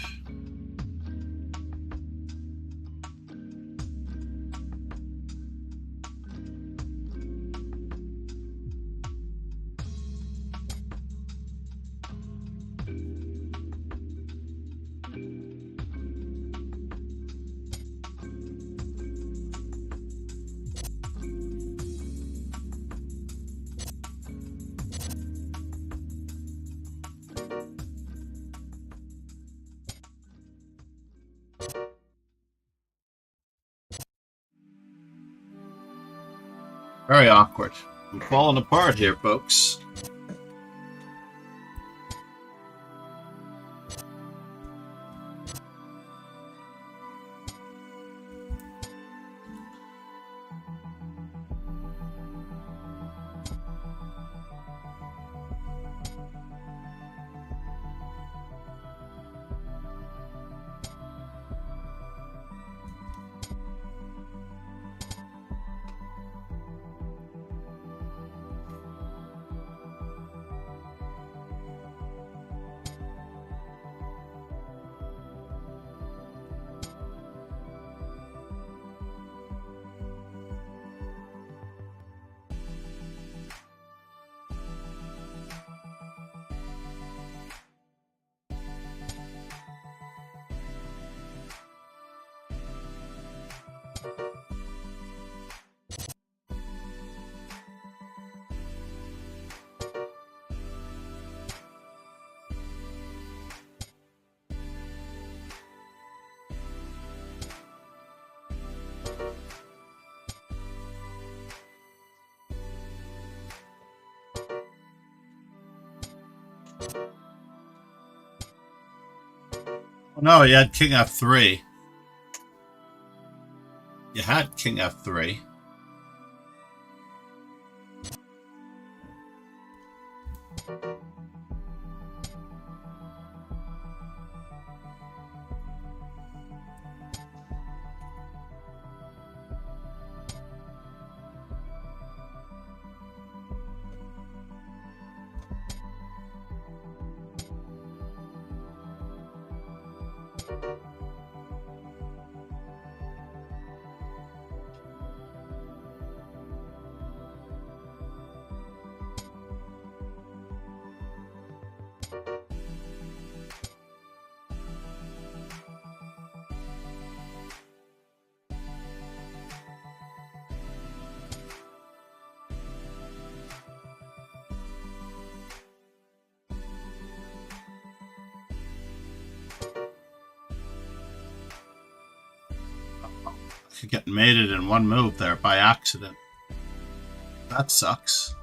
Speaker 1: Very awkward. I'm falling apart here, folks. Oh, no, you had King F3. You had King F3. Getting mated in one move there by accident. That sucks.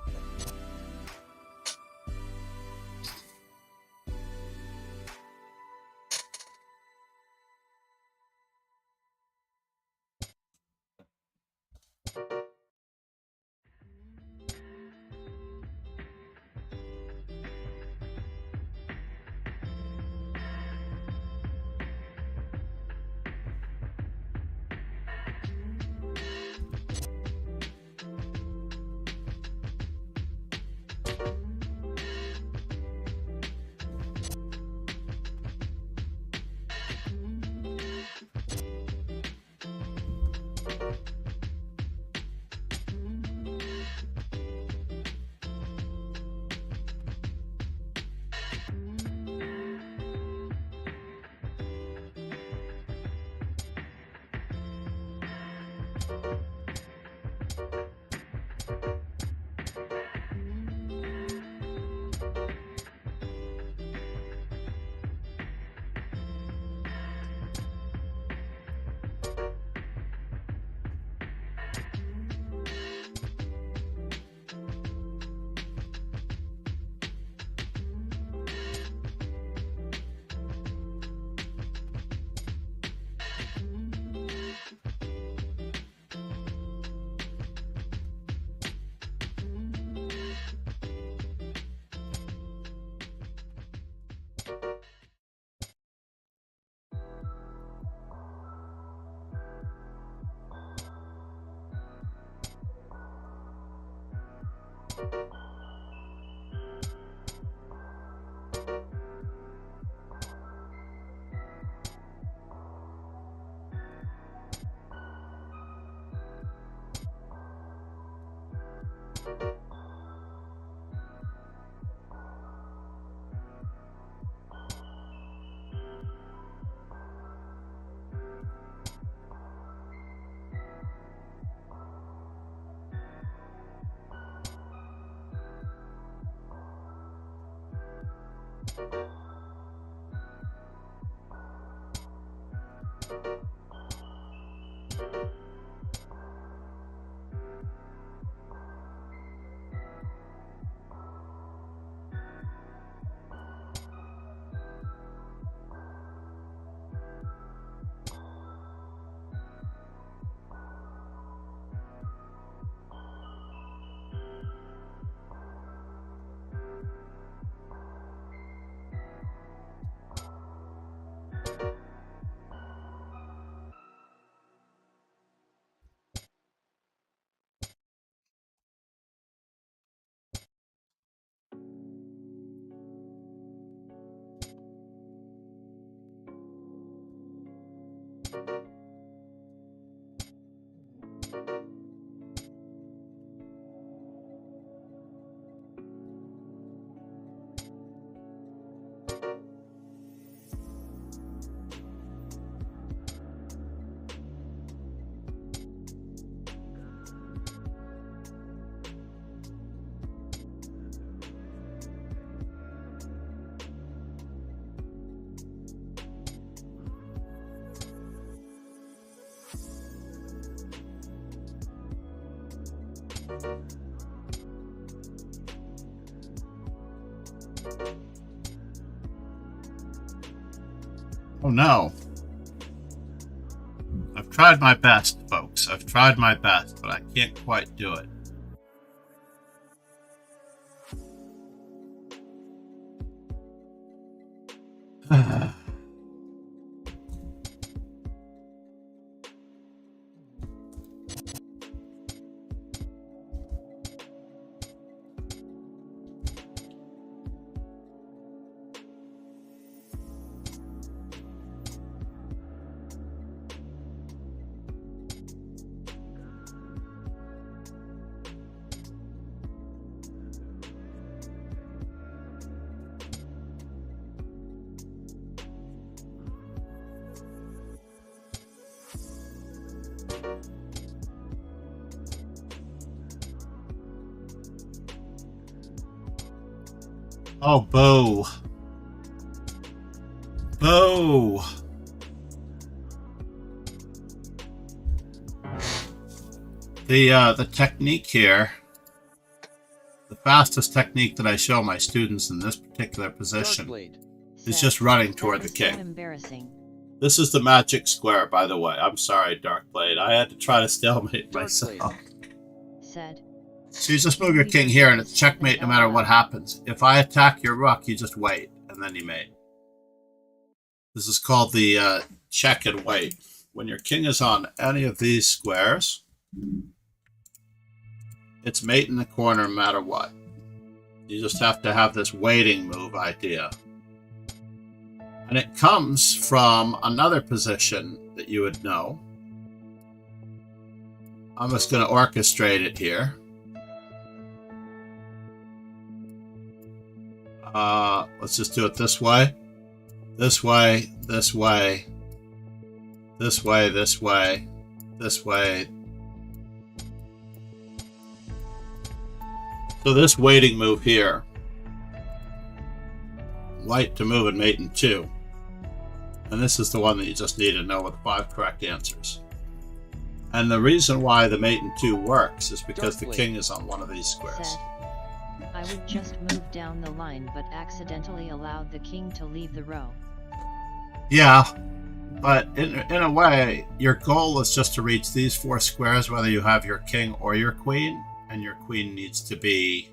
Speaker 1: Oh no. I've tried my best, folks. I've tried my best, but I can't quite do it. Oh, boo. Boo. The technique here, the fastest technique that I show my students in this particular position
Speaker 3: DarkBlade.
Speaker 1: is just running toward the king.
Speaker 2: Embarrassing.
Speaker 1: This is the magic square, by the way. I'm sorry, Darkblade. I had to try to stalemate myself.
Speaker 2: Said.
Speaker 1: So you just move your king here and it's checkmate no matter what happens. If I attack your rook, you just wait, and then you mate. This is called the check and wait. When your king is on any of these squares, it's mate in the corner no matter what. You just have to have this waiting move idea. And it comes from another position that you would know. I'm just going to orchestrate it here. Let's just do it this way. This way, this way, this way, this way, this way. So this waiting move here, white to move and mate in 2. And this is the one that you just need to know with 5 correct answers. And the reason why the mate in 2 works is because the king is on one of these squares.
Speaker 2: Said, I would just move down the line but accidentally allowed the king to leave the row.
Speaker 1: Yeah, but in a way, your goal is just to reach these 4 squares, whether you have your king or your queen, and your queen needs to be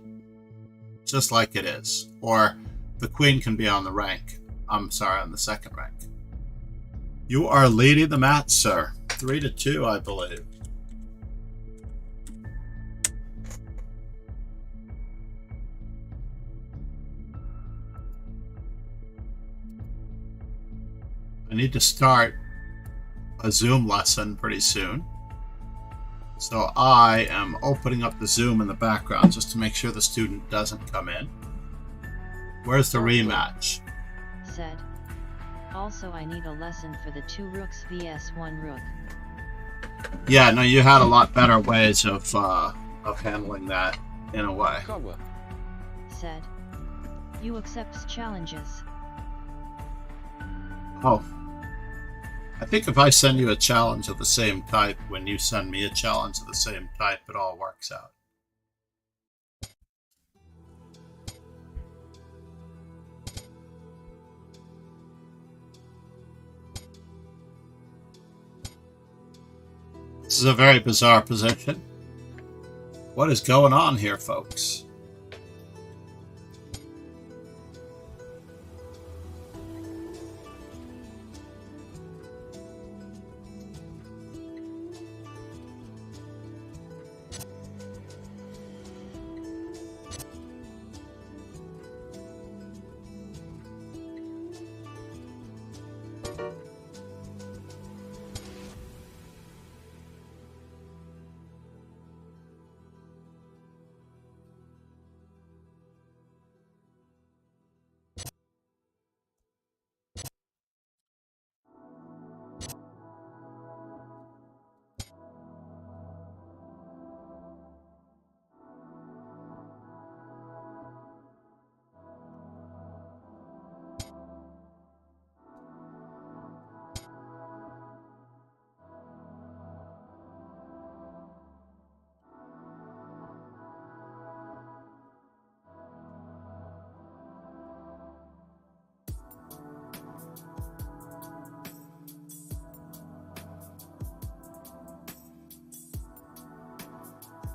Speaker 1: just like it is. Or the queen can be on the rank. I'm sorry, on the second rank. You are leading the match, sir. 3-2, I believe. need to start a Zoom lesson pretty soon. So I am opening up the Zoom in the background just to make sure the student doesn't come in. Where's the rematch?
Speaker 2: Said. Also, I need a lesson for the 2 rooks vs 1 rook.
Speaker 1: Yeah, no, you had a lot better ways of handling that in a way.
Speaker 3: Kawa.
Speaker 2: Said. You accepts challenges.
Speaker 1: Oh. I think if I send you a challenge of the same type, when you send me a challenge of the same type, it all works out. This is a very bizarre position. What is going on here, folks?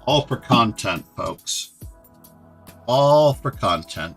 Speaker 1: All for content, folks. All for content.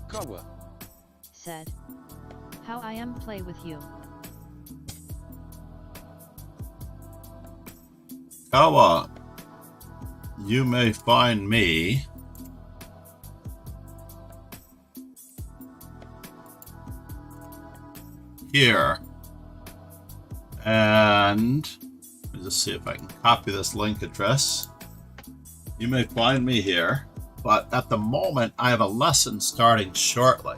Speaker 3: Kawa.
Speaker 2: Said. How I am play with you.
Speaker 1: Kawa, you may find me here. And let me just see if I can copy this link address. You may find me here, but at the moment I have a lesson starting shortly.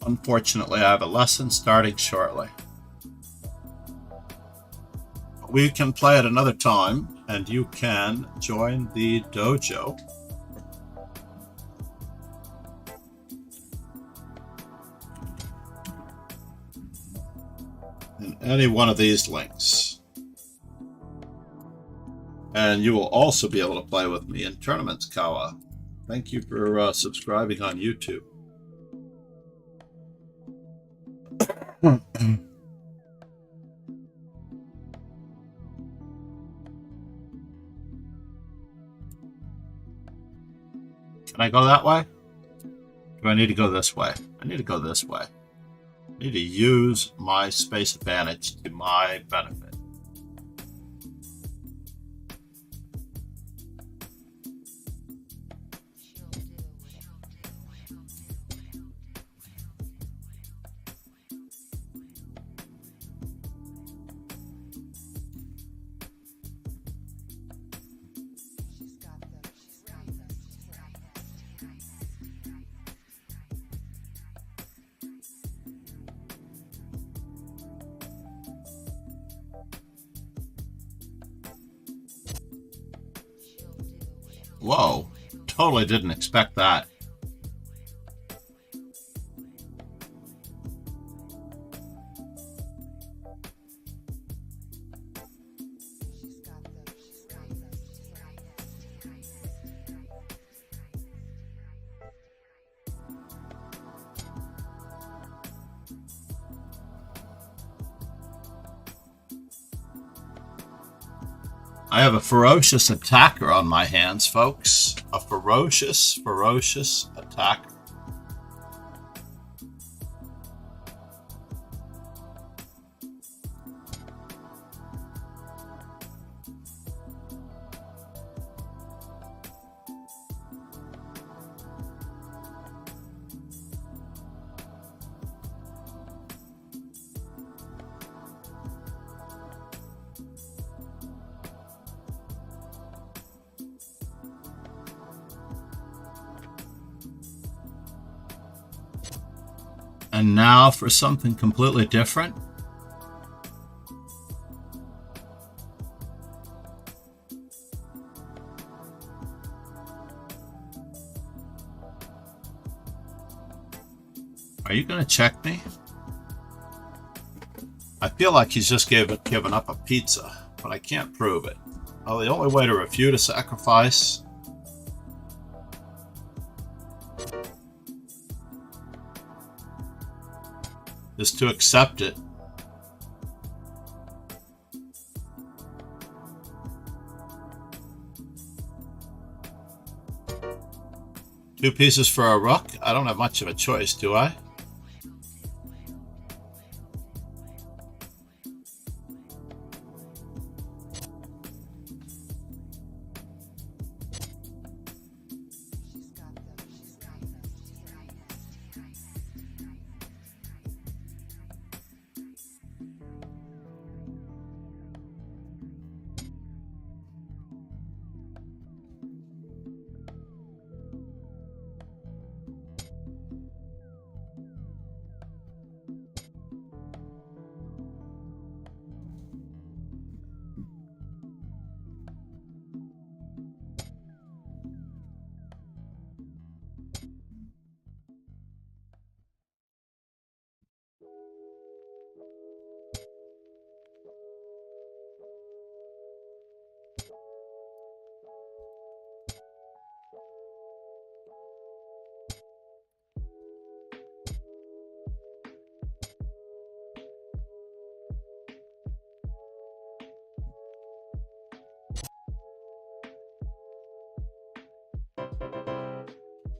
Speaker 1: Unfortunately, I have a lesson starting shortly. We can play at another time, and you can join the dojo. In any one of these links. And you will also be able to play with me in tournaments, Kawa. Thank you for subscribing on YouTube. Can I go that way? Do I need to go this way? I need to go this way. I need to use my space advantage to my benefit. Whoa, totally didn't expect that. I have a ferocious attacker on my hands, folks. A ferocious attacker. And now for something completely different. Are you going to check me? I feel like he's just given up a pizza, but I can't prove it. Well, the only way to refute a sacrifice is to accept it. Two pieces for a rook? I don't have much of a choice, do I?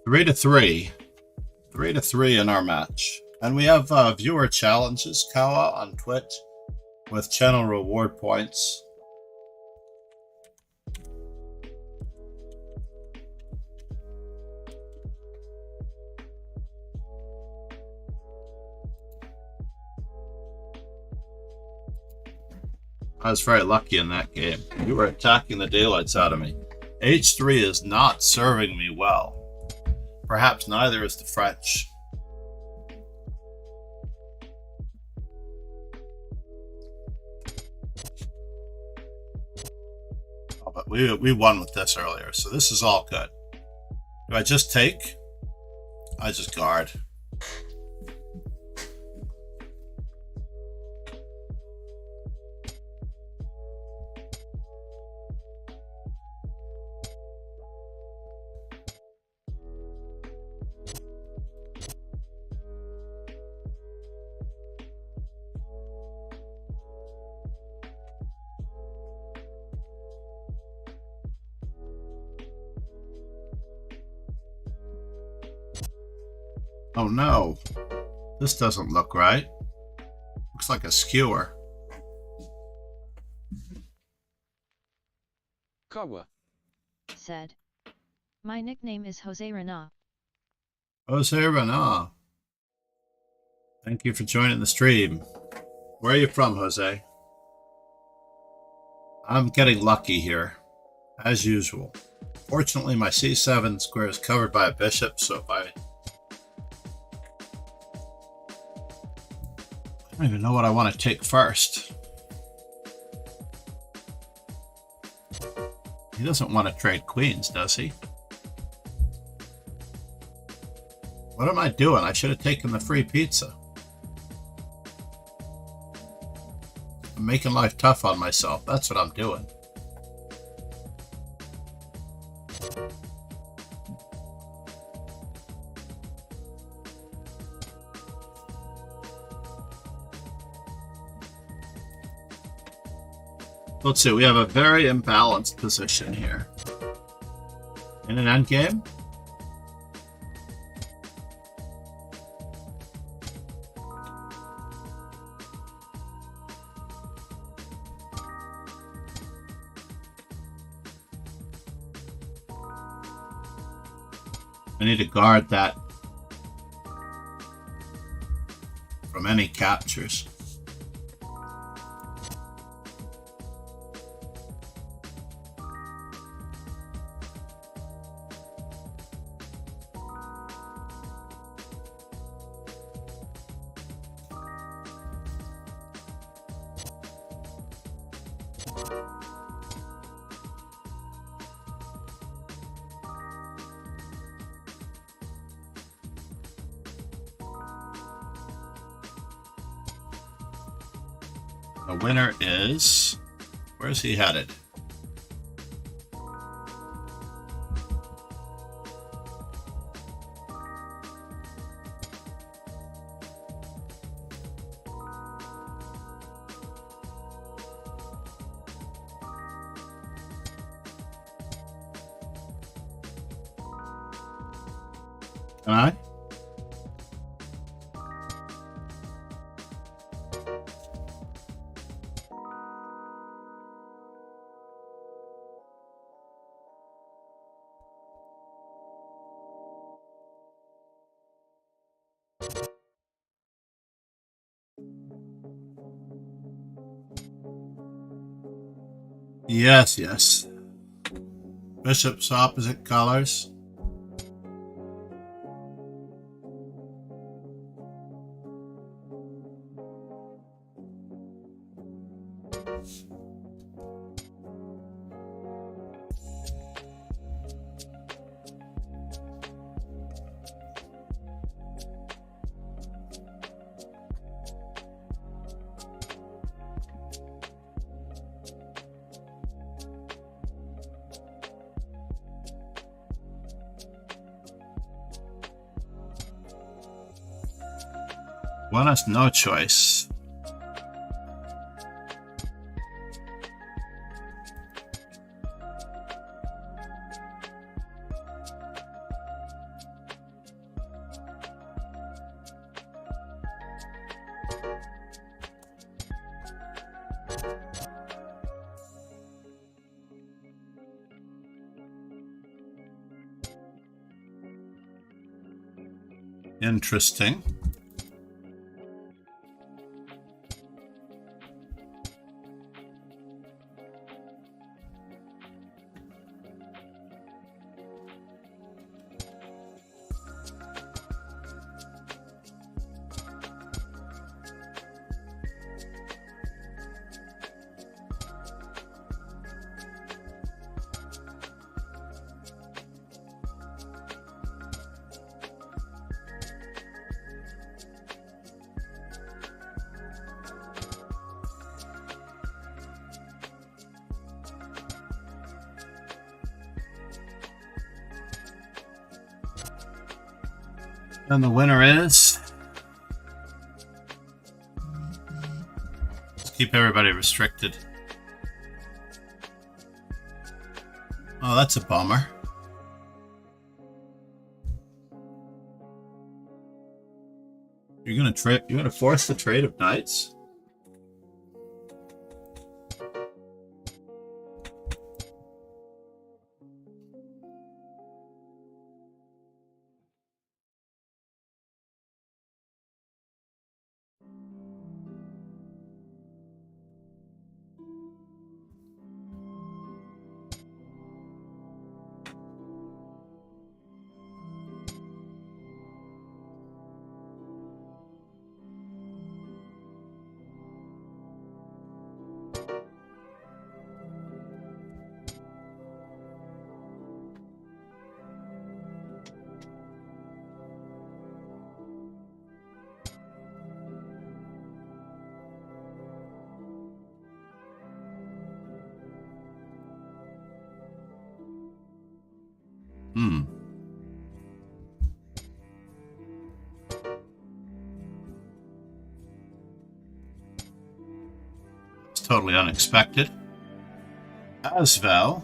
Speaker 1: Three to three in our match. And we have viewer challenges, Kawa, on Twitch with channel reward points. I was very lucky in that game. You were attacking the daylights out of me. H3 is not serving me well. Perhaps neither is the French. Oh, but we won with this earlier, so this is all good. Do I just take? I just guard. Oh no, this doesn't look right. Looks like a skewer.
Speaker 3: Kawa.
Speaker 2: Said. My nickname is Jose Rena.
Speaker 1: Jose Rena. Thank you for joining the stream. Where are you from, Jose? I'm getting lucky here, as usual. Fortunately, my c7 square is covered by a bishop, so if I don't even know what I want to take first. He doesn't want to trade queens, does he? What am I doing? I should have taken the free pizza. I'm making life tough on myself. That's what I'm doing. Let's see, we have a very imbalanced position here. In an endgame? I need to guard that from any captures. The winner is... Where's he headed? Can I? Yes, yes. Bishops opposite colors. One has no choice. Interesting. And the winner is... Let's keep everybody restricted. Oh, that's a bummer. You're gonna force the trade of knights? It's totally unexpected. Asvel.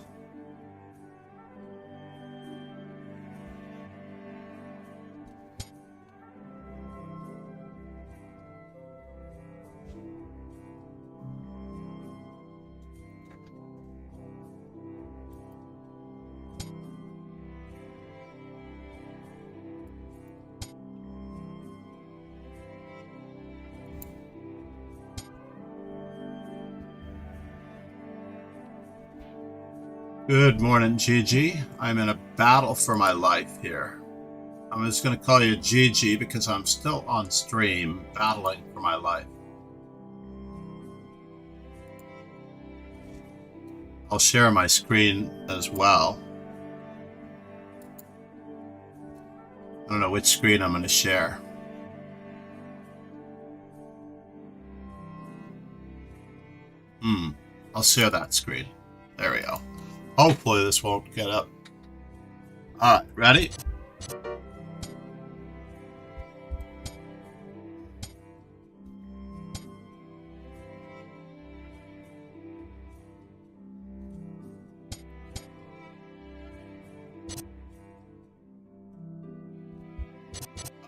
Speaker 1: Good morning, Gigi. I'm in a battle for my life here. I'm just going to call you Gigi because I'm still on stream battling for my life. I'll share my screen as well. I don't know which screen I'm going to share. I'll share that screen. There we go. Hopefully this won't get up. Alright, ready?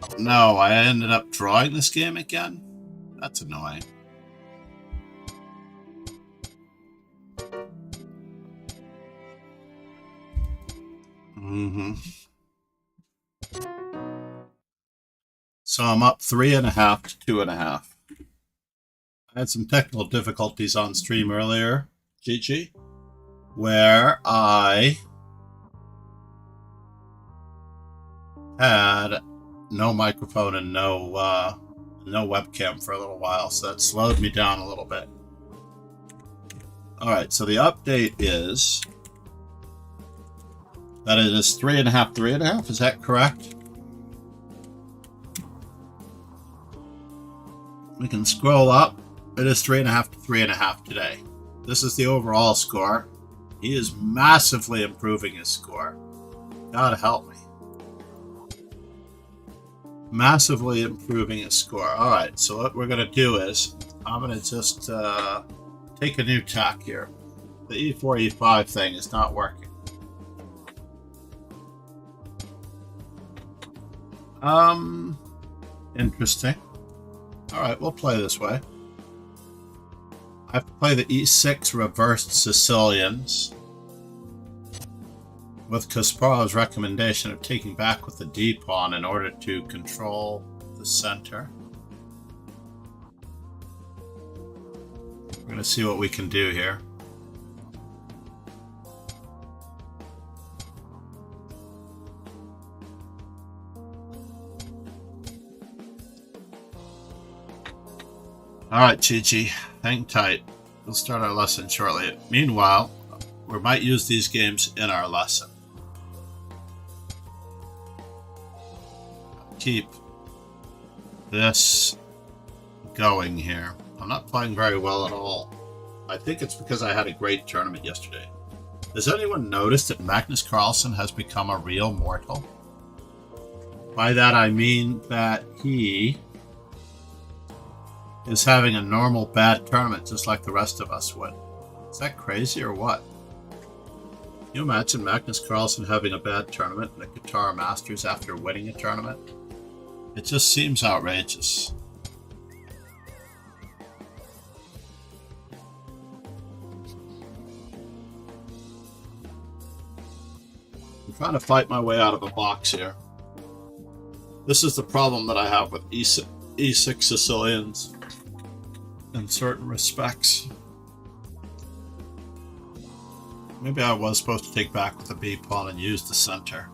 Speaker 1: Oh, no, I ended up drawing this game again? That's annoying. So I'm up 3.5 to 2.5. I had some technical difficulties on stream earlier, Gigi, where I had no microphone and no webcam for a little while, so that slowed me down a little bit. All right, so the update is that it is 3.5, 3.5. Is that correct? We can scroll up. It is 3.5 to 3.5 today. This is the overall score. He is massively improving his score. God help me. Massively improving his score. All right, so what we're going to do is I'm going to just take a new tack here. The E4, E5 thing is not working. Interesting. All right, we'll play this way. I have to play the E6 reversed Sicilians with Kasparov's recommendation of taking back with the D pawn in order to control the center. We're going to see what we can do here. All right, Chi-Chi, hang tight. We'll start our lesson shortly. Meanwhile, we might use these games in our lesson. Keep this going here. I'm not playing very well at all. I think it's because I had a great tournament yesterday. Has anyone noticed that Magnus Carlsen has become a real mortal? By that I mean that he is having a normal bad tournament just like the rest of us would. Is that crazy or what? Can you imagine Magnus Carlsen having a bad tournament in the Qatar Masters after winning a tournament? It just seems outrageous. I'm trying to fight my way out of a box here. This is the problem that I have with E6 Sicilians in certain respects. Maybe I was supposed to take back with the B pawn and use the center.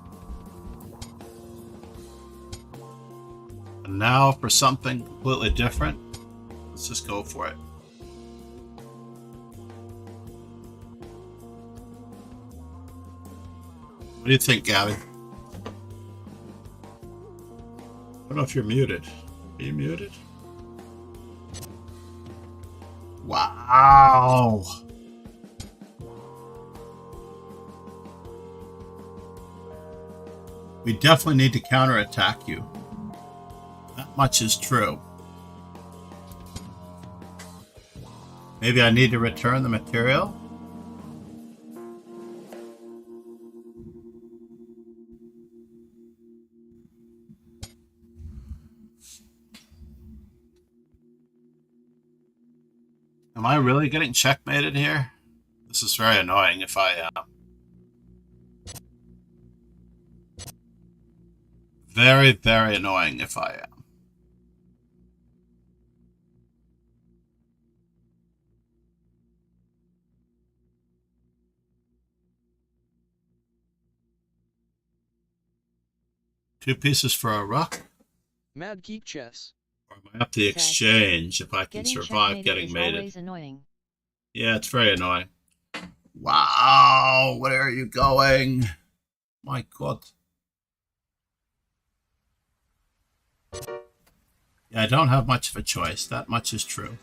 Speaker 1: And now for something completely different, let's just go for it. What do you think, Gabby? I don't know if you're muted. Are you muted? Wow. We definitely need to counterattack you. That much is true. Maybe I need to return the material? Am I really getting checkmated here? This is very annoying if I am. Very, very annoying if I am. Two pieces for a rook?
Speaker 3: Mad Geek Chess.
Speaker 1: Or am I up the exchange if I can survive getting mated?
Speaker 2: Always annoying.
Speaker 1: Yeah, it's very annoying. Wow, where are you going? My God. Yeah, I don't have much of a choice. That much is true.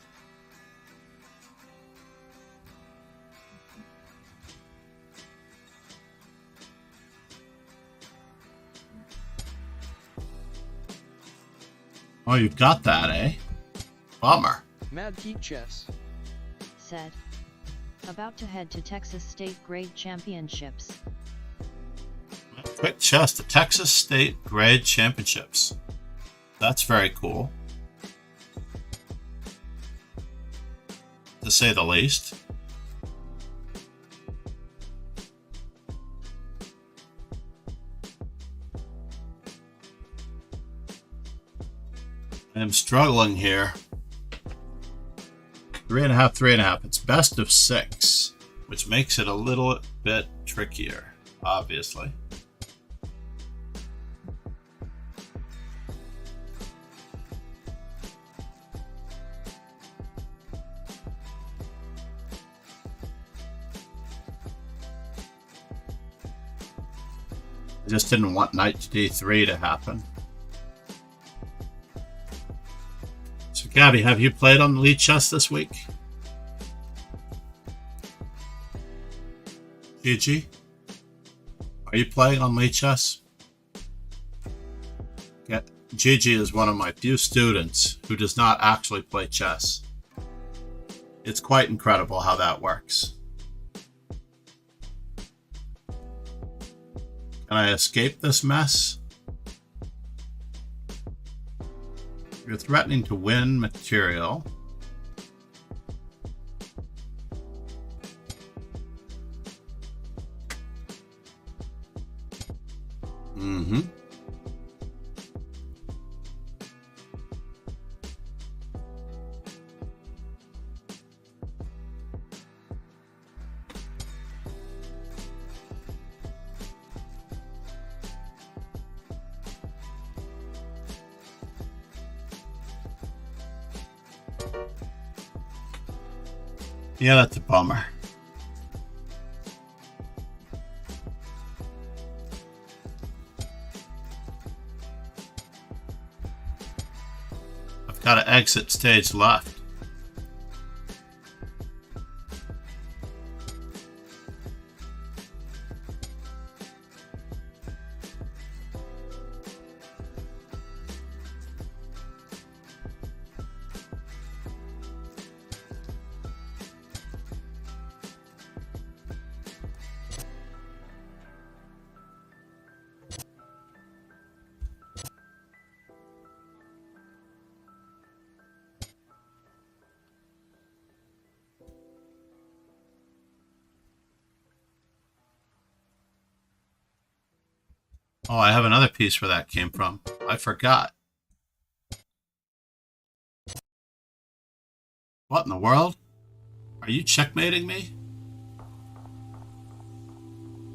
Speaker 1: Oh, you've got that, eh? Bummer.
Speaker 3: Mad Geek Chess.
Speaker 2: Said. About to head to Texas State Grade Championships.
Speaker 1: Quick chess, the Texas State Grade Championships. That's very cool. To say the least. I am struggling here. 3.5, 3.5. It's best of 6, which makes it a little bit trickier, obviously. I just didn't want knight to d3 to happen. So Gabby, have you played on lead chess this week? Gigi? Are you playing on lead chess? Yeah, Gigi is one of my few students who does not actually play chess. It's quite incredible how that works. Can I escape this mess? You're threatening to win material. Mm-hmm. Yeah, that's a bummer. I've got to exit stage left. Oh, I have another piece where that came from. I forgot. What in the world? Are you checkmating me?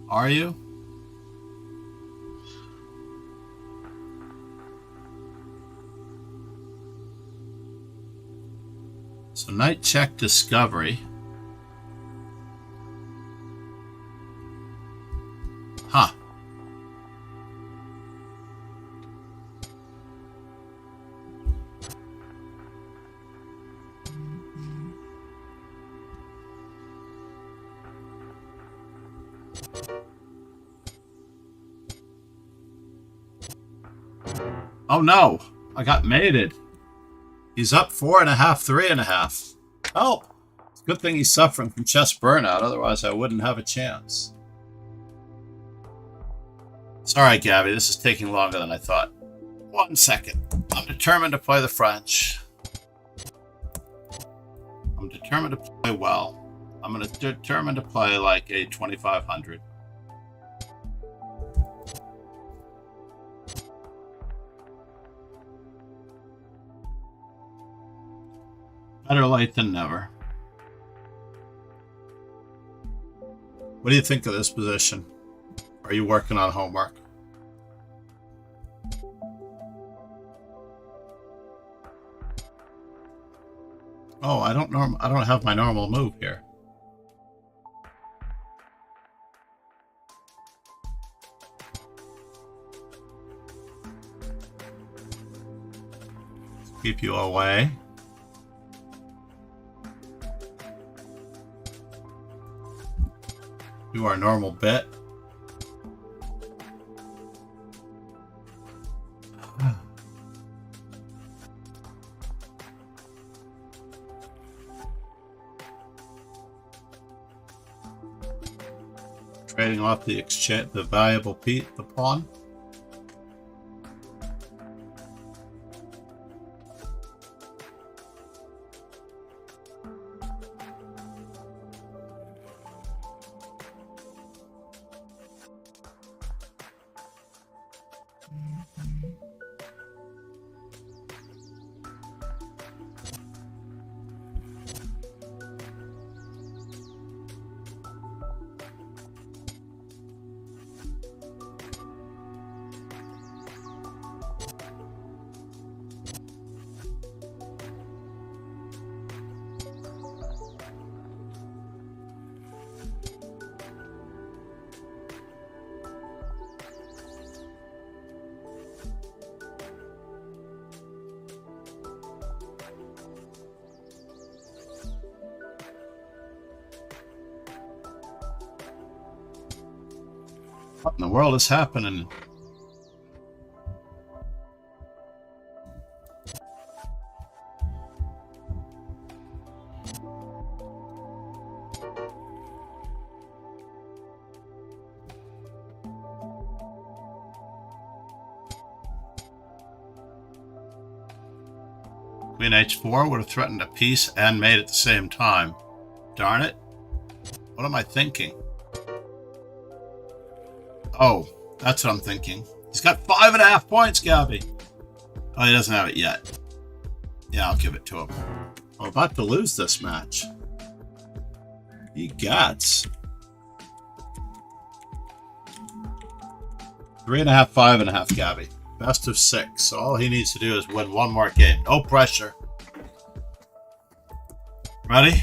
Speaker 1: Are you? So knight check discovery. Huh. Oh no, I got mated. He's up 4.5, 3.5. Oh, it's a good thing he's suffering from chest burnout, otherwise I wouldn't have a chance. Sorry, Gabby, this is taking longer than I thought. 1 second. I'm determined to play the French. I'm determined to play well. I'm going to determine to play like a 2500. Better late than never. What do you think of this position? Are you working on homework? Oh, I don't have my normal move here. Keep you away. Do our normal bit. Trading off the exchange, the valuable the pawn. What in the world is happening? Queen h4 would have threatened a piece and mate at the same time. Darn it. What am I thinking? Oh, that's what I'm thinking. He's got 5.5 points, Gabby. Oh, he doesn't have it yet. Yeah, I'll give it to him. I'm about to lose this match. He gets 3.5, 5.5, Gabby. Best of 6. So all he needs to do is win one more game. No pressure. Ready?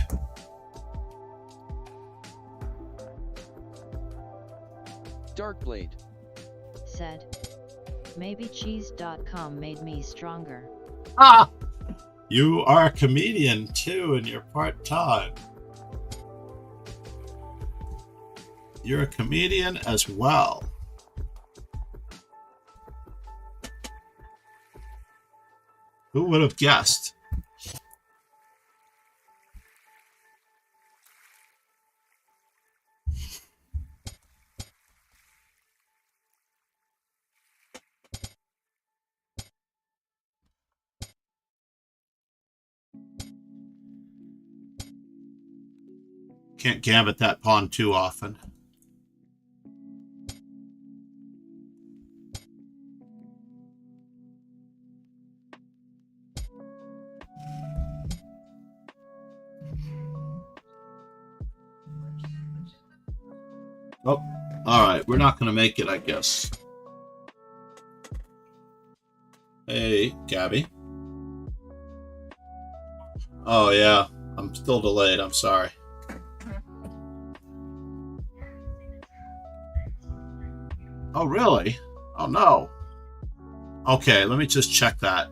Speaker 3: DarkBlade
Speaker 2: said, maybe cheese.com made me stronger.
Speaker 1: Ah! You are a comedian too, and you're part-time. You're a comedian as well. Who would have guessed? Can't gambit that pawn too often. Oh, all right. We're not going to make it, I guess. Hey, Gabby. Oh, yeah. I'm still delayed. I'm sorry. Oh, really? Oh, no. Okay, let me just check that.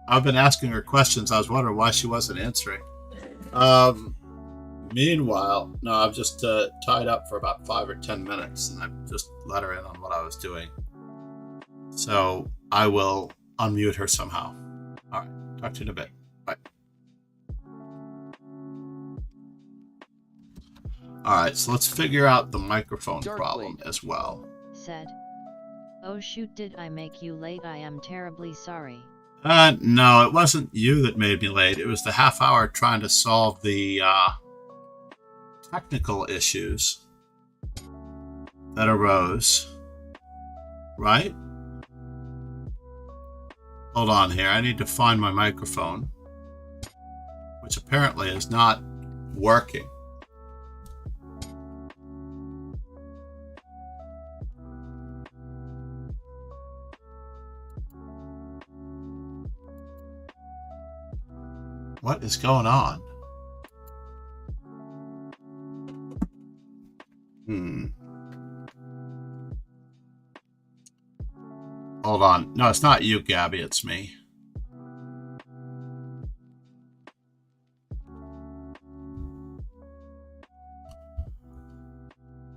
Speaker 1: I've been asking her questions. I was wondering why she wasn't answering. Meanwhile, no, I've just tied up for about 5 or 10 minutes, and I've just let her in on what I was doing. So I will unmute her somehow. All right, talk to you in a bit. Bye. All right, so let's figure out the microphone problem as well.
Speaker 2: Said, oh shoot, did I make you late? I am terribly sorry.
Speaker 1: No, it wasn't you that made me late. It was the half hour trying to solve the technical issues that arose. Right? Hold on here. I need to find my microphone, which apparently is not working. What is going on? Hold on. No, it's not you, Gabby. It's me.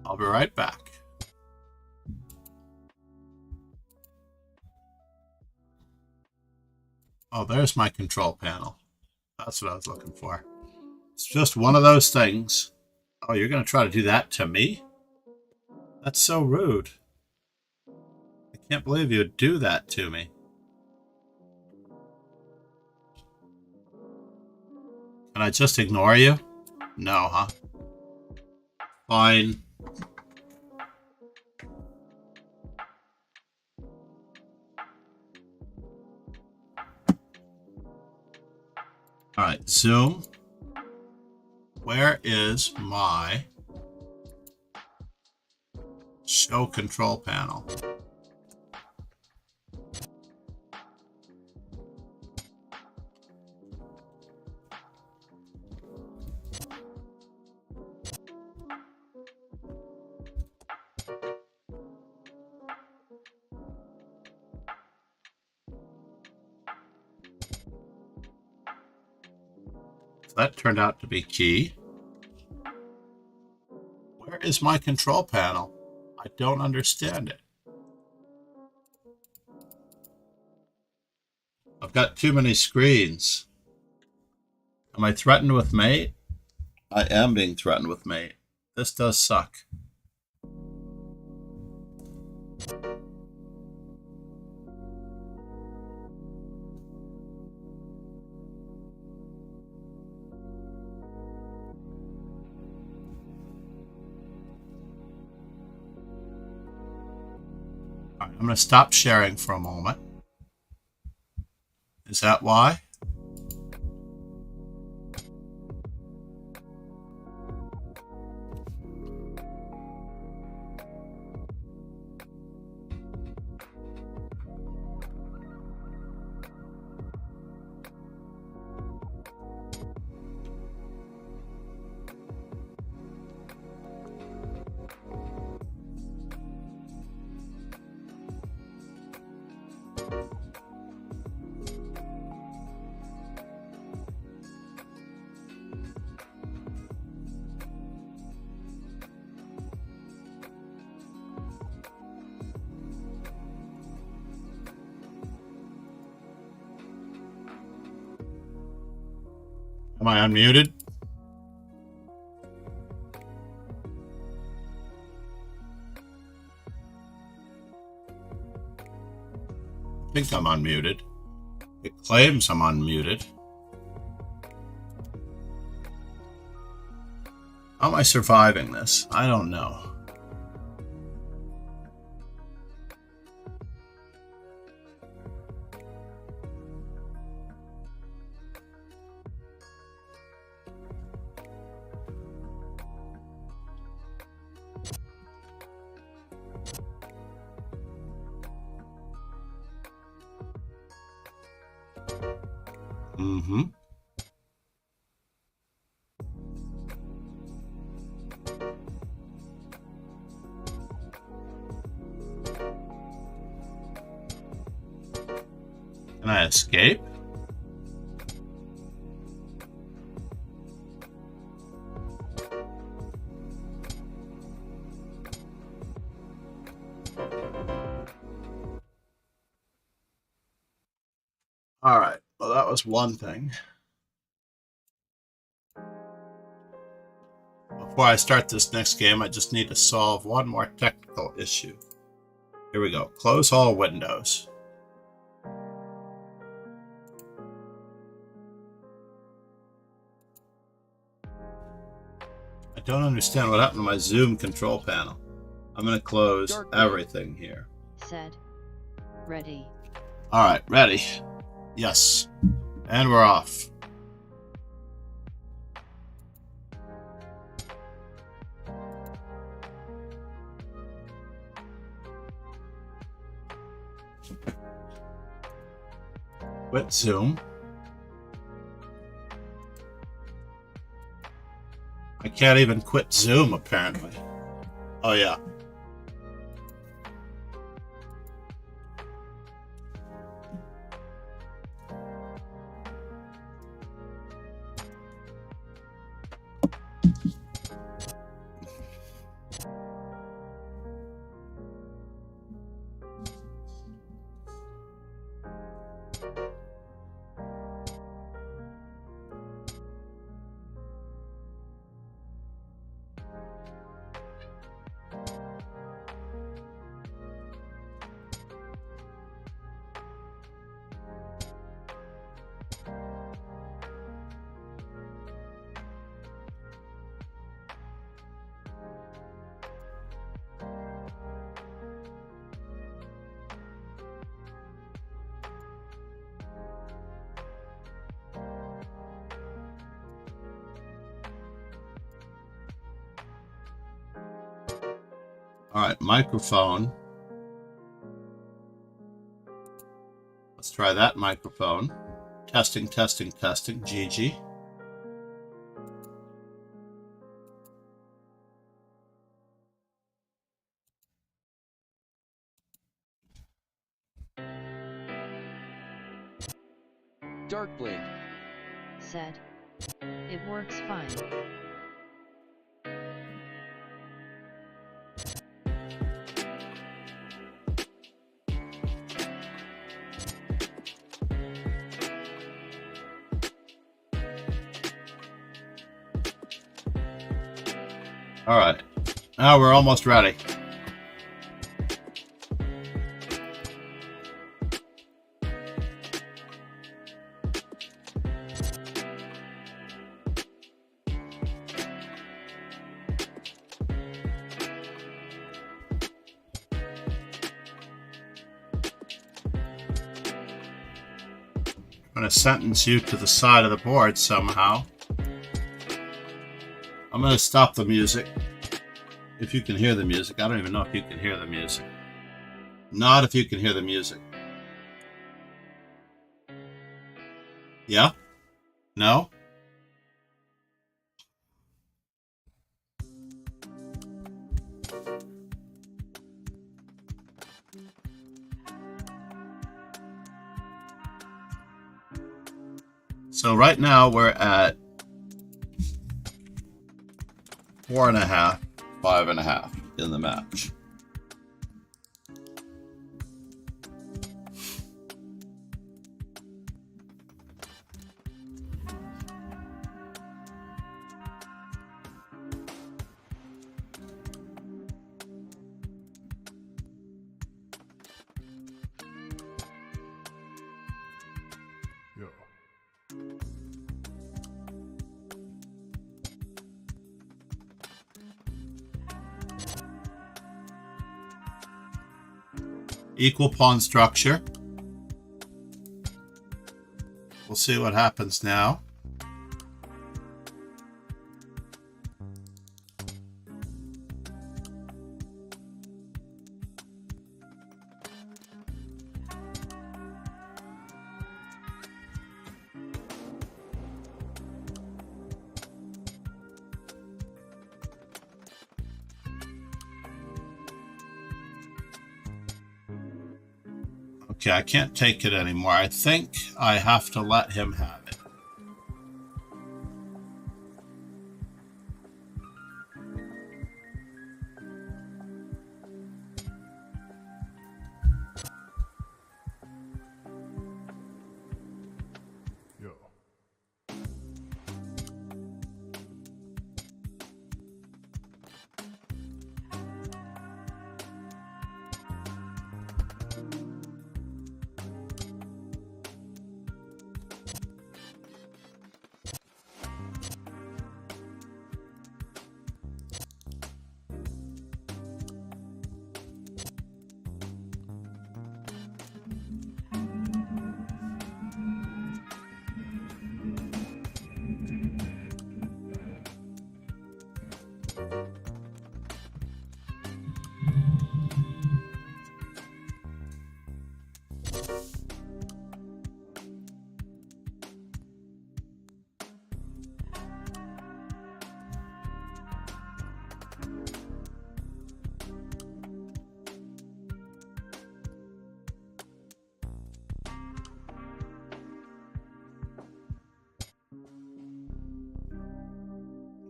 Speaker 1: I'll be right back. Oh, there's my control panel. That's what I was looking for. It's just one of those things. Oh, you're going to try to do that to me? That's so rude. I can't believe you would do that to me. Can I just ignore you? No, huh? Fine. Alright, zoom. Where is my show control panel? That turned out to be key. Where is my control panel? I don't understand it. I've got too many screens. Am I threatened with mate? I am being threatened with mate. This does suck. I'm going to stop sharing for a moment. Is that why? Am I unmuted? I think I'm unmuted. It claims I'm unmuted. How am I surviving this? I don't know. Mm-hmm. Can I escape? All right. Well, that was one thing. Before I start this next game, I just need to solve one more technical issue. Here we go. Close all windows. I don't understand what happened to my zoom control panel. I'm going to close
Speaker 3: DarkBlade.
Speaker 1: everything here.
Speaker 2: Said. Ready.
Speaker 1: Alright, ready. Yes. And we're off. Quit Zoom. I can't even quit Zoom, apparently. Oh, yeah. All right, microphone. Let's try that microphone. Testing, testing, testing. GG.
Speaker 3: DarkBlade.
Speaker 2: Said. It works fine.
Speaker 1: All right, now we're almost ready. I'm going to sentence you to the side of the board somehow. I'm going to stop the music. If you can hear the music. I don't even know if you can hear the music. Not if you can hear the music. Yeah? No? So right now we're at 4.5, 5.5 in the match. Equal pawn structure. We'll see what happens now. Okay, I can't take it anymore. I think I have to let him have it.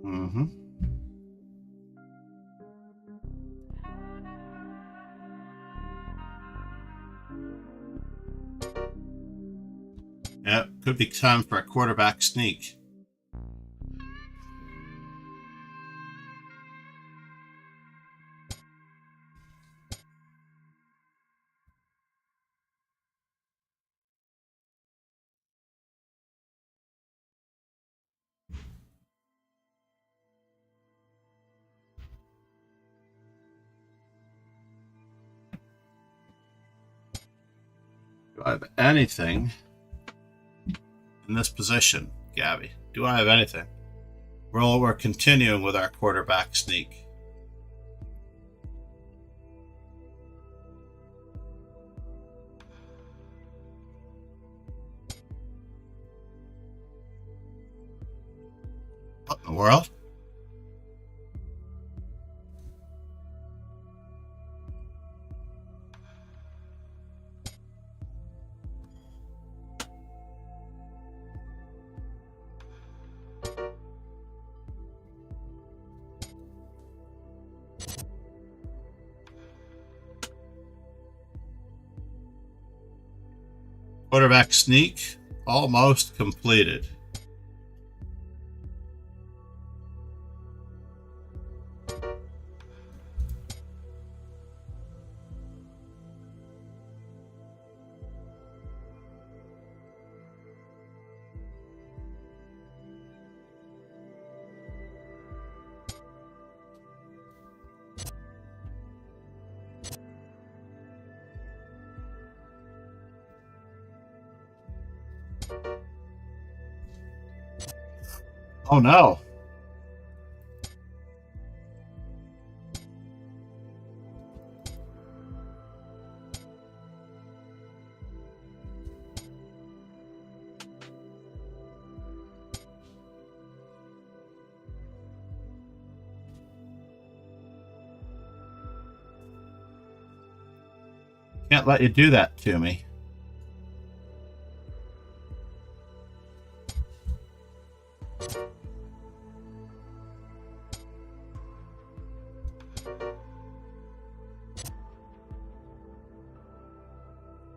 Speaker 1: Mm-hmm. Yeah, could be time for a quarterback sneak. Do I have anything in this position, Gabby? Do I have anything? Well, we're continuing with our quarterback sneak. What in the world? Quarterback sneak almost completed. Oh no. Can't let you do that to me.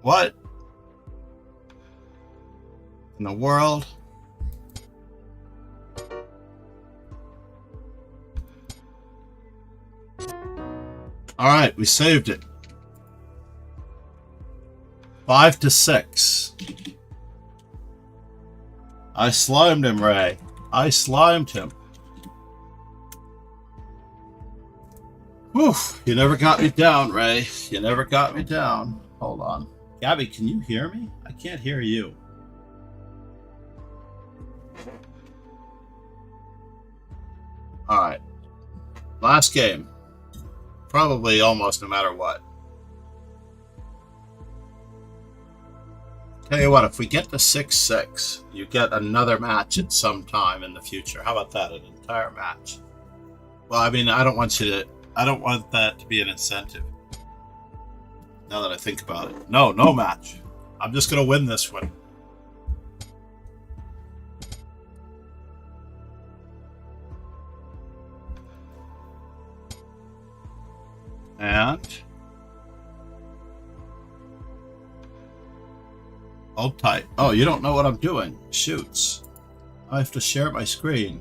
Speaker 1: What in the world? All right, we saved it. 5-6. I slimed him, Ray. I slimed him. Whew, you never got me down, Ray. You never got me down. Hold on. Gabby, can you hear me? I can't hear you. All right. Last game. Probably almost no matter what. Tell you what, if we get to 6-6, you get another match at some time in the future. How about that? An entire match. Well, I mean, I don't want that to be an incentive. Now that I think about it. No match. I'm just going to win this one. And hold tight. Oh, you don't know what I'm doing. Shoots. I have to share my screen.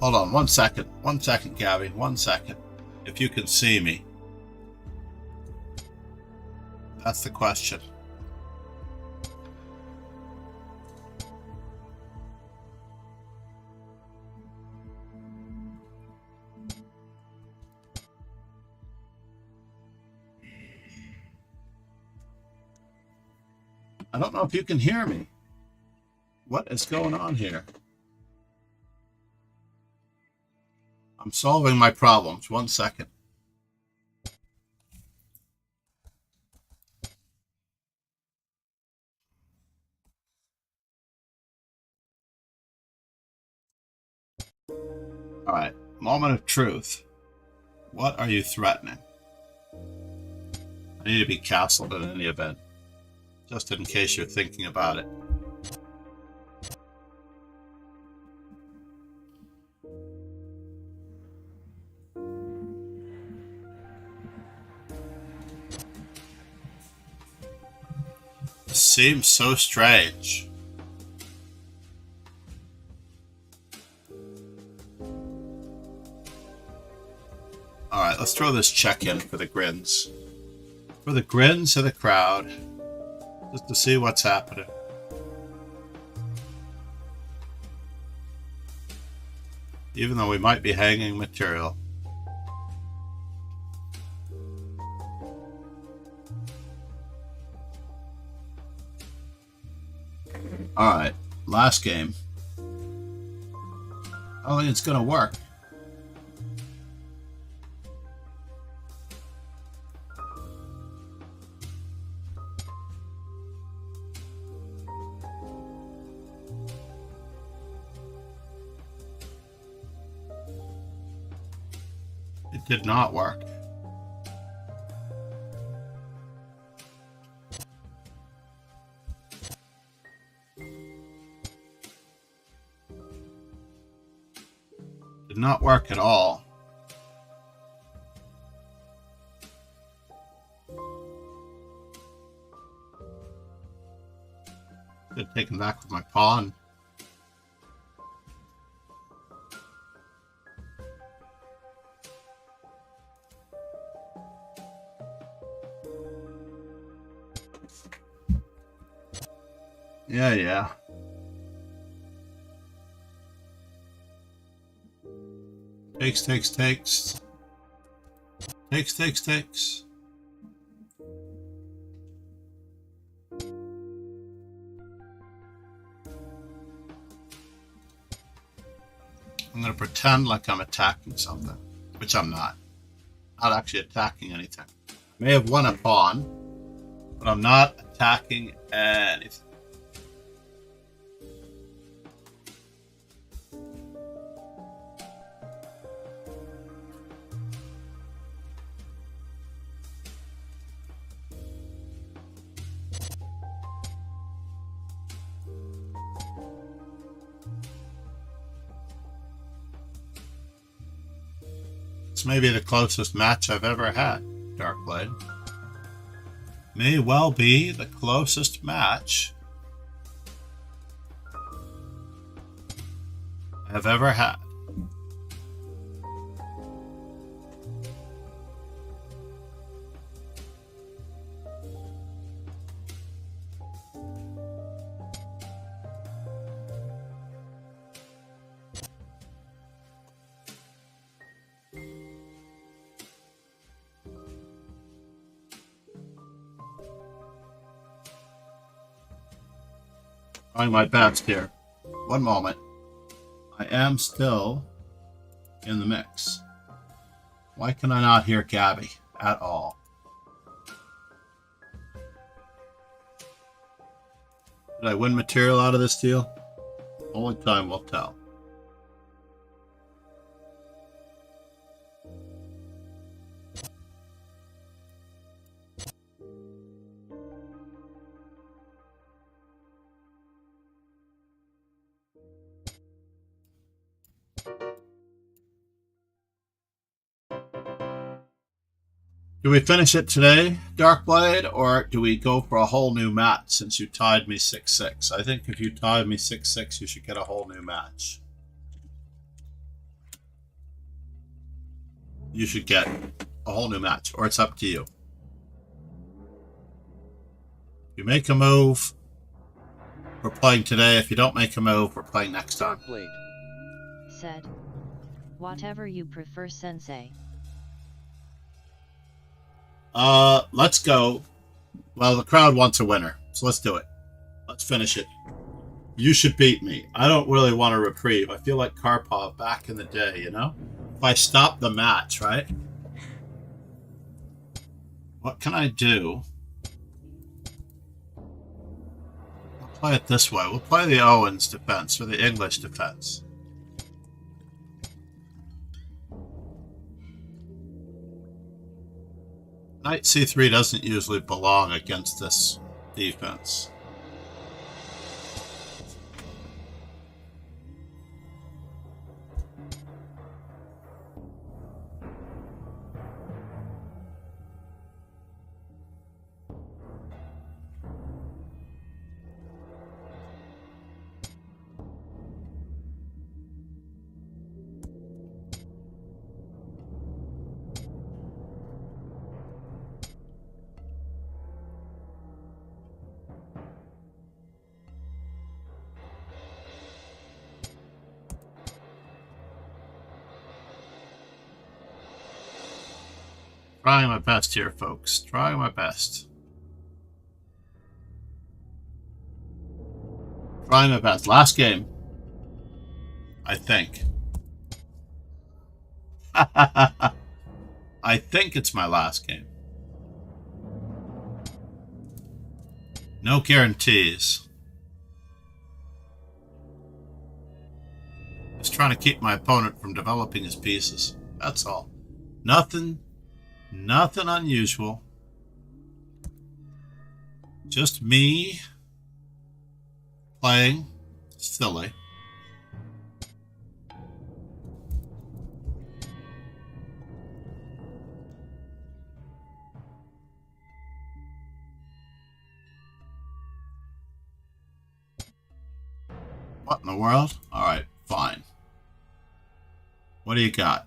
Speaker 1: Hold on 1 second. 1 second, Gabby. 1 second. If you can see me. That's the question. I don't know if you can hear me. What is going on here? I'm solving my problems. 1 second. All right. Moment of truth. What are you threatening? I need to be castled in any event. Just in case you're thinking about it. seems so strange. Alright, let's throw this check in for the grins. For the grins of the crowd. Just to see what's happening. Even though we might be hanging material. Alright, last game. I don't think it's gonna work. It did not work. Did not work at all. Could have taken back with my pawn. Yeah. Takes. Takes. I'm going to pretend like I'm attacking something, which I'm not. Not actually attacking anything. I may have won a pawn, but I'm not attacking anything. It's maybe the closest match I've ever had, DarkBlade. May well be the closest match I've ever had. Trying my best here. One moment. I am still in the mix. Why can I not hear Gabby at all? Did I win material out of this deal? Only time will tell. Do we finish it today, DarkBlade, or do we go for a whole new match since you tied me 6-6? I think if you tied me 6-6, you should get a whole new match. You should get a whole new match, or it's up to you. If you make a move, we're playing today. If you don't make a move, we're playing next time.
Speaker 3: DarkBlade
Speaker 2: said. Whatever you prefer, Sensei.
Speaker 1: Let's go. Well, the crowd wants a winner, so let's do it. Let's finish it. You should beat me. I don't really want a reprieve. I feel like Karpov back in the day, you know? If I stop the match, right? What can I do? We'll play it this way. We'll play the Owens defense, or the English defense. Knight c3 doesn't usually belong against this defense. Trying my best here, folks. Trying my best. Trying my best. Last game. I think. I think it's my last game. No guarantees. Just trying to keep my opponent from developing his pieces. That's all. Nothing unusual. Just me playing silly. What in the world? Alright, fine. What do you got?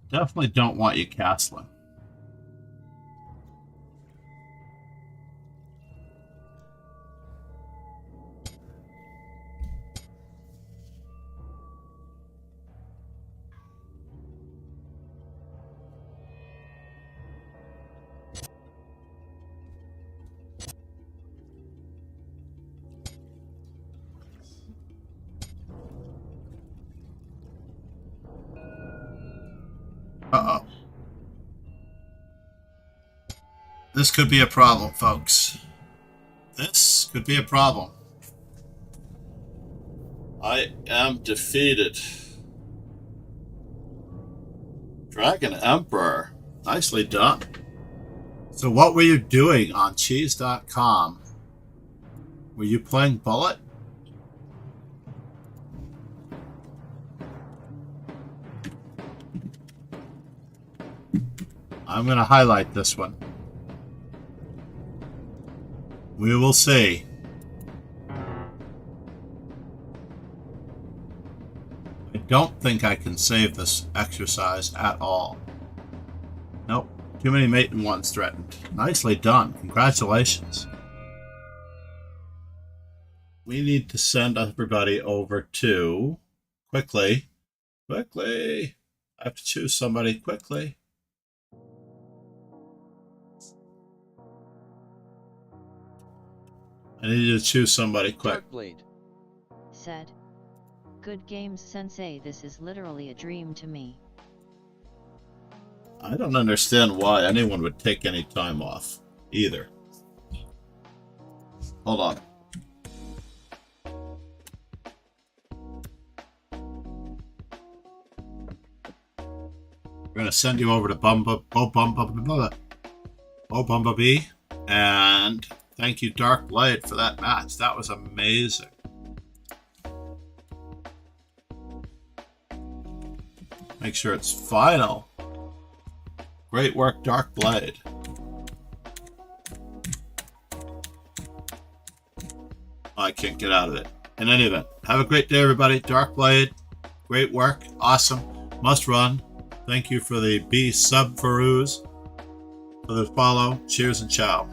Speaker 1: Definitely don't want you castling. Uh-oh. This could be a problem, folks. This could be a problem. I am defeated. Dragon Emperor. Nicely done. So what were you doing on cheese.com? Were you playing Bullet? I'm going to highlight this one. We will see. I don't think I can save this exercise at all. Nope. Too many mate and ones threatened. Nicely done. Congratulations. We need to send everybody over to... Quickly. Quickly. I have to choose somebody quickly. I need you to choose somebody quick.
Speaker 3: DarkBlade
Speaker 2: said. Good games, Sensei. This is literally a dream to me.
Speaker 1: I don't understand why anyone would take any time off, either. Hold on. We're going to send you over to Bumblebee, and thank you, DarkBlade, for that match. That was amazing. Make sure it's final. Great work, DarkBlade. I can't get out of it. In any event, have a great day, everybody. DarkBlade, great work. Awesome. Must run. Thank you for the B sub for the follow. Cheers and ciao.